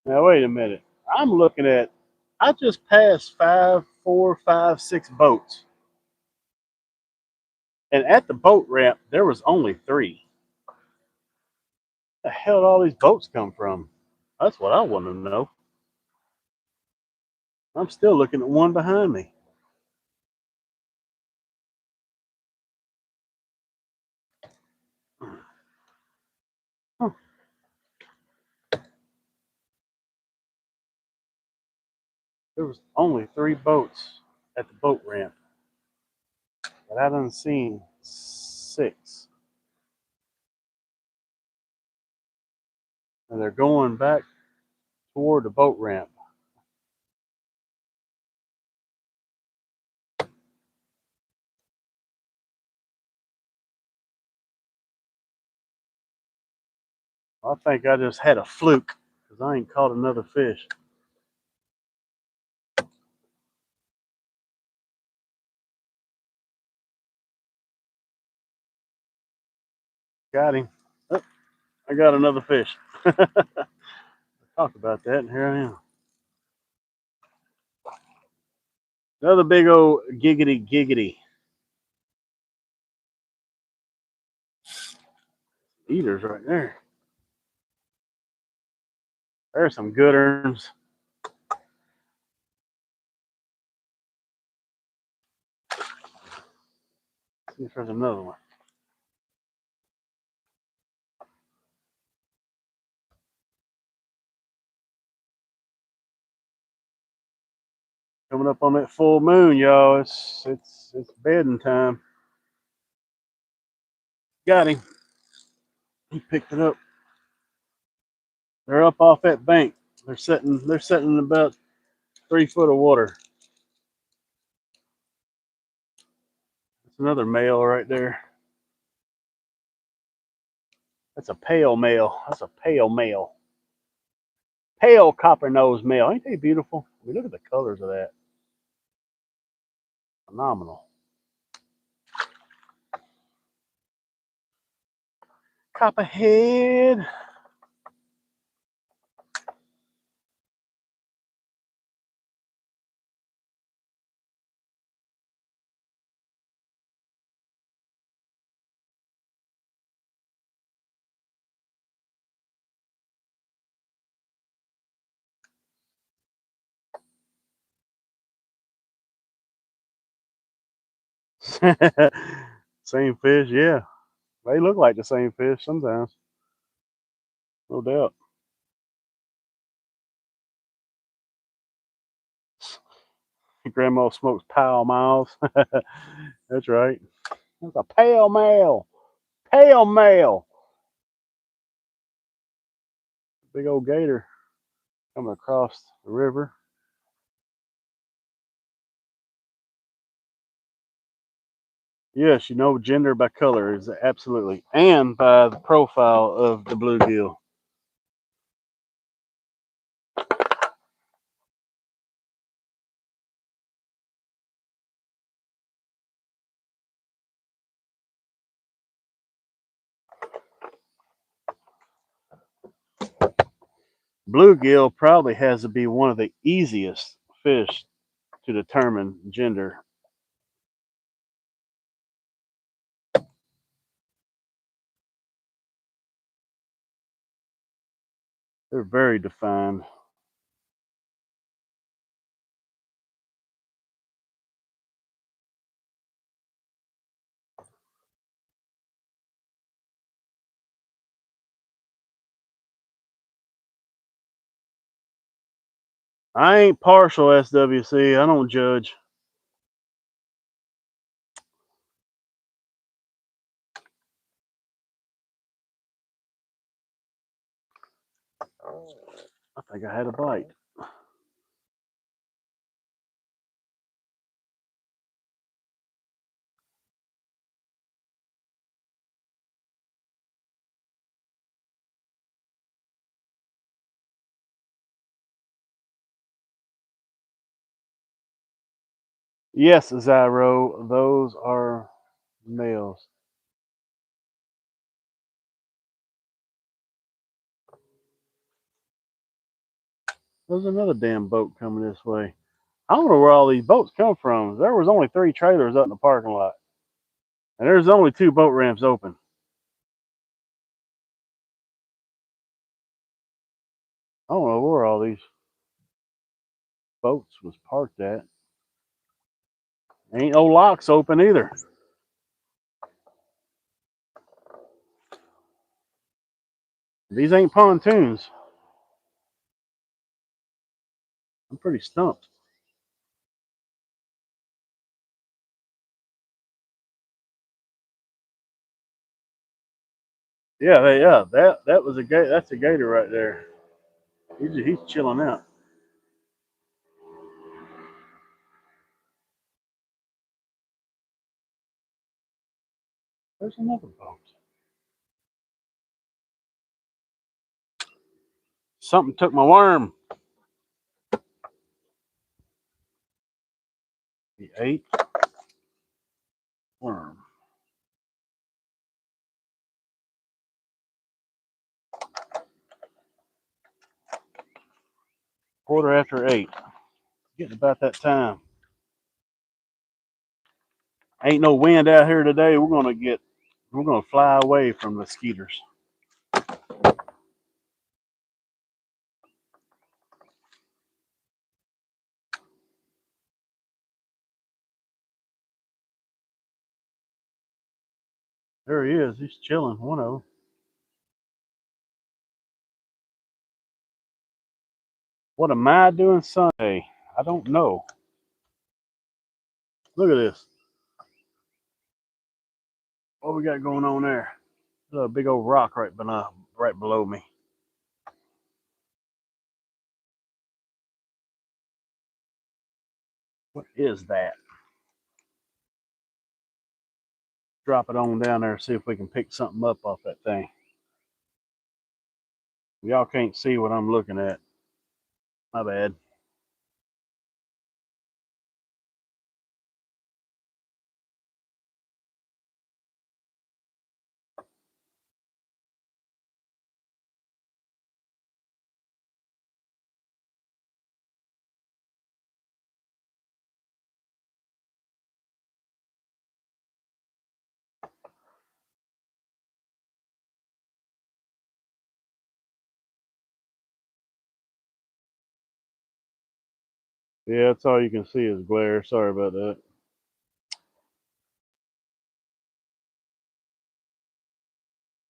S1: Now wait a minute. I'm looking at. I just passed 4, 5, 6 boats, and at the boat ramp there was only 3. Where the hell did all these boats come from? That's what I want to know. I'm still looking at one behind me. Huh. There was only 3 boats at the boat ramp, but I done seen 6, and they're going back toward the boat ramp. I think I just had a fluke because I ain't caught another fish. Got him. Oh, I got another fish. Talk about that, and here I am. Another big old giggity giggity. Eaters right there. There's some good earns. See if there's another one. Coming up on that full moon, y'all. It's bedding time. Got him. He picked it up. They're up off that bank. They're sitting in about 3 foot of water. That's another male right there. That's a pale male. That's a pale male. Pale copper nose male. Ain't they beautiful? I mean, look at the colors of that. Phenomenal. Copperhead. Same fish, yeah. They look like the same fish sometimes. No doubt. Grandma smokes pale miles. That's right. That's a pale male. Pale male. Big old gator coming across the river. Yes, you know gender by color is absolutely, and by the profile of the bluegill. Bluegill probably has to be one of the easiest fish to determine gender. They're very defined.
S2: I ain't partial, SWC. I don't judge. I think I had a bite. Yes, Zyro, those are males. There's another damn boat coming this way. I don't know where all these boats come from. There was only 3 trailers up in the parking lot. And there's only 2 boat ramps open. I don't know where all these boats was parked at. Ain't no locks open either. These ain't pontoons. I'm pretty stumped. Yeah, that was a gator. That's a gator right there. He's chilling out. There's another boat. Something took my worm. He ate worm. Quarter after 8. Getting about that time. Ain't no wind out here today. We're gonna fly away from the skeeters. There he is. He's chilling. One of them. What am I doing Sunday? I don't know. Look at this. What we got going on there? There's a big old rock right below me. What is that? Drop it on down there and see if we can pick something up off that thing. Y'all can't see what I'm looking at. My bad. Yeah, that's all you can see is glare. Sorry about that.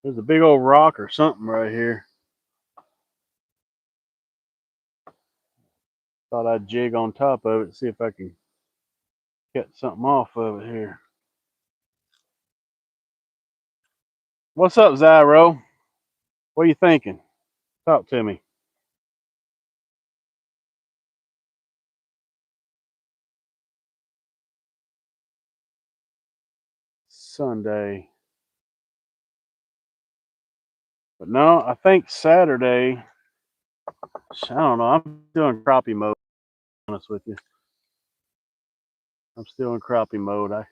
S2: There's a big old rock or something right here. Thought I'd jig on top of it, see if I can get something off of it here. What's up, Zyro? What are you thinking? Talk to me. Sunday. But no, I think Saturday. I don't know. I'm doing crappie mode, to be honest with you. I'm still in crappie mode.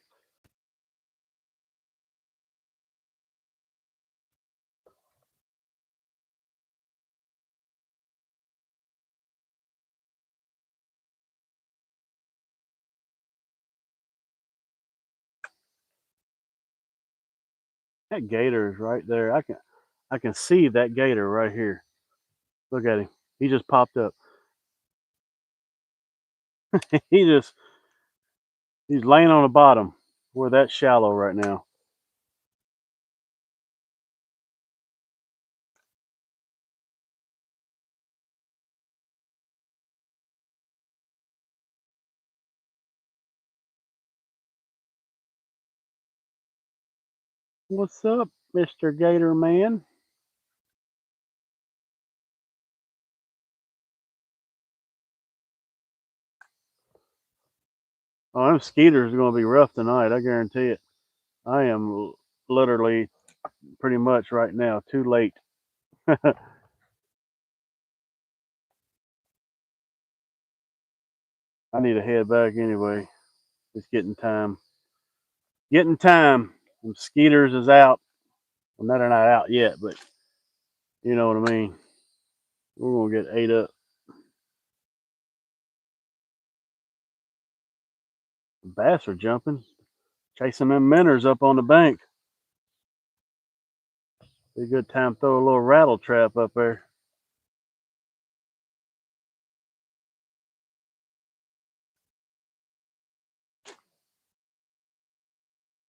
S2: That gator is right there. I can see that gator right here. Look at him. He just popped up. he just he's laying on the bottom. We're that shallow right now. What's up, Mr. Gator Man? Oh, them skeeters are going to be rough tonight. I guarantee it. I am literally pretty much right now too late. I need to head back anyway. It's getting time. Getting time. Them skeeters is out. Well, no, they're not out yet, but you know what I mean. We're going to get ate up. Bass are jumping, chasing them minnows up on the bank. Be a good time to throw a little rattle trap up there.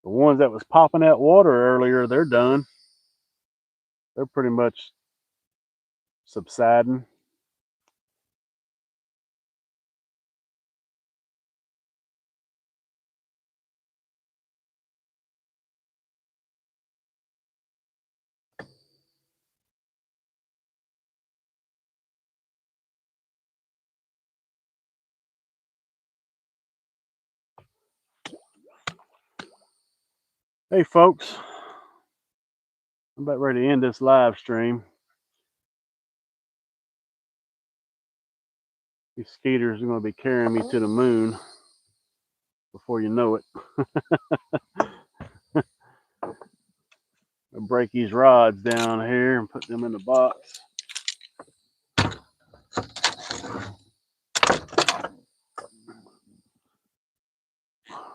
S2: The ones that was popping out water earlier, they're done. They're pretty much subsiding. Hey folks, I'm about ready to end this live stream. These skeeters are going to be carrying me to the moon before you know it. I'll break these rods down here and put them in the box.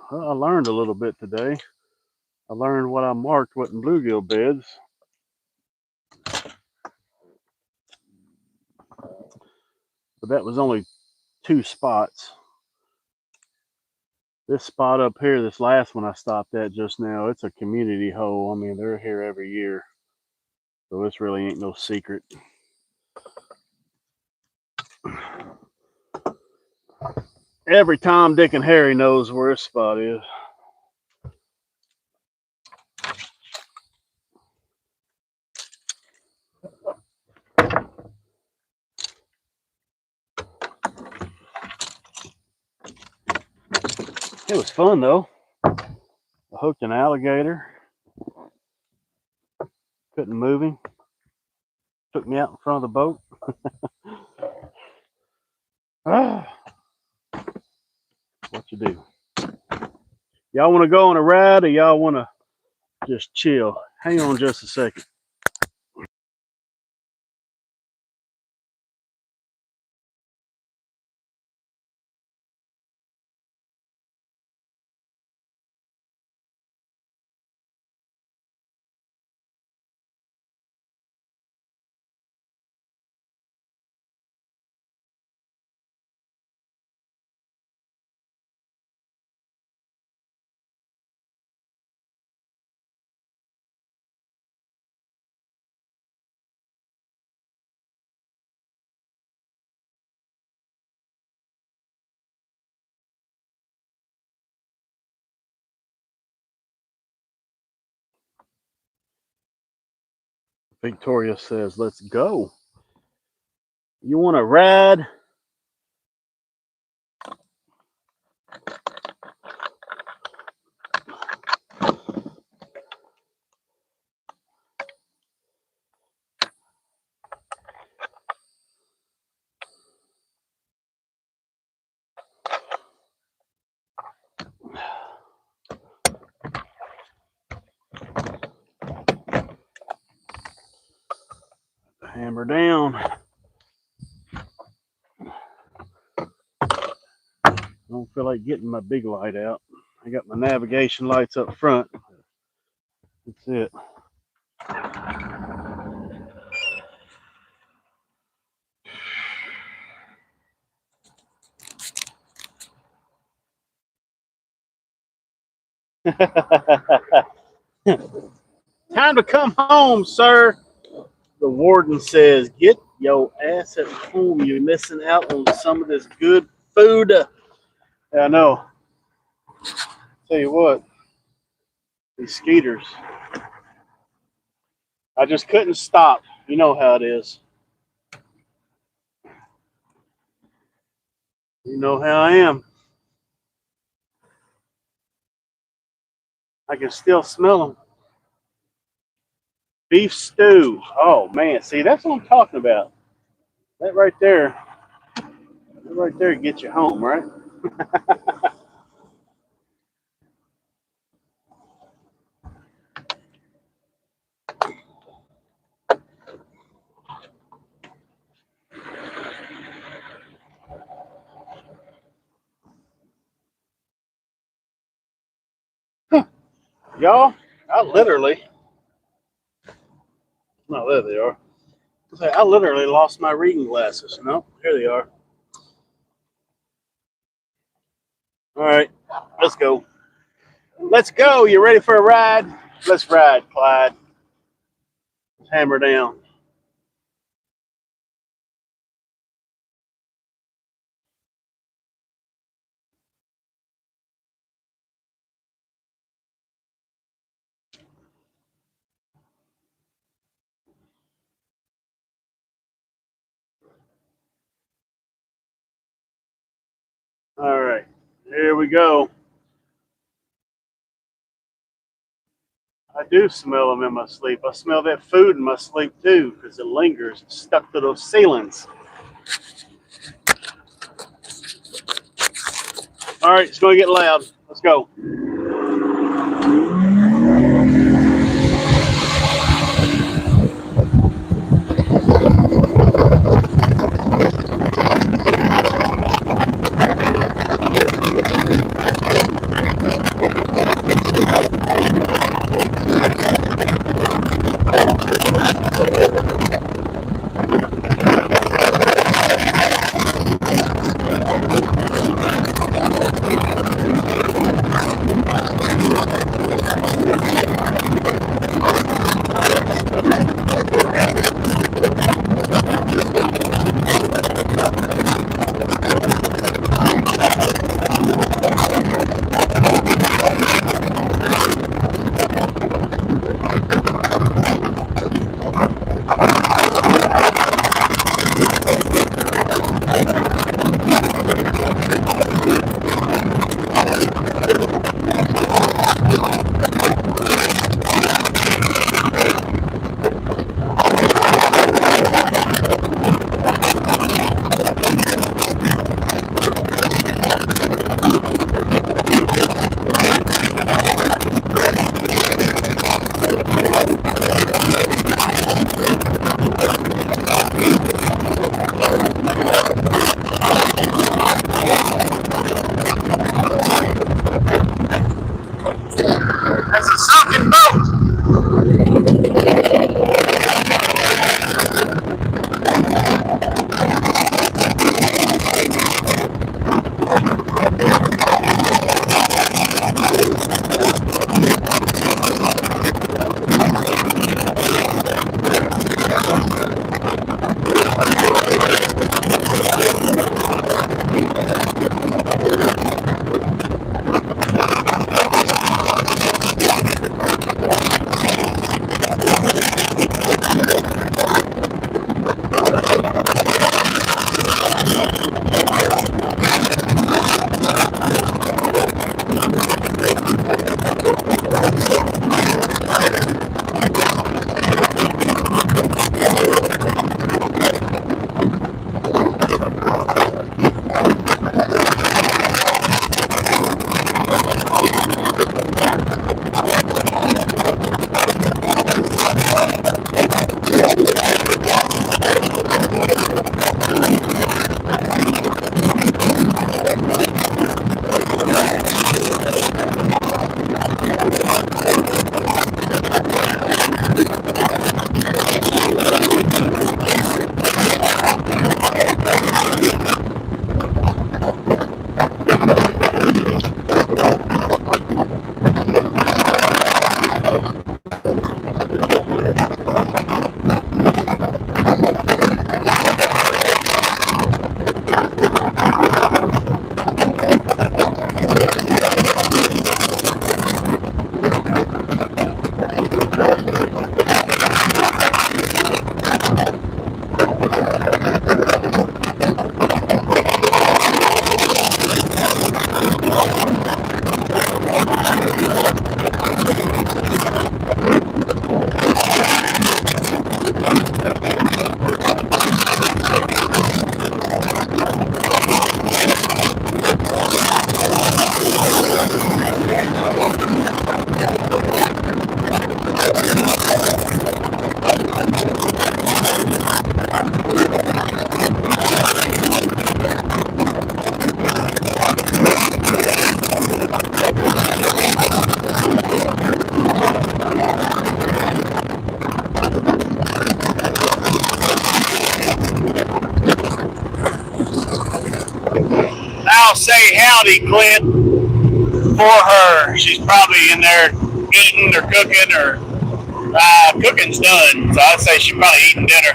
S2: Well, I learned a little bit today. I learned what I marked wasn't bluegill beds. But that was only 2 spots. This spot up here, this last one I stopped at just now, it's a community hole. I mean, they're here every year. So this really ain't no secret. Every Tom, Dick, and Harry knows where this spot is. It was fun though. I hooked an alligator. Couldn't move him. Took me out in front of the boat. What you do? Y'all want to go on a ride or y'all want to just chill? Hang on just a second. Victoria says, let's go. You want to ride? Hammer down. I don't feel like getting my big light out. I got my navigation lights up front. That's it. Time to come home, sir. The warden says, get your ass at home. You're missing out on some of this good food. Yeah, I know. Tell you what, these skeeters,
S1: I just couldn't stop. You know how it is. You know how I am. I can still smell them. Beef stew. Oh man, see that's what I'm talking about. That right there gets you home, right? Y'all, I literally, no, there they are. I literally lost my reading glasses. No, here they are. All right, let's go. Let's go. You ready for a ride? Let's ride, Clyde. Hammer down. All right, here we go. I do smell them in my sleep. I smell that food in my sleep too because it lingers. It's stuck to those ceilings. All right, it's going to get loud. Let's go. I'll say howdy, Clint, for her. She's probably in there eating or cooking, or cooking's done. So I'd say she's probably eating dinner.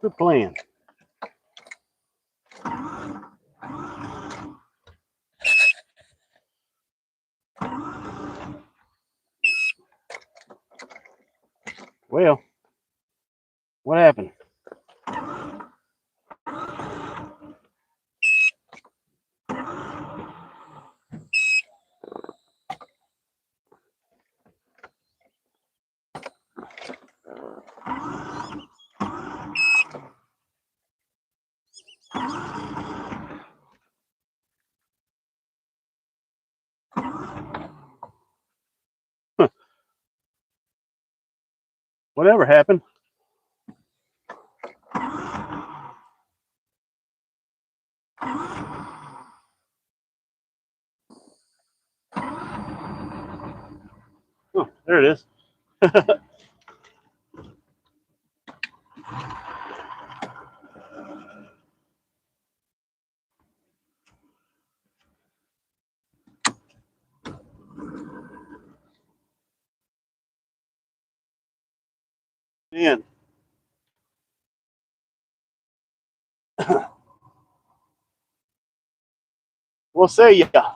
S1: Good plan. Well, what happened? Whatever happened? Oh, there it is. Man. We'll see ya.